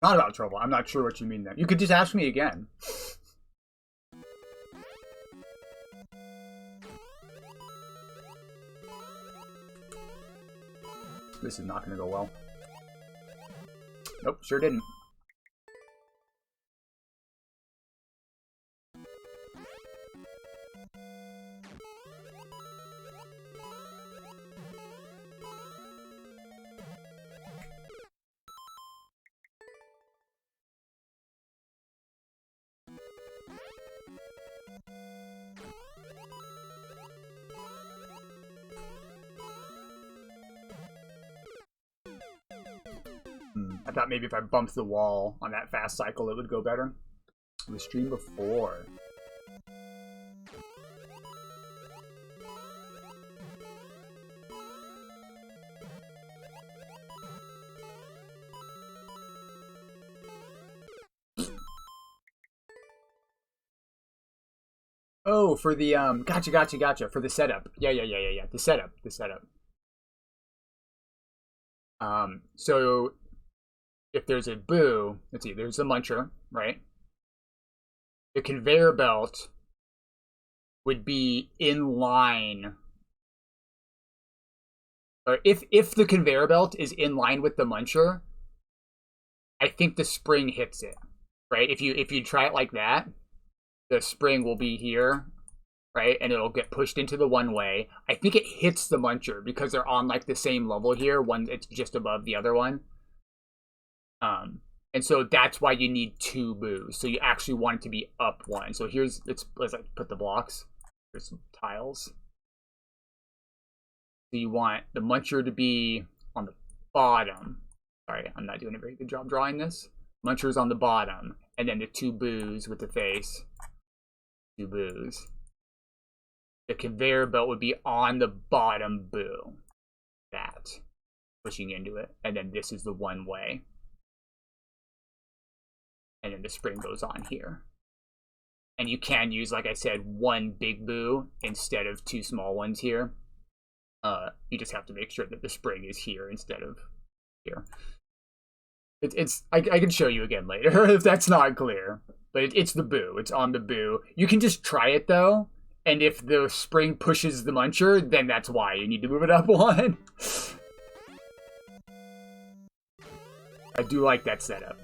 Not about trouble. I'm not sure what you mean then. You could just ask me again. This is not going to go well. Nope, sure didn't. I thought maybe if I bumped the wall on that fast cycle, it would go better. The stream before. Oh, for the gotcha. For the setup. Yeah. The setup. So if there's a boo, let's see, there's a muncher, right? The conveyor belt would be in line, or if the conveyor belt is in line with the muncher, I think the spring hits it, right? If you try it like that, the spring will be here, right? And it'll get pushed into the one way. I think it hits the muncher because they're on like the same level here. One, it's just above the other one. And so that's why you need 2 boos. So you actually want it to be up 1. So let's like put the blocks. Here's some tiles. So you want the muncher to be on the bottom. Sorry, I'm not doing a very good job drawing this. Muncher's on the bottom, and then the 2 boos with the face 2 boos. The conveyor belt would be on the bottom boo. That. Pushing into it. And then this is the one way. And then the spring goes on here. And you can use, like I said, 1 big boo instead of 2 small ones here. You just have to make sure that the spring is here instead of here. I can show you again later if that's not clear. But it's the boo. It's on the boo. You can just try it, though. And if the spring pushes the muncher, then that's why you need to move it up 1. I do like that setup.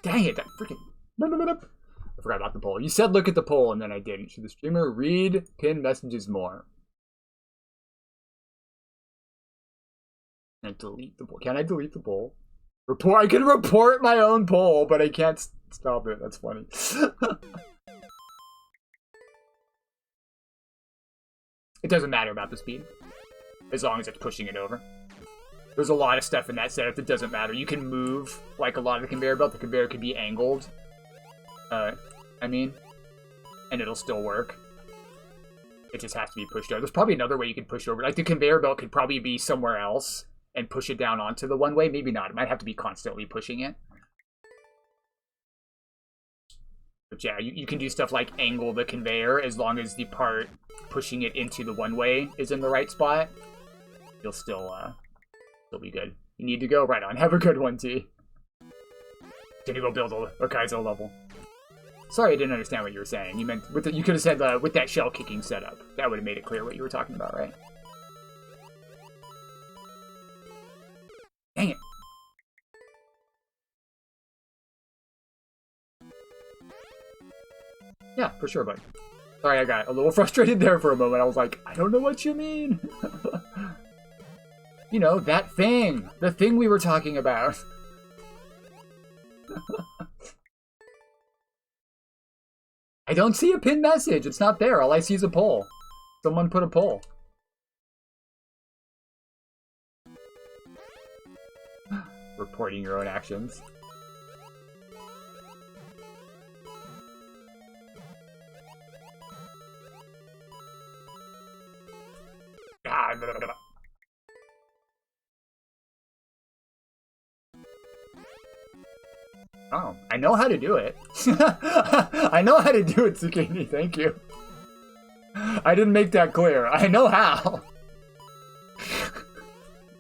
Dang it, that freaking... I forgot about the poll. You said look at the poll, and then I didn't. Should the streamer read pinned messages more? And delete the poll. Can I delete the poll? Report. I can report my own poll, but I can't stop it. That's funny. It doesn't matter about the speed, as long as it's pushing it over. There's a lot of stuff in that setup that doesn't matter. You can move, like a lot of the conveyor belt. The conveyor can be angled. And it'll still work. It just has to be pushed over. There's probably another way you can push over. Like the conveyor belt could probably be somewhere else and push it down onto the one way. Maybe not. It might have to be constantly pushing it. But yeah, you can do stuff like angle the conveyor as long as the part pushing it into the one way is in the right spot. You'll still be good. You need to go? Right on. Have a good one, T. Gonna go build a Kaizo level. Sorry, I didn't understand what you were saying. You meant you could have said with that shell kicking setup. That would have made it clear what you were talking about, right? Dang it. Yeah, for sure, bud. Sorry, I got a little frustrated there for a moment. I was like, I don't know what you mean. You know, that thing. The thing we were talking about. I don't see a pinned message. It's not there. All I see is a poll. Someone put a poll. Reporting your own actions. Oh, I know how to do it. I know how to do it, Zucchini. Thank you. I didn't make that clear. I know how.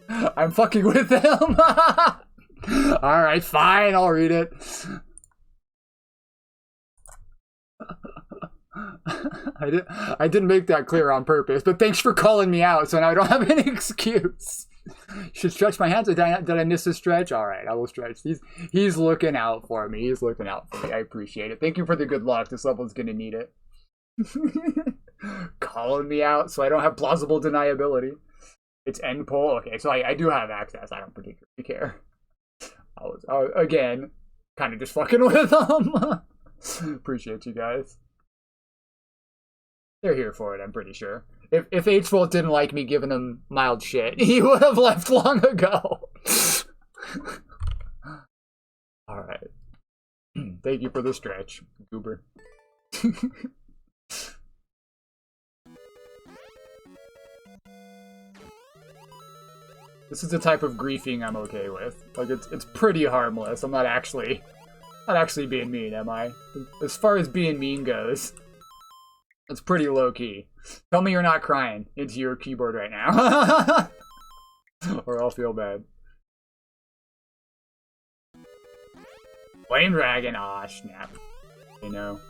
I'm fucking with them. Alright, fine. I'll read it. I didn't make that clear on purpose, but thanks for calling me out, so now I don't have any excuse. Should stretch my hands. Did I miss a stretch? All right, I will stretch. He's looking out for me. He's looking out for me. I appreciate it. Thank you for the good luck. This level's gonna need it. Calling me out so I don't have plausible deniability. It's end poll. Okay, so I do have access. I don't particularly care. I was again kind of just fucking with them. Appreciate you guys. They're here for it, I'm pretty sure. If H-Volt didn't like me giving him mild shit, he would have left long ago. Alright. Thank you for the stretch, Goober. This is the type of griefing I'm okay with. Like, it's pretty harmless. I'm not actually being mean, am I? As far as being mean goes, it's pretty low-key. Tell me you're not crying into your keyboard right now. Or I'll feel bad. Flame Dragon? Aw, snap. You know.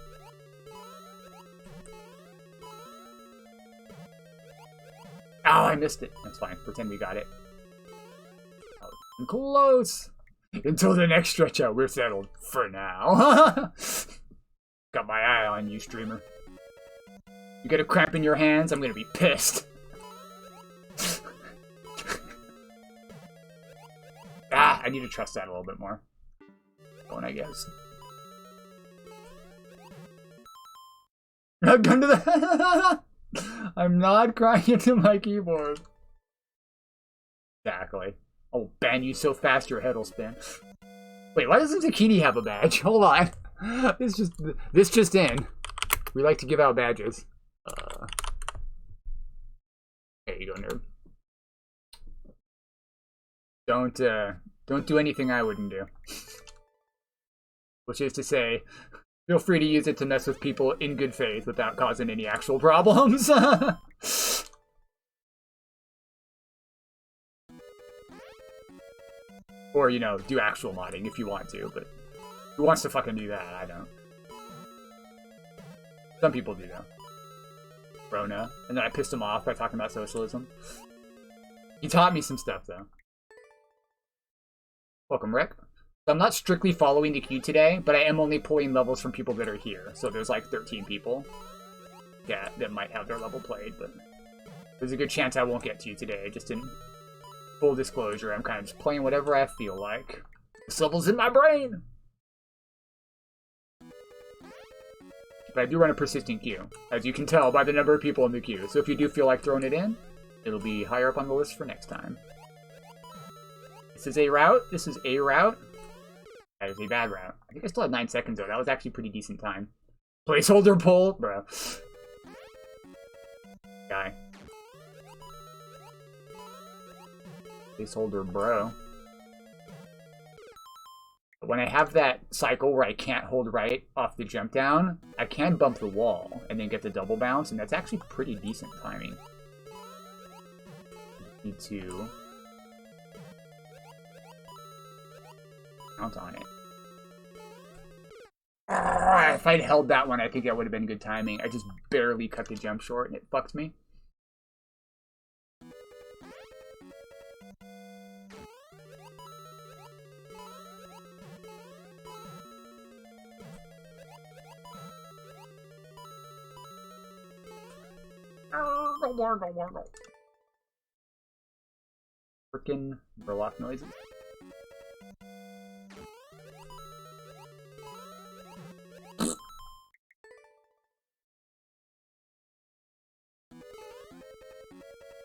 Oh, I missed it. That's fine. Pretend we got it. That was close. Until the next stretch out, we're settled. For now. Got my eye on you, streamer. You get a cramp in your hands, I'm gonna be pissed. I need to trust that a little bit more. Going, I guess. Not gun to the I'm not crying into my keyboard. Exactly. I'll ban you so fast your head will spin. Wait, why doesn't Zucchini have a badge? Hold on. This just in. We like to give out badges. There you go, nerd. Don't do anything I wouldn't do. Which is to say, feel free to use it to mess with people in good faith without causing any actual problems. Or, you know, do actual modding if you want to, but who wants to fucking do that? I don't. Some people do, though. Rona. And then I pissed him off by talking about socialism. He taught me some stuff, though. Welcome, Rick. So I'm not strictly following the queue today, but I am only pulling levels from people that are here. So there's like 13 people. Yeah, that might have their level played, but there's a good chance I won't get to you today. Just in full disclosure, I'm kind of just playing whatever I feel like. This level's in my brain! But I do run a persistent queue, as you can tell by the number of people in the queue. So if you do feel like throwing it in, it'll be higher up on the list for next time. This is a route. This is a route. That is a bad route. I think I still had 9 seconds though. That was actually pretty decent time. Placeholder pull, bro. Guy. Placeholder, bro. When I have that cycle where I can't hold right off the jump down, I can bump the wall and then get the double bounce, and that's actually pretty decent timing. Need to count on it. If I'd held that one, I think that would have been good timing. I just barely cut the jump short and it fucked me. Frickin' Burlock noises.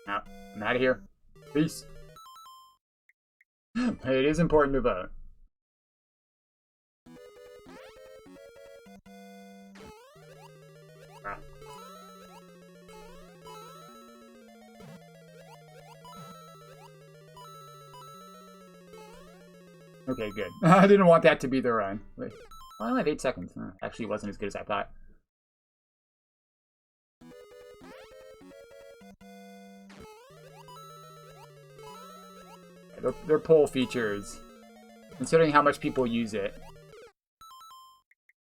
Now, I'm out of here. Peace. It is important to vote. Ah. Okay, good. I didn't want that to be the run. Wait. I only have 8 seconds. Actually, it wasn't as good as I thought. Their poll features, considering how much people use it,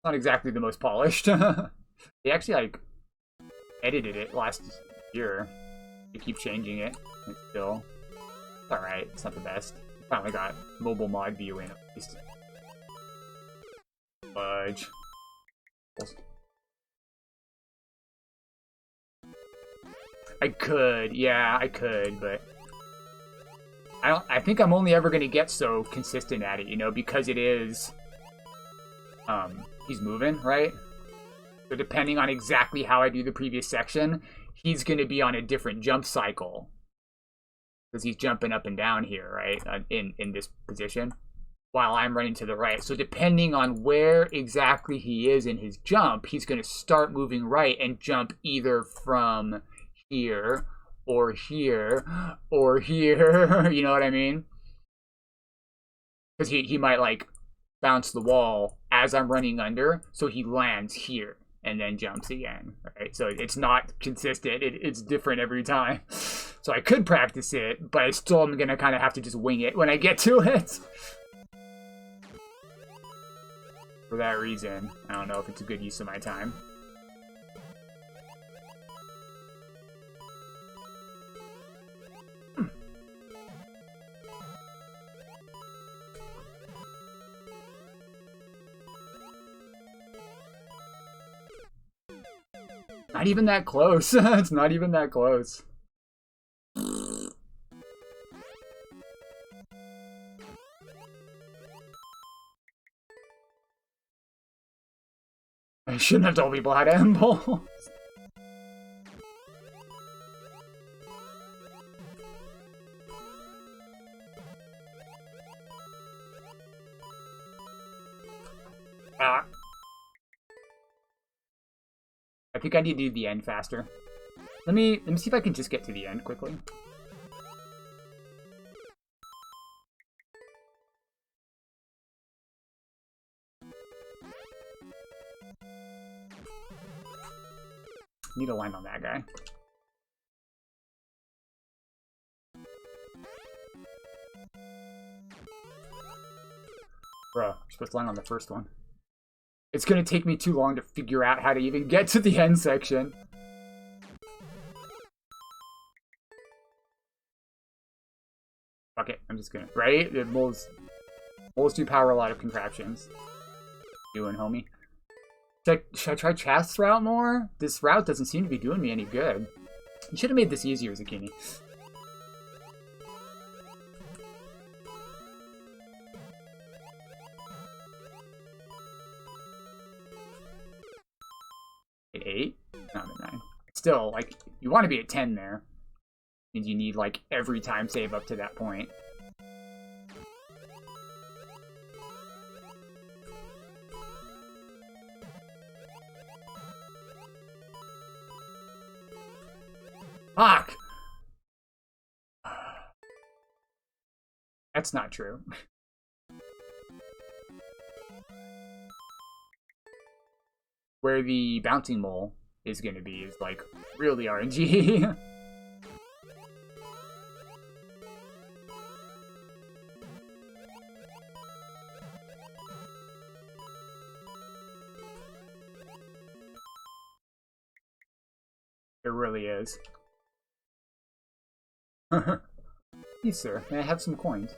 not exactly the most polished. They actually, like, edited it last year. They keep changing it. It's still, it's alright. It's not the best. Finally got mobile mod view in, at least. Fudge. I could, yeah, I could, but I think I'm only ever gonna get so consistent at it, you know, because it is he's moving, right? So depending on exactly how I do the previous section, he's gonna be on a different jump cycle. Because he's jumping up and down here, right? In this position. While I'm running to the right. So depending on where exactly he is in his jump, he's gonna start moving right and jump either from here or here, or here, you know what I mean? Because he might, like, bounce the wall as I'm running under, so he lands here, and then jumps again, right? So it's not consistent, it's different every time. So I could practice it, but I still am gonna kind of have to just wing it when I get to it. For that reason, I don't know if it's a good use of my time. Not even that close. It's not even that close. I shouldn't have told people how to M-ball. Ah. I think I need to do the end faster. Let me see if I can just get to the end quickly. Need a line on that guy. Bruh, you're supposed to land on the first one. It's gonna take me too long to figure out how to even get to the end section. Fuck it, I'm just gonna... Right? The moles do power a lot of contraptions. Doing, homie. Should I try Chast's route more? This route doesn't seem to be doing me any good. You should have made this easier, Zucchini. At 8? Not at 9. Still, like, you want to be at 10 there. Means you need, like, every time save up to that point. Fuck! That's not true. Where the bouncing mole is going to be is, like, really RNG. It really is. Please, sir, may I have some coins?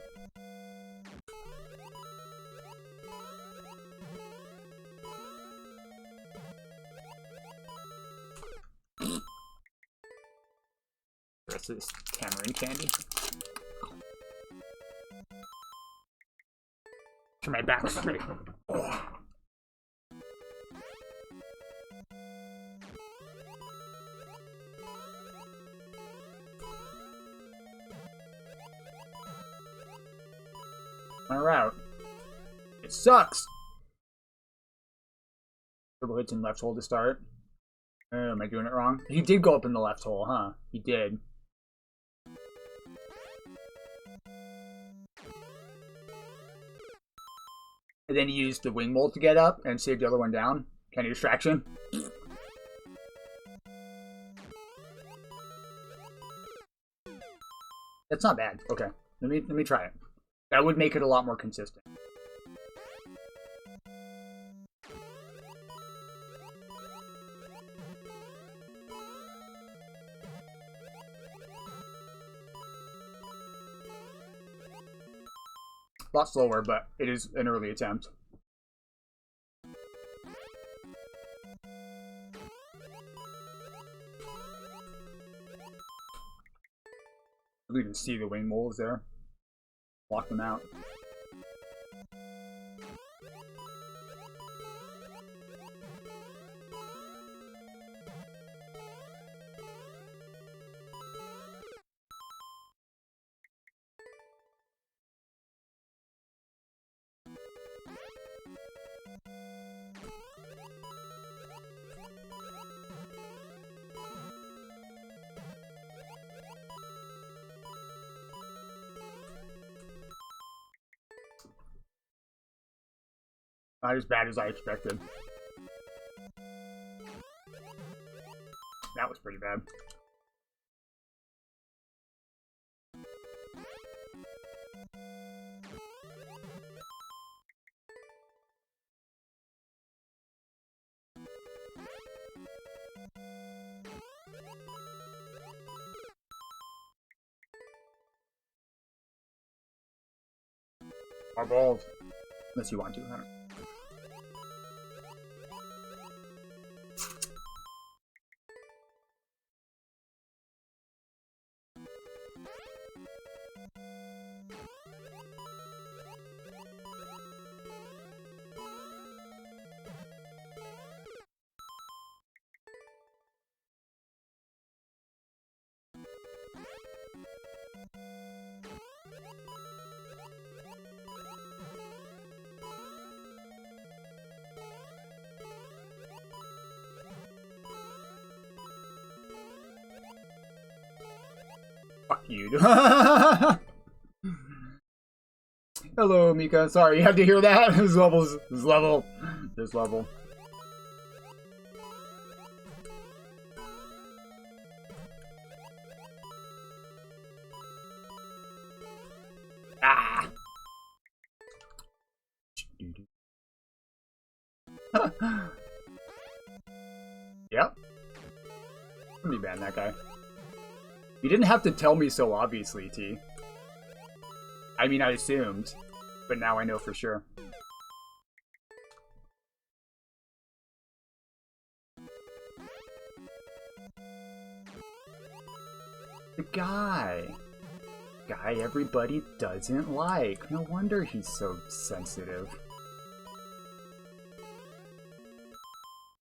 The rest of this tamarind candy. Turn my back straight. Oh. My route. It sucks. Triple hits in left hole to start. Am I doing it wrong? He did go up in the left hole, huh? He did. And then he used the wing mold to get up and save the other one down. Kind of distraction. That's not bad. Okay, let me try it. That would make it a lot more consistent. A lot slower, but it is an early attempt. We can see the wing moles there. Block them out. Not as bad as I expected. That was pretty bad. Our balls. Unless you want to. I don't know. Fuck you. Hello, Mika. Sorry, you had to hear that. This level. Ah. Yep. Couldn't be bad, that guy. You didn't have to tell me so obviously, T. I mean, I assumed, but now I know for sure. The guy everybody doesn't like. No wonder he's so sensitive.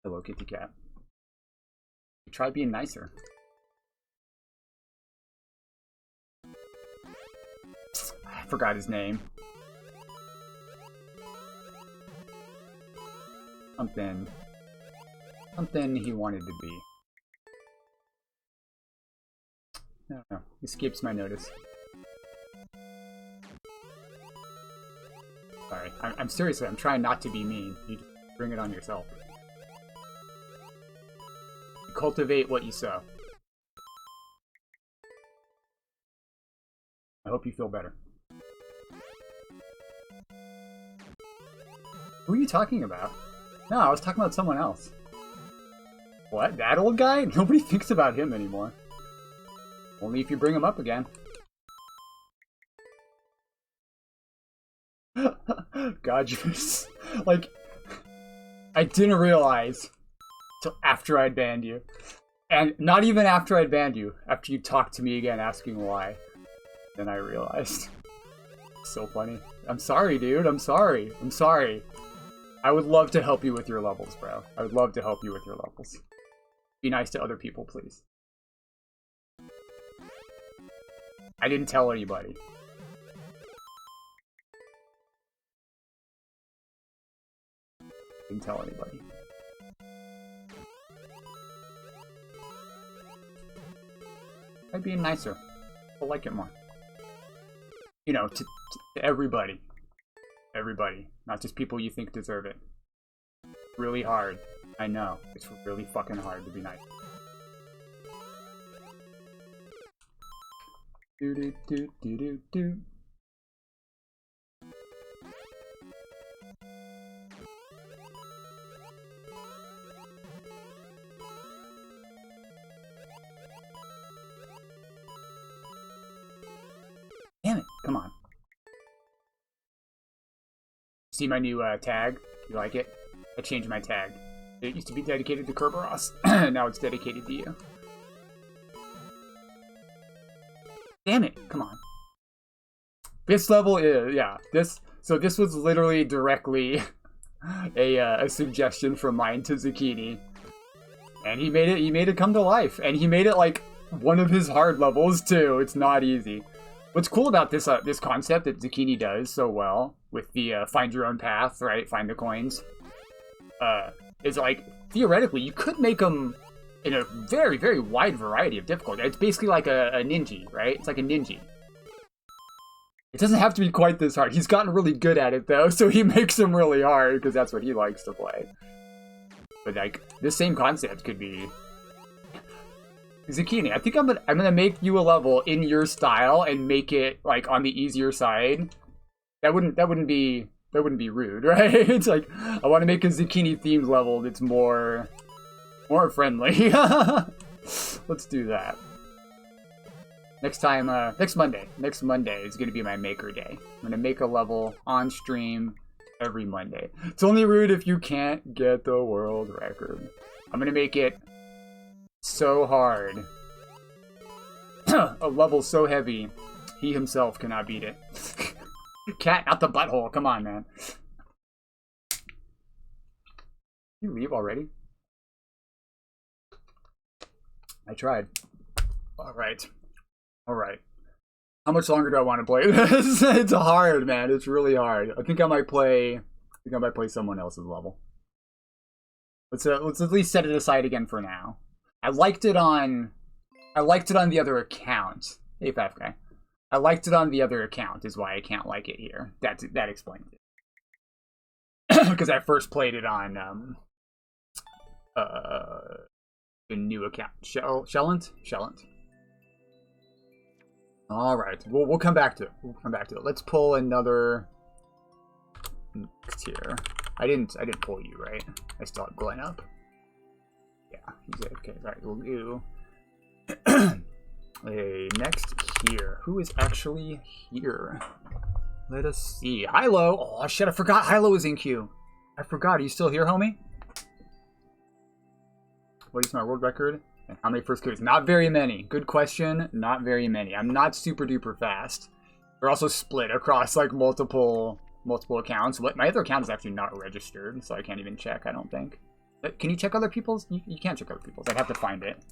Hello, kitty cat. Try being nicer. I forgot his name. Something he wanted to be. I don't know. Escapes my notice. Sorry. I'm seriously, I'm trying not to be mean. You just bring it on yourself. Cultivate what you sow. I hope you feel better. Who are you talking about? No, I was talking about someone else. What? That old guy? Nobody thinks about him anymore. Only if you bring him up again. God, just like, I didn't realize till after I'd banned you. And not even after I'd banned you. After you talked to me again asking why. Then I realized. So funny. I'm sorry, dude. I'm sorry. I'm sorry. I would love to help you with your levels, bro. I would love to help you with your levels. Be nice to other people, please. I didn't tell anybody. Didn't tell anybody. I'd be nicer. I'll like it more. You know, to everybody. Everybody. Not just people you think deserve it. Really hard. I know. It's really fucking hard to be nice. Do do do do do do. Damn it, come on. See my new tag? You like it? I changed my tag. It used to be dedicated to Kerberos. Now it's dedicated to you. Damn it, come on. This level is, yeah, so this was literally directly a suggestion from mine to Zucchini. And he made it come to life. And he made it like one of his hard levels too. It's not easy. What's cool about this this concept that Zucchini does so well with the find your own path, right? Find the coins. Is like, theoretically, you could make them in a very, very wide variety of difficulty. It's basically like a ninja, right? It's like a ninja. It doesn't have to be quite this hard. He's gotten really good at it, though, so he makes them really hard, because that's what he likes to play. But, like, this same concept could be... Zucchini, I think I'm gonna make you a level in your style and make it, like, on the easier side. That wouldn't be rude, right? It's like, I want to make a Zucchini-themed level that's more friendly. Let's do that. Next Monday is going to be my maker day. I'm going to make a level on stream every Monday. It's only rude if you can't get the world record. I'm going to make it so hard. A level so heavy, he himself cannot beat it. Cat out the butthole, come on, man. You leave already? I tried. Alright. How much longer do I want to play this? It's hard, man. It's really hard. I think I might play someone else's level. Let's at least set it aside again for now. I liked it on the other account. Hey, Faf guy. I liked it on the other account, is why I can't like it here. That explains it. Because I first played it on the new account. Shellant? Alright, we'll come back to it. Let's pull another next here. I didn't pull you, right? I still have Glenn up. Yeah, he's okay. Alright, we'll do next here. Who is actually here? Let us see. Hilo! Oh shit, I forgot Hilo was in queue. I forgot. Are you still here, homie? What is my world record? And how many first clears? Not very many. Good question. Not very many. I'm not super duper fast. They're also split across like multiple accounts. My other account is actually not registered, so I can't even check, I don't think. But can you check other people's? You can't check other people's. I'd have to find it.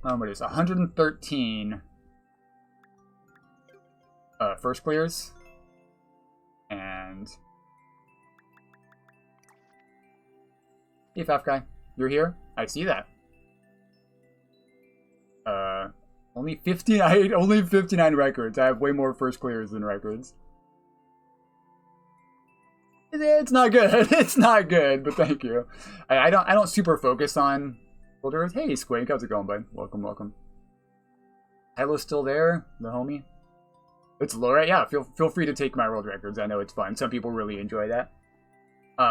What is 113 first clears. And hey, Faf guy, you're here? I see that. Only 59 records. I have way more first clears than records. It's not good. It's not good, but thank you. I don't super focus on builders. Hey, Squink, how's it going, bud? Welcome. Hilo's still there, the homie. It's low, right? Yeah, feel free to take my world records. I know it's fun. Some people really enjoy that.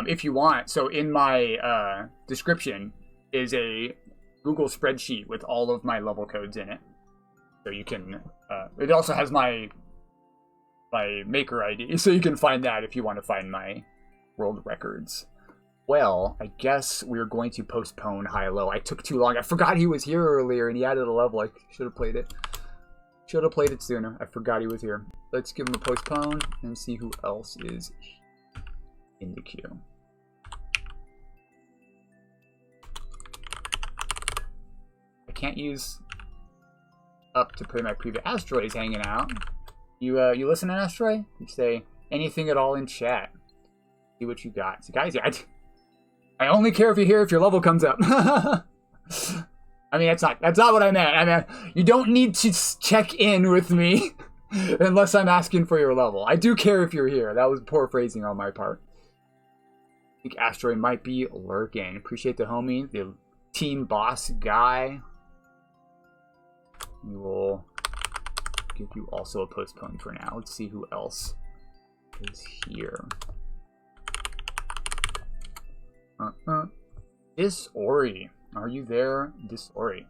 If you want, so in my description is a Google spreadsheet with all of my level codes in it. So you can, it also has my maker ID, so you can find that if you want to find my world records. Well, I guess we're going to postpone Hilo. I took too long. I forgot he was here earlier and he added a level. I should have played it. Should have played it sooner. I forgot he was here. Let's give him a postpone and see who else is in the queue. I can't use up to play my previous. Asteroid's hanging out. You listen to Asteroid? You say anything at all in chat. See what you got. So guys, I only care if you're here if your level comes up. I mean, that's not what I meant. I mean, you don't need to check in with me unless I'm asking for your level. I do care if you're here. That was poor phrasing on my part. I think Asteroid might be lurking. Appreciate the homie, the team boss guy. We will give you also a postpone for now. Let's see who else is here. Disori. Are you there? Disori.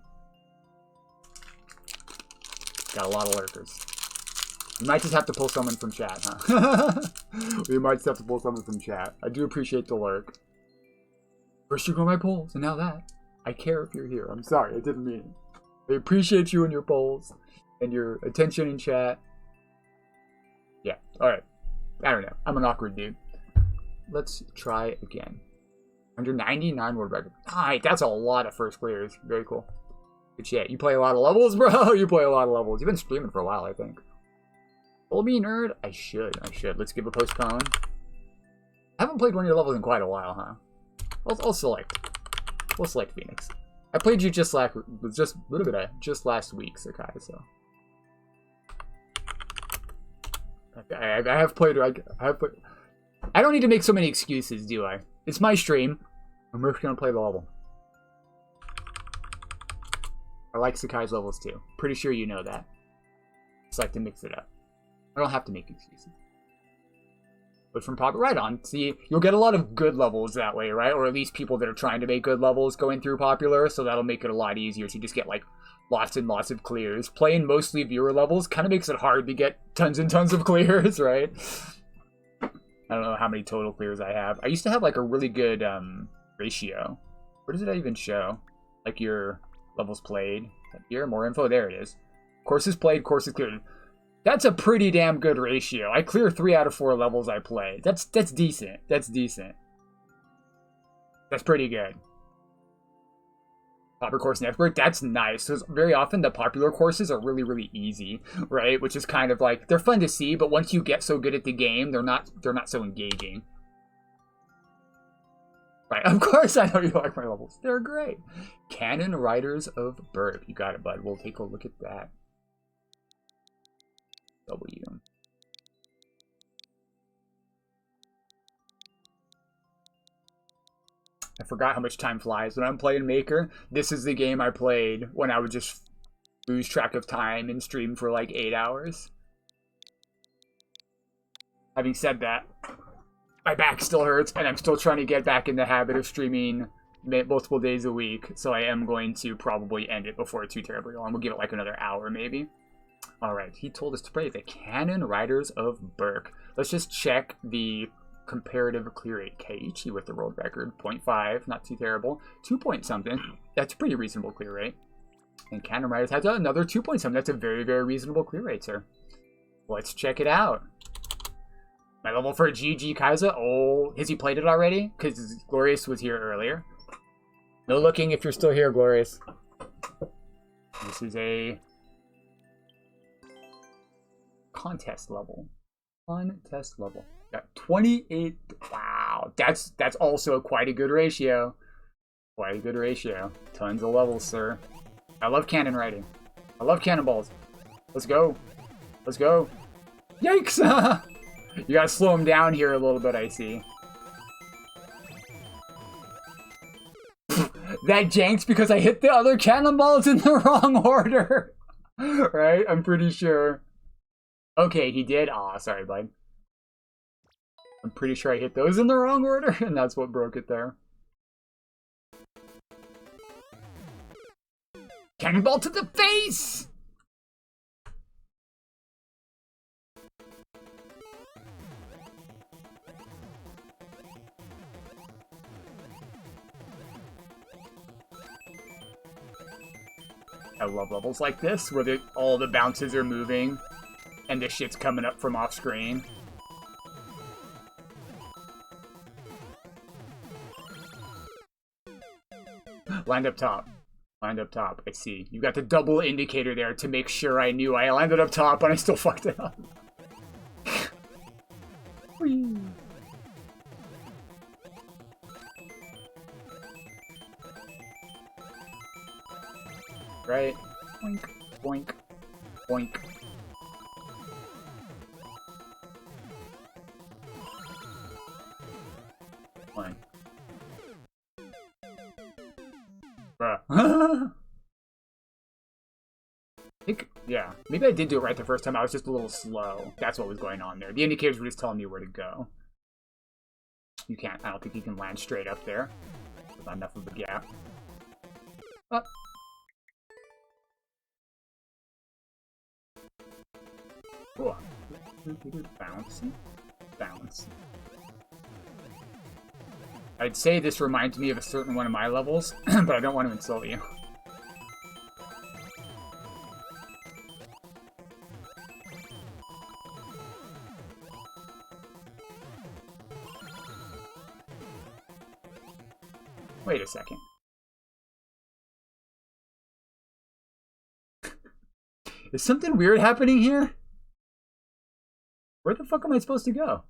Got a lot of lurkers. We might just have to pull someone from chat, huh? We might just have to pull someone from chat. I do appreciate the lurk. First you go my polls, and now that. I care if you're here. I'm sorry, I didn't mean it. I appreciate you and your polls and your attention in chat. Yeah, alright. I don't know. I'm an awkward dude. Let's try again. 199 world record. Alright, that's a lot of first clears. Very cool. Good shit. You play a lot of levels, bro? You play a lot of levels. You've been streaming for a while, I think. Follow me, nerd? I should. Let's give a postpone. I haven't played one of your levels in quite a while, huh? I'll select. We'll select Phoenix. I played you just last week, Sakai, so. I have played. I don't need to make so many excuses, do I? It's my stream. I'm just gonna play the level. I like Sakai's levels too. Pretty sure you know that. Just like to mix it up. I don't have to make excuses. But from Popular, right on. See, you'll get a lot of good levels that way, right? Or at least people that are trying to make good levels going through Popular, so that'll make it a lot easier to just get, like, lots and lots of clears. Playing mostly viewer levels kind of makes it hard to get tons and tons of clears, right? I don't know how many total clears I have. I used to have, like, a really good ratio. Where does it even show? Like, your levels played. Here, more info. There it is. Courses played, courses cleared. That's a pretty damn good ratio. I clear 3 out of 4 levels I play. That's decent. That's decent. That's pretty good. Popular course network, that's nice. Because very often the popular courses are really, really easy, right? Which is kind of like, they're fun to see, but once you get so good at the game, they're not so engaging. Right, of course I know you like my levels. They're great. Canon Riders of Burp. You got it, bud. We'll take a look at that. I forgot how much time flies when I'm playing Maker. This is the game I played when I would just lose track of time and stream for like 8 hours. Having said that, my back still hurts, and I'm still trying to get back in the habit of streaming multiple days a week, so I am going to probably end it before it's too terribly long. We'll give it like another hour, maybe. Alright, he told us to play the Cannon Riders of Burke. Let's just check the comparative clear rate. Keiichi with the world record, 0.5, not too terrible. 2 point something, that's a pretty reasonable clear rate. And Cannon Riders has another 2 point something, that's a very, very reasonable clear rate, sir. Let's check it out. My level for GG Kaiza, oh, has he played it already? Because Glorious was here earlier. No looking if you're still here, Glorious. This is a contest level. Contest level. Got 28. Wow, that's also quite a good ratio. Quite a good ratio. Tons of levels, sir. I love cannon riding. I love cannonballs. Let's go. Let's go. Yikes! You gotta slow him down here a little bit, I see. That janks because I hit the other cannonballs in the wrong order. Right? I'm pretty sure. Okay, he did. Aw, sorry, bud. I'm pretty sure I hit those in the wrong order, and that's what broke it there. Cannonball to the face! I love levels like this, where all the bounces are moving, and the shit's coming up from off screen. Lined up top. Lined up top. I see. You got the double indicator there to make sure I knew I landed up top, but I still fucked it up. Whee. Right? Boink, boink, boink. Boink. Bruh. I think, yeah. Maybe I did do it right the first time. I was just a little slow. That's what was going on there. The indicators were just telling me where to go. You can't. I don't think you can land straight up there. There's not enough of a gap. Up. Cool. Bouncy. Bouncy. I'd say this reminds me of a certain one of my levels, but I don't want to insult you. Wait a second. Is something weird happening here? Where the fuck am I supposed to go?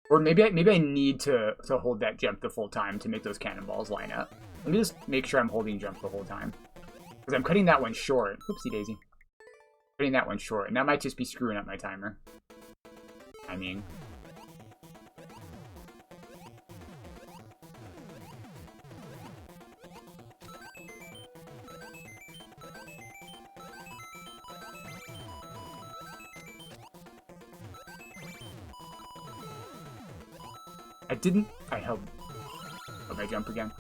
Or maybe I need to hold that jump the full time to make those cannonballs line up. Let me just make sure I'm holding jump the whole time. Because I'm cutting that one short. Oopsie daisy. Cutting that one short, and that might just be screwing up my timer. I mean... I held my jump again.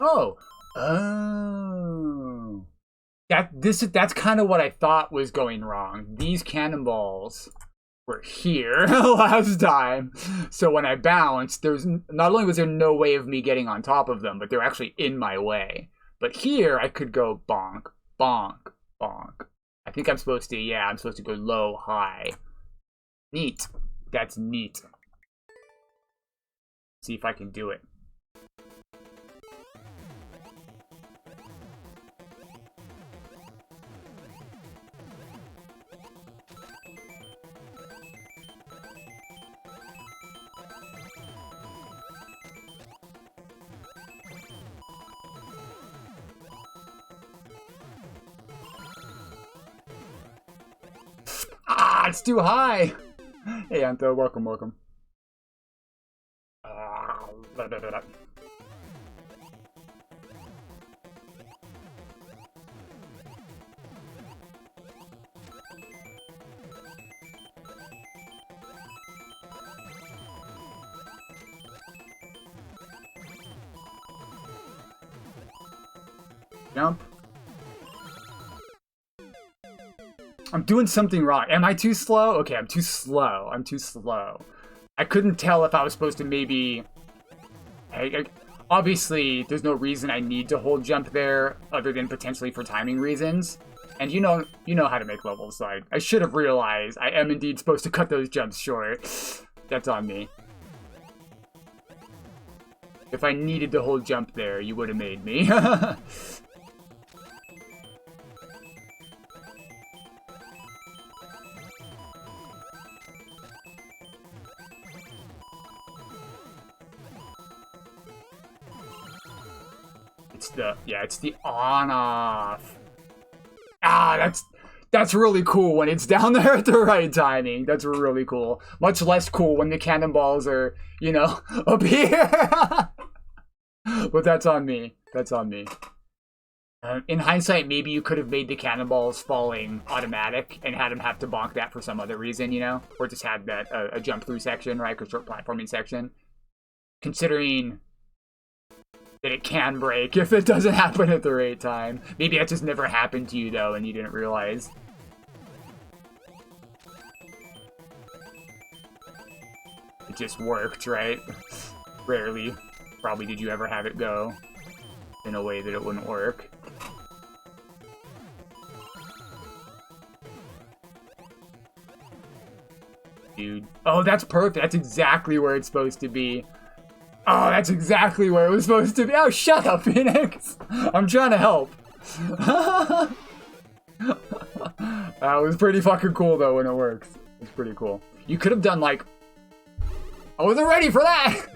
Oh! Oh! That's kind of what I thought was going wrong. These cannonballs were here last time. So when I bounced, not only was there no way of me getting on top of them, but they're actually in my way. But here, I could go bonk, bonk, bonk. I think I'm supposed to, yeah, I'm supposed to go low, high. Neat. That's neat. See if I can do it. Ah, it's too high. Hey, Anto, welcome, welcome. Jump. I'm doing something wrong. Am I too slow? Okay, I'm too slow. I'm too slow. I couldn't tell if I was supposed to maybe... obviously, there's no reason I need to hold jump there other than potentially for timing reasons. And you know how to make levels, so I should have realized I am indeed supposed to cut those jumps short. That's on me. If I needed to hold jump there, you would have made me. It's the on-off. Ah, that's really cool when it's down there at the right timing. That's really cool. Much less cool when the cannonballs are, you know, up here. But that's on me. That's on me. In hindsight, maybe you could have made the cannonballs falling automatic and had him have to bonk that for some other reason, you know? Or just had that a jump-through section, right? A short platforming section. Considering that it can break if it doesn't happen at the right time. Maybe that just never happened to you, though, and you didn't realize. It just worked, right? Rarely, probably, did you ever have it go in a way that it wouldn't work. Dude. Oh, that's perfect. That's exactly where it's supposed to be. Oh, that's exactly where it was supposed to be. Oh, shut up, Phoenix. I'm trying to help. That was pretty fucking cool, though, when it works. It's pretty cool. You could have done, like... I wasn't ready for that!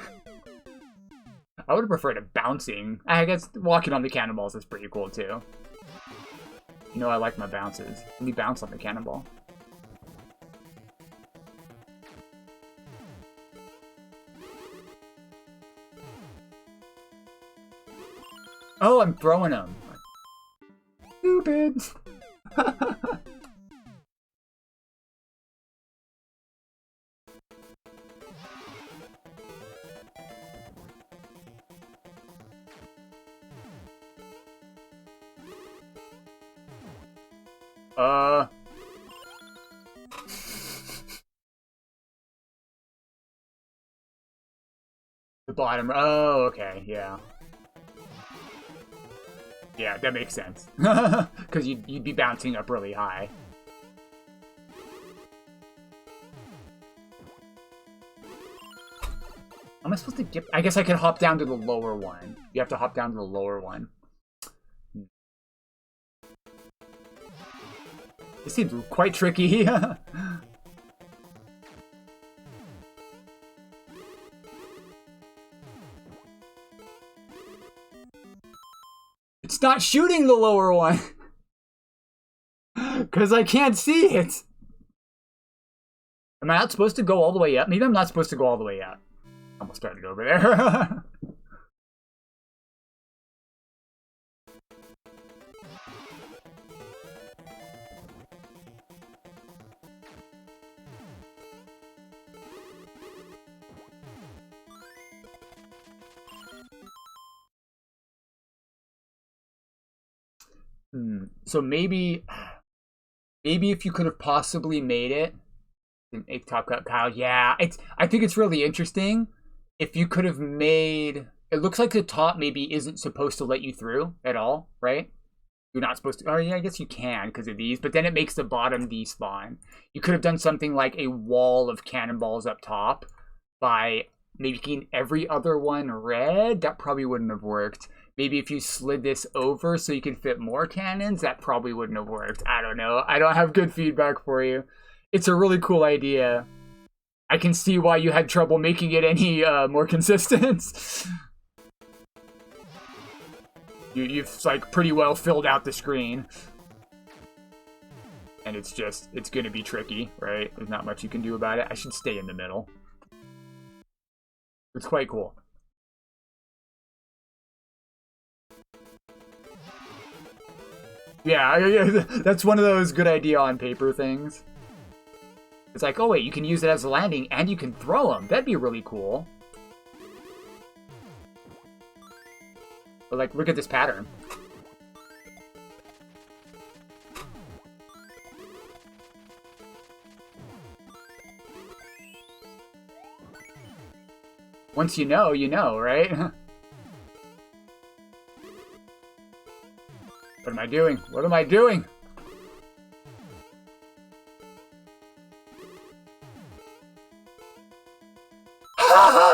I would have preferred it bouncing. I guess walking on the cannonballs is pretty cool, too. You know I like my bounces. Let me bounce on the cannonball. Oh, I'm throwing them. Stupid. The bottom. Oh, okay, yeah. Yeah, that makes sense. Because you'd be bouncing up really high. Am I supposed to get... I guess I could hop down to the lower one. You have to hop down to the lower one. This seems quite tricky. It's not shooting the lower one. Because I can't see it. Am I not supposed to go all the way up? Maybe I'm not supposed to go all the way up. Almost started over there. So maybe if you could have possibly made it, Top Cut Kyle, yeah, I think it's really interesting. If you could have made, it looks like the top maybe isn't supposed to let you through at all, right? You're not supposed to, oh yeah, I guess you can because of these, but then it makes the bottom despawn. You could have done something like a wall of cannonballs up top by making every other one red. That probably wouldn't have worked. Maybe if you slid this over so you could fit more cannons, that probably wouldn't have worked. I don't know. I don't have good feedback for you. It's a really cool idea. I can see why you had trouble making it any more consistent. You've like pretty well filled out the screen. And it's gonna be tricky, right? There's not much you can do about it. I should stay in the middle. It's quite cool. Yeah, that's one of those good idea on paper things. It's like, oh wait, you can use it as a landing and you can throw them. That'd be really cool. But like, look at this pattern. Once you know, right? What am I doing? What am I doing?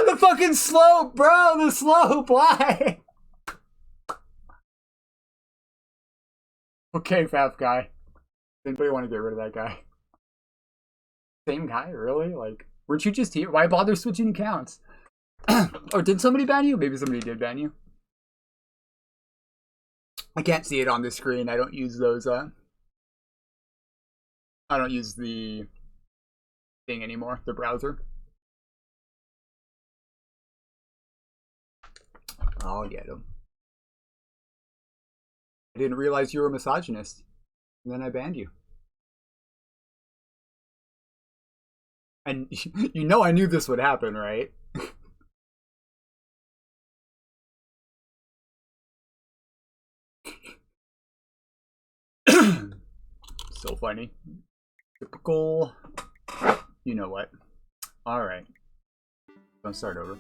The fucking slope, bro! The slope! Why? Okay, Faf guy. Anybody want to get rid of that guy? Same guy, really? Like, weren't you just here? Why bother switching accounts? Or did somebody ban you? Maybe somebody did ban you. I can't see it on the screen. I don't use those, I don't use the thing anymore, the browser. I'll get him. I didn't realize you were a misogynist. And then I banned you. And you know I knew this would happen, right? So funny. Typical. You know what. Alright. Don't start over.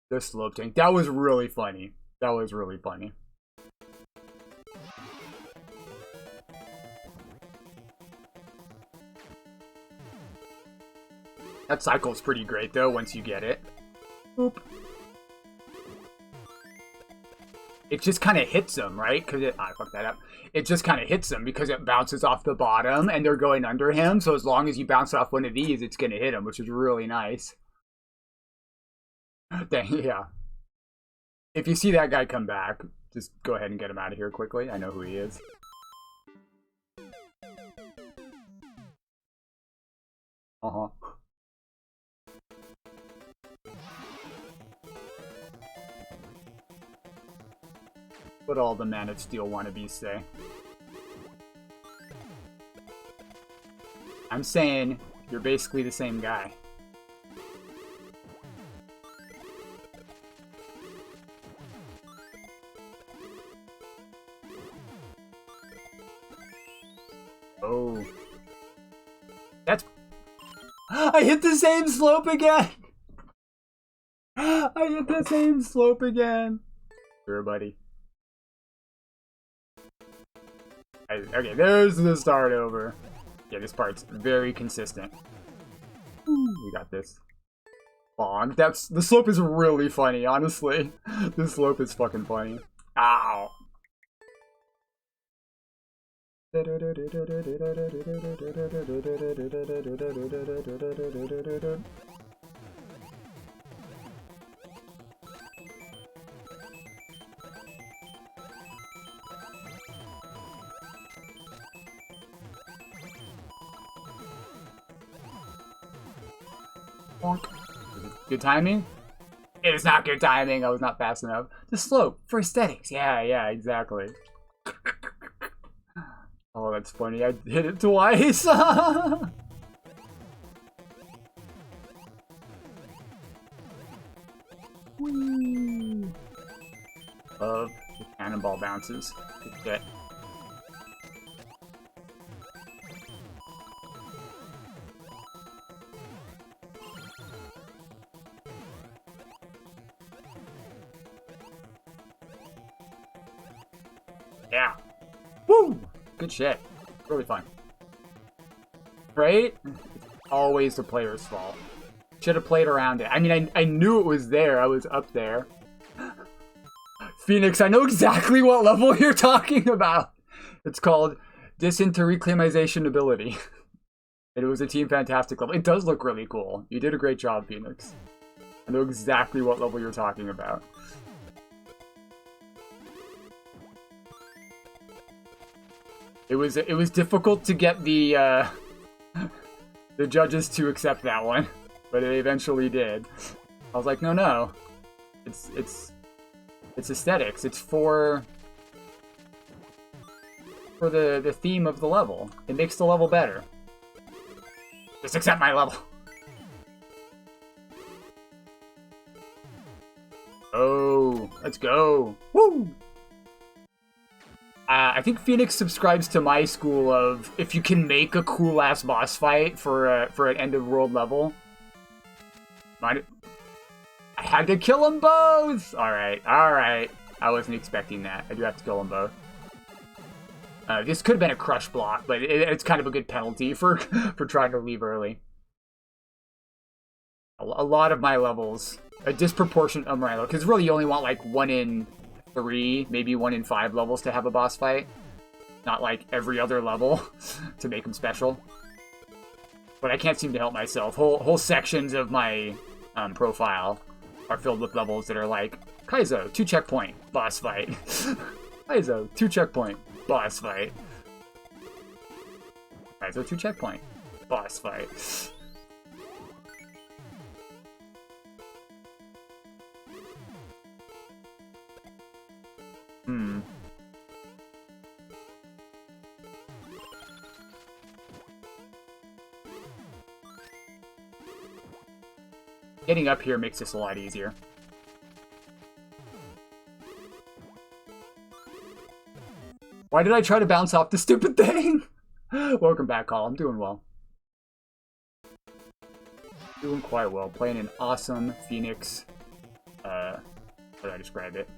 The slope tank. That was really funny. That was really funny. That cycle's pretty great though once you get it. Boop. It just kind of hits them, right? Because I fucked that up. It just kind of hits them because it bounces off the bottom and they're going under him. So as long as you bounce off one of these, it's going to hit him, which is really nice. Yeah. If you see that guy come back, just go ahead and get him out of here quickly. I know who he is. Uh-huh. What all the Man of Steel wannabes say. I'm saying you're basically the same guy. Oh. That's... I hit the same slope again! I hit the same slope again! Sure, buddy. Okay, there's the start over. Yeah, this part's very consistent. We got this. Bonk. That's... The slope is really funny, honestly. The slope is fucking funny. Ow! Good timing? It is not good timing. I was not fast enough. The slope for aesthetics. Yeah, exactly. Oh, that's funny. I hit it twice. Of the cannonball bounces. Good shit. Yeah. Woo! Good shit. Really fun. Right? It's always the player's fault. Should have played around it. I mean, I knew it was there. I was up there. Phoenix, I know exactly what level you're talking about. It's called Disinter-Reclamization Ability. And it was a Team Fantastic level. It does look really cool. You did a great job, Phoenix. I know exactly what level you're talking about. It was difficult to get the judges to accept that one, but they eventually did. I was like, no, it's aesthetics. It's for the theme of the level. It makes the level better. Just accept my level. Oh, let's go! Woo! I think Phoenix subscribes to my school of if you can make a cool-ass boss fight for an end-of-world level, I had to kill them both! Alright, alright. I wasn't expecting that. I do have to kill them both. This could have been a crush block, but it's kind of a good penalty for, for trying to leave early. A lot of my levels, a disproportionate amount of my levels, because really you only want like 1 in 3, maybe 1 in 5 levels to have a boss fight. Not like every other level to make them special. But I can't seem to help myself. Whole sections of my profile are filled with levels that are like, Kaizo, 2 checkpoint, boss fight. Kaizo, 2 checkpoint, boss fight. Kaizo, 2 checkpoint, boss fight. Getting up here makes this a lot easier. Why did I try to bounce off the stupid thing? Welcome back, Call. I'm doing well. Doing quite well. Playing an awesome Phoenix. How do I describe it?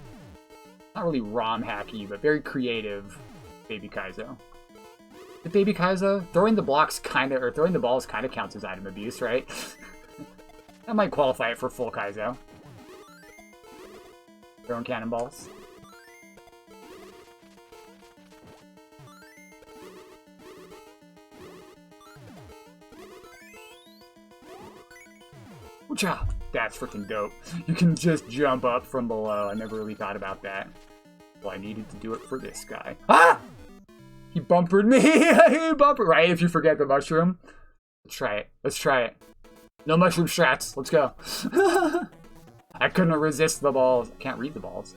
Not really ROM hacky, but very creative Baby Kaizo. The Baby Kaizo? Throwing the blocks kinda, or throwing the balls kinda counts as item abuse, right? That might qualify it for full Kaizo. Throwing cannonballs. Ooh-cha! That's freaking dope. You can just jump up from below. I never really thought about that. Well, I needed to do it for this guy. Ah! He bumpered me! He bumpered! Right, if you forget the mushroom. Let's try it. Let's try it. No mushroom strats. Let's go. I couldn't resist the balls. I can't read the balls.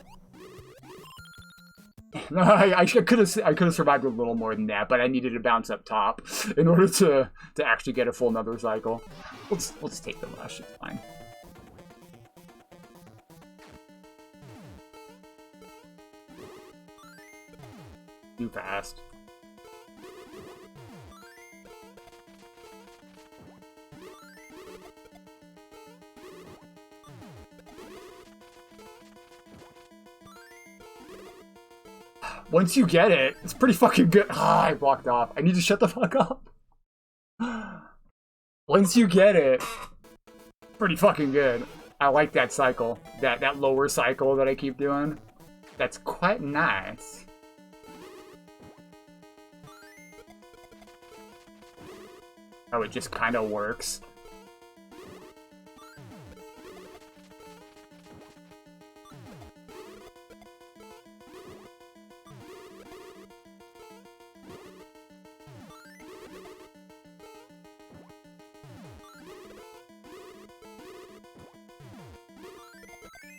No, I could have survived a little more than that, but I needed to bounce up top in order to actually get a full nether cycle. Let's take the rush. It's fine. Too fast. Once you get it, it's pretty fucking good. Ah, I blocked off. I need to shut the fuck up. Once you get it, pretty fucking good. I like that cycle. That lower cycle that I keep doing. That's quite nice. Oh, it just kind of works.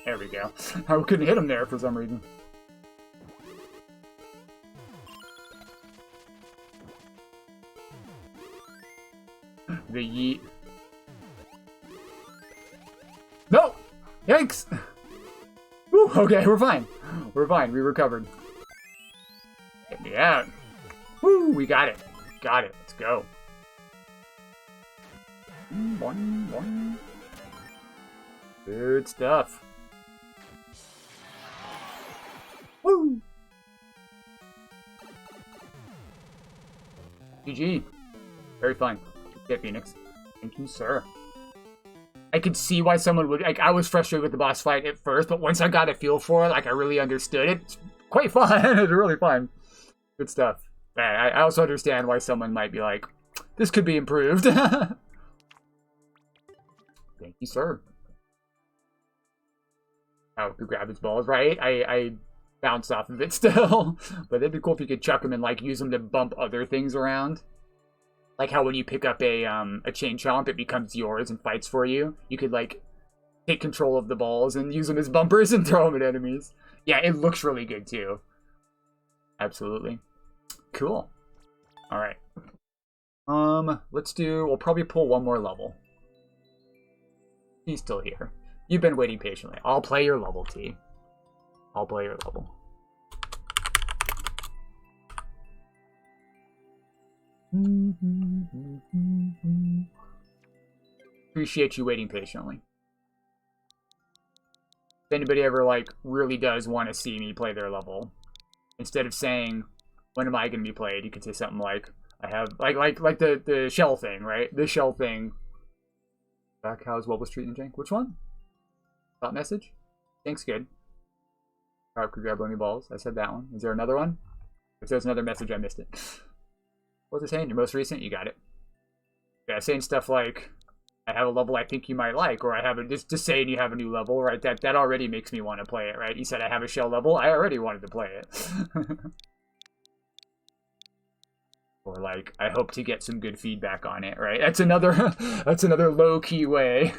There we go. I couldn't hit him there for some reason. The yeet. No! Yikes! Woo, okay, we're fine. We're fine. We recovered. Get me out. Woo, we got it. Got it. Let's go. Boing, boing. Good stuff. Woo! GG. Very fun. Yeah, Phoenix. Thank you, sir. I could see why someone would... Like, I was frustrated with the boss fight at first, but once I got a feel for it, like, I really understood it. It's quite fun. It's really fun. Good stuff. I also understand why someone might be like, this could be improved. Thank you, sir. Oh, could grab his balls, right? I bounced off of it still. But it'd be cool if you could chuck them and, like, use them to bump other things around. Like how when you pick up a chain chomp, it becomes yours and fights for you. You could, like, take control of the balls and use them as bumpers and throw them at enemies. Yeah, it looks really good, too. Absolutely. Cool. Alright. We'll probably pull one more level. He's still here. You've been waiting patiently. I'll play your level, T. I'll play your level. Appreciate you waiting patiently. If anybody ever, like, really does want to see me play their level, instead of saying, when am I going to be played, you could say something like, I have, like the shell thing, right? The shell thing. Back how's Wobble Street and Jank? Which one? Thought message? Jank's good. Alright, could grab only balls. I said that one. Is there another one? If there's another message, I missed it. What's it saying? Your most recent? You got it. Yeah, saying stuff like, I have a level I think you might like, or I have a, just saying you have a new level, right? That already makes me want to play it, right? You said I have a shell level, I already wanted to play it. Or like, I hope to get some good feedback on it, right? That's another that's another low-key way.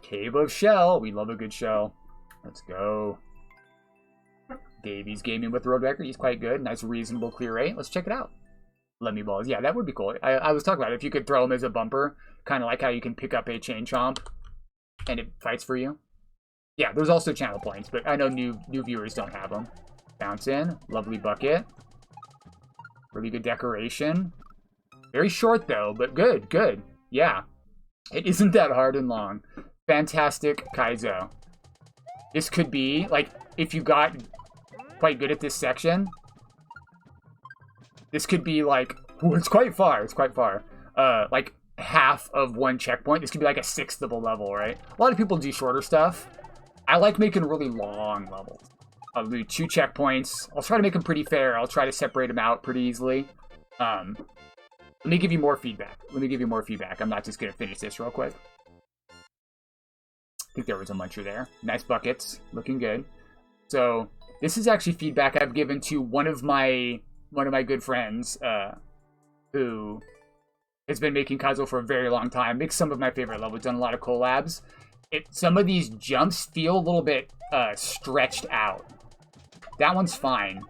Cave of Shell. We love a good shell. Let's go. Davies gaming with road record. He's quite good. Nice, reasonable clear rate. Let's check it out. Let me balls. Yeah, that would be cool. I was talking about it. If you could throw him as a bumper, kind of like how you can pick up a chain chomp and it fights for you. Yeah, there's also channel points, but I know new viewers don't have them. Bounce in. Lovely bucket. Really good decoration. Very short though, but good, good. Yeah. It isn't that hard and long. Fantastic Kaizo. This could be, like, if you got quite good at this section, this could be like, ooh, it's quite far, like half of one checkpoint. This could be like a 1/6 of a level, right? A lot of people do shorter stuff. I like making really long levels. I'll do 2 checkpoints. I'll try to make them pretty fair. I'll try to separate them out pretty easily. Let me give you more feedback. I'm not just going to finish this real quick. I think there was a muncher there. Nice buckets. Looking good. So this is actually feedback I've given to one of my good friends who has been making Kaizo for a very long time. Makes some of my favorite levels. Done a lot of collabs. Some of these jumps feel a little bit stretched out. That one's fine.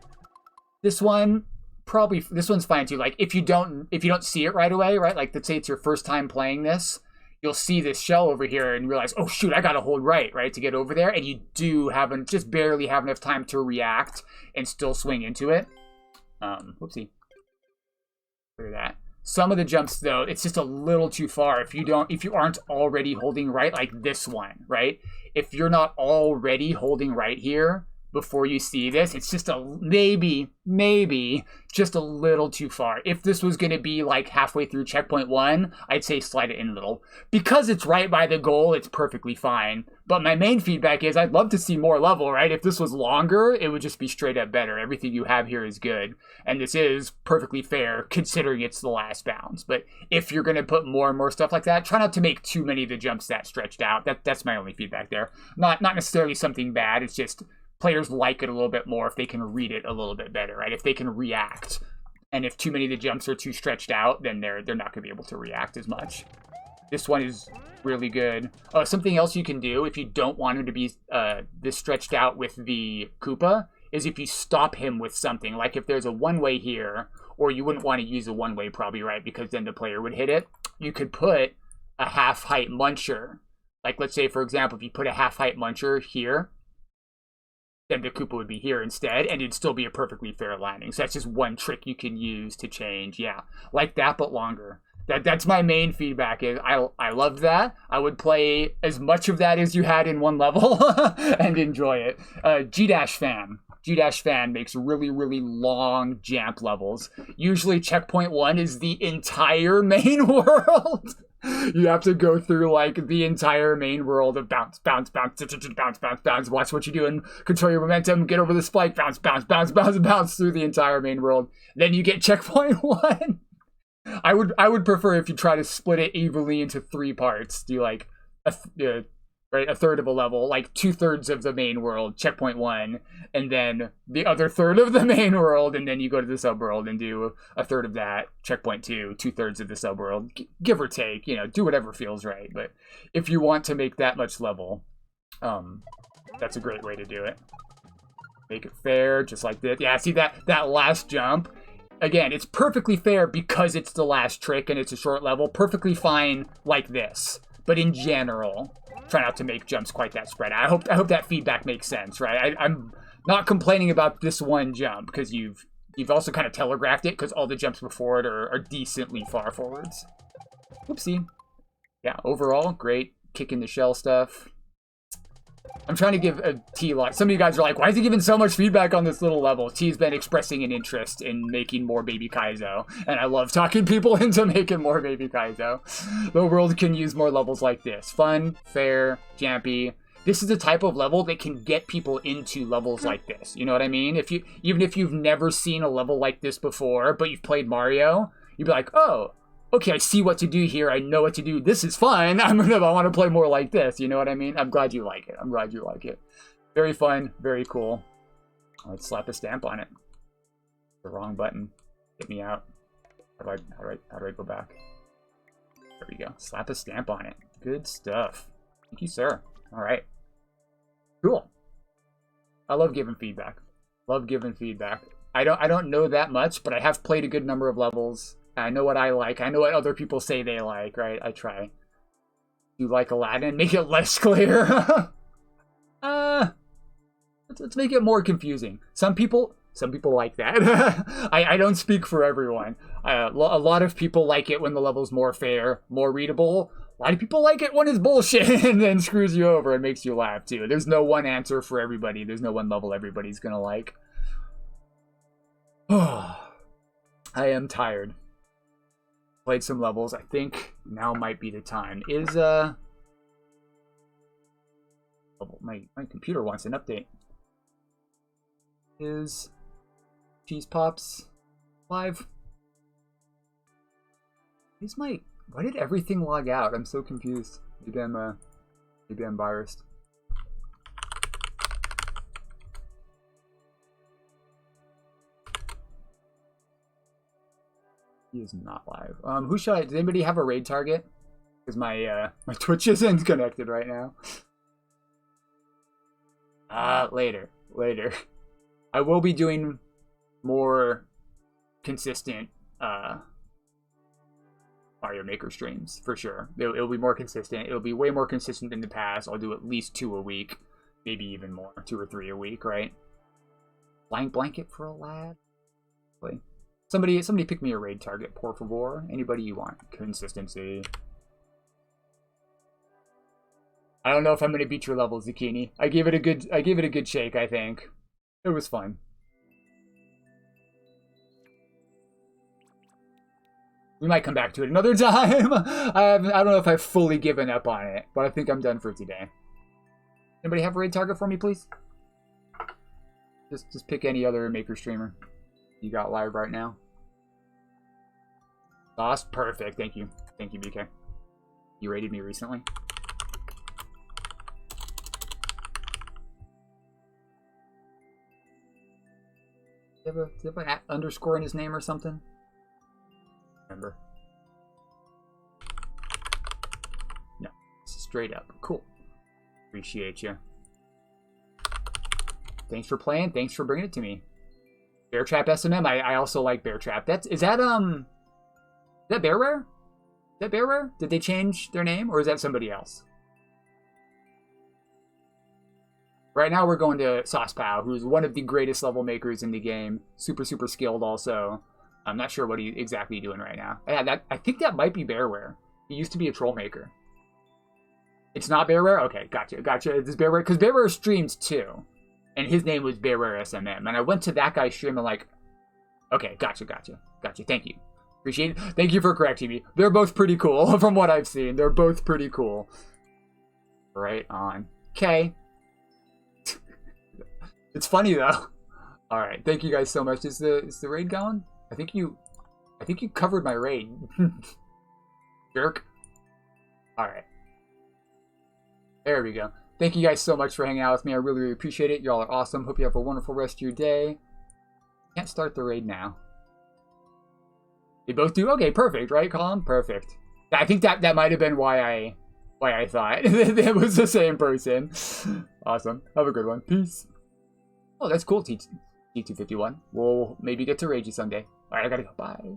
This one's fine too. Like if you don't see it right away, right? Like let's say it's your first time playing this, you'll see this shell over here and realize, oh shoot, I gotta hold right to get over there, and you do just barely have enough time to react and still swing into it. Whoopsie. Look at that. Some of the jumps though, it's just a little too far if you aren't already holding right, like this one, right? If you're not already holding right here before you see this, it's just a maybe just a little too far. If this was going to be like halfway through checkpoint 1, I'd say slide it in a little. Because it's right by the goal, it's perfectly fine. But my main feedback is I'd love to see more level, right? If this was longer, it would just be straight up better. Everything you have here is good. And this is perfectly fair considering it's the last bounce. But if you're going to put more and more stuff like that, try not to make too many of the jumps that stretched out. That's my only feedback there. Not necessarily something bad, it's just players like it a little bit more if they can read it a little bit better, right? If they can react. And if too many of the jumps are too stretched out, then they're not going to be able to react as much. This one is really good. Something else you can do if you don't want him to be this stretched out with the Koopa is if you stop him with something. Like if there's a one-way here, or you wouldn't want to use a one-way probably, right? Because then the player would hit it. You could put a half-height muncher. Like let's say, for example, if you put a half-height muncher here, then the Koopa would be here instead, and it'd still be a perfectly fair landing. So that's just one trick you can use to change. Yeah, like that, but longer. That's my main feedback. Is I love that. I would play as much of that as you had in one level and enjoy it. G-Fan makes really, really long jump levels. Usually checkpoint 1 is the entire main world. You have to go through like the entire main world of bounce, bounce, bounce, bounce, bounce, bounce. Watch what you're doing. Control your momentum. Get over the spike. Bounce, bounce, bounce, bounce, bounce through the entire main world. Then you get checkpoint 1. I would prefer if you try to split it evenly into 3 parts. Do like a third of a level, like 2/3 of the main world, checkpoint 1, and then the other third of the main world, and then you go to the subworld and do a third of that, checkpoint 2, 2/3 of the subworld, give or take, do whatever feels right. But if you want to make that much level, that's a great way to do it. Make it fair, just like this. Yeah, see that last jump? Again, it's perfectly fair because it's the last trick and it's a short level. Perfectly fine like this. But in general, try not to make jumps quite that spread. I hope that feedback makes sense, right? I'm not complaining about this one jump because you've also kind of telegraphed it because all the jumps before it are decently far forwards. Whoopsie. Yeah, overall, great kick in the shell stuff. I'm trying to give a T like some of you guys are like, why is he giving so much feedback on this little level? T's been expressing an interest in making more Baby Kaizo, and I love talking people into making more Baby Kaizo. The world can use more levels like this. Fun, fair, jampy. This is the type of level that can get people into levels like this. You know what I mean? Even if you've never seen a level like this before, but you've played Mario, you'd be like, oh, okay, I see what to do here. I know what to do. This is fun. I want to play more like this. You know what I mean? I'm glad you like it. I'm glad you like it. Very fun. Very cool. Let's slap a stamp on it. The wrong button. Get me out. How do I go back? There we go. Slap a stamp on it. Good stuff. Thank you, sir. All right. Cool. I love giving feedback. Love giving feedback. I don't know that much, but I have played a good number of levels. I know what I like. I know what other people say they like, right? I try. You like Aladdin? Make it less clear. Let's make it more confusing. Some people like that. I don't speak for everyone. A lot of people like it when the level's more fair, more readable. A lot of people like it when it's bullshit and then screws you over and makes you laugh too. There's no one answer for everybody. There's no one level everybody's gonna like. Oh, I am tired. Played some levels. I think now might be the time. Is my computer wants an update. Is Cheese Pops live? Is my why did everything log out? I'm so confused. Maybe I'm virused. He is not live. Who should I? Does anybody have a raid target? Because my my Twitch isn't connected right now. Later. I will be doing more consistent Mario Maker streams for sure. It'll be more consistent. It'll be way more consistent than the past. I'll do at least 2 a week, maybe even more, 2 or 3 a week, right? Blank blanket for a lad. Somebody pick me a raid target, por favor. Anybody you want. Consistency. I don't know if I'm gonna beat your level, Zucchini. I gave it a good shake, I think. It was fun. We might come back to it another time. I don't know if I've fully given up on it, but I think I'm done for today. Anybody have a raid target for me, please? Just pick any other Maker streamer you got live right now. Sauce? Perfect. Thank you. Thank you, BK. You rated me recently. Do you have an underscore in his name or something? Remember? No. Straight up. Cool. Appreciate you. Thanks for playing. Thanks for bringing it to me. Bear Trap SMM. I also like Bear Trap. Is that Bear Rare? Is that Bear Rare? Did they change their name, or is that somebody else? Right now we're going to Sauce Pow, who's one of the greatest level makers in the game. Super skilled also. I'm not sure what he's exactly doing right now. Yeah, I think that might be Bearware. He used to be a troll maker. It's not Bearware? Okay, gotcha. It's Bearware, because Bearware streams too. And his name was Bearware SMM. And I went to that guy's stream and like, okay, gotcha. Thank you. Appreciate it. Thank you for correcting me. They're both pretty cool from what I've seen. They're both pretty cool. Right on. Okay. It's funny though. All right, thank you guys so much. Is the raid going? I think you covered my raid. Jerk. All right. There we go. Thank you guys so much for hanging out with me. I really appreciate it. Y'all are awesome. Hope you have a wonderful rest of your day. Can't start the raid now. They both do? Okay, perfect, right, Colin? Perfect. I think that might have been why I thought it was the same person. Awesome. Have a good one. Peace. Oh, that's cool, T251. We'll maybe get to raid you someday. All right, I gotta go. Bye.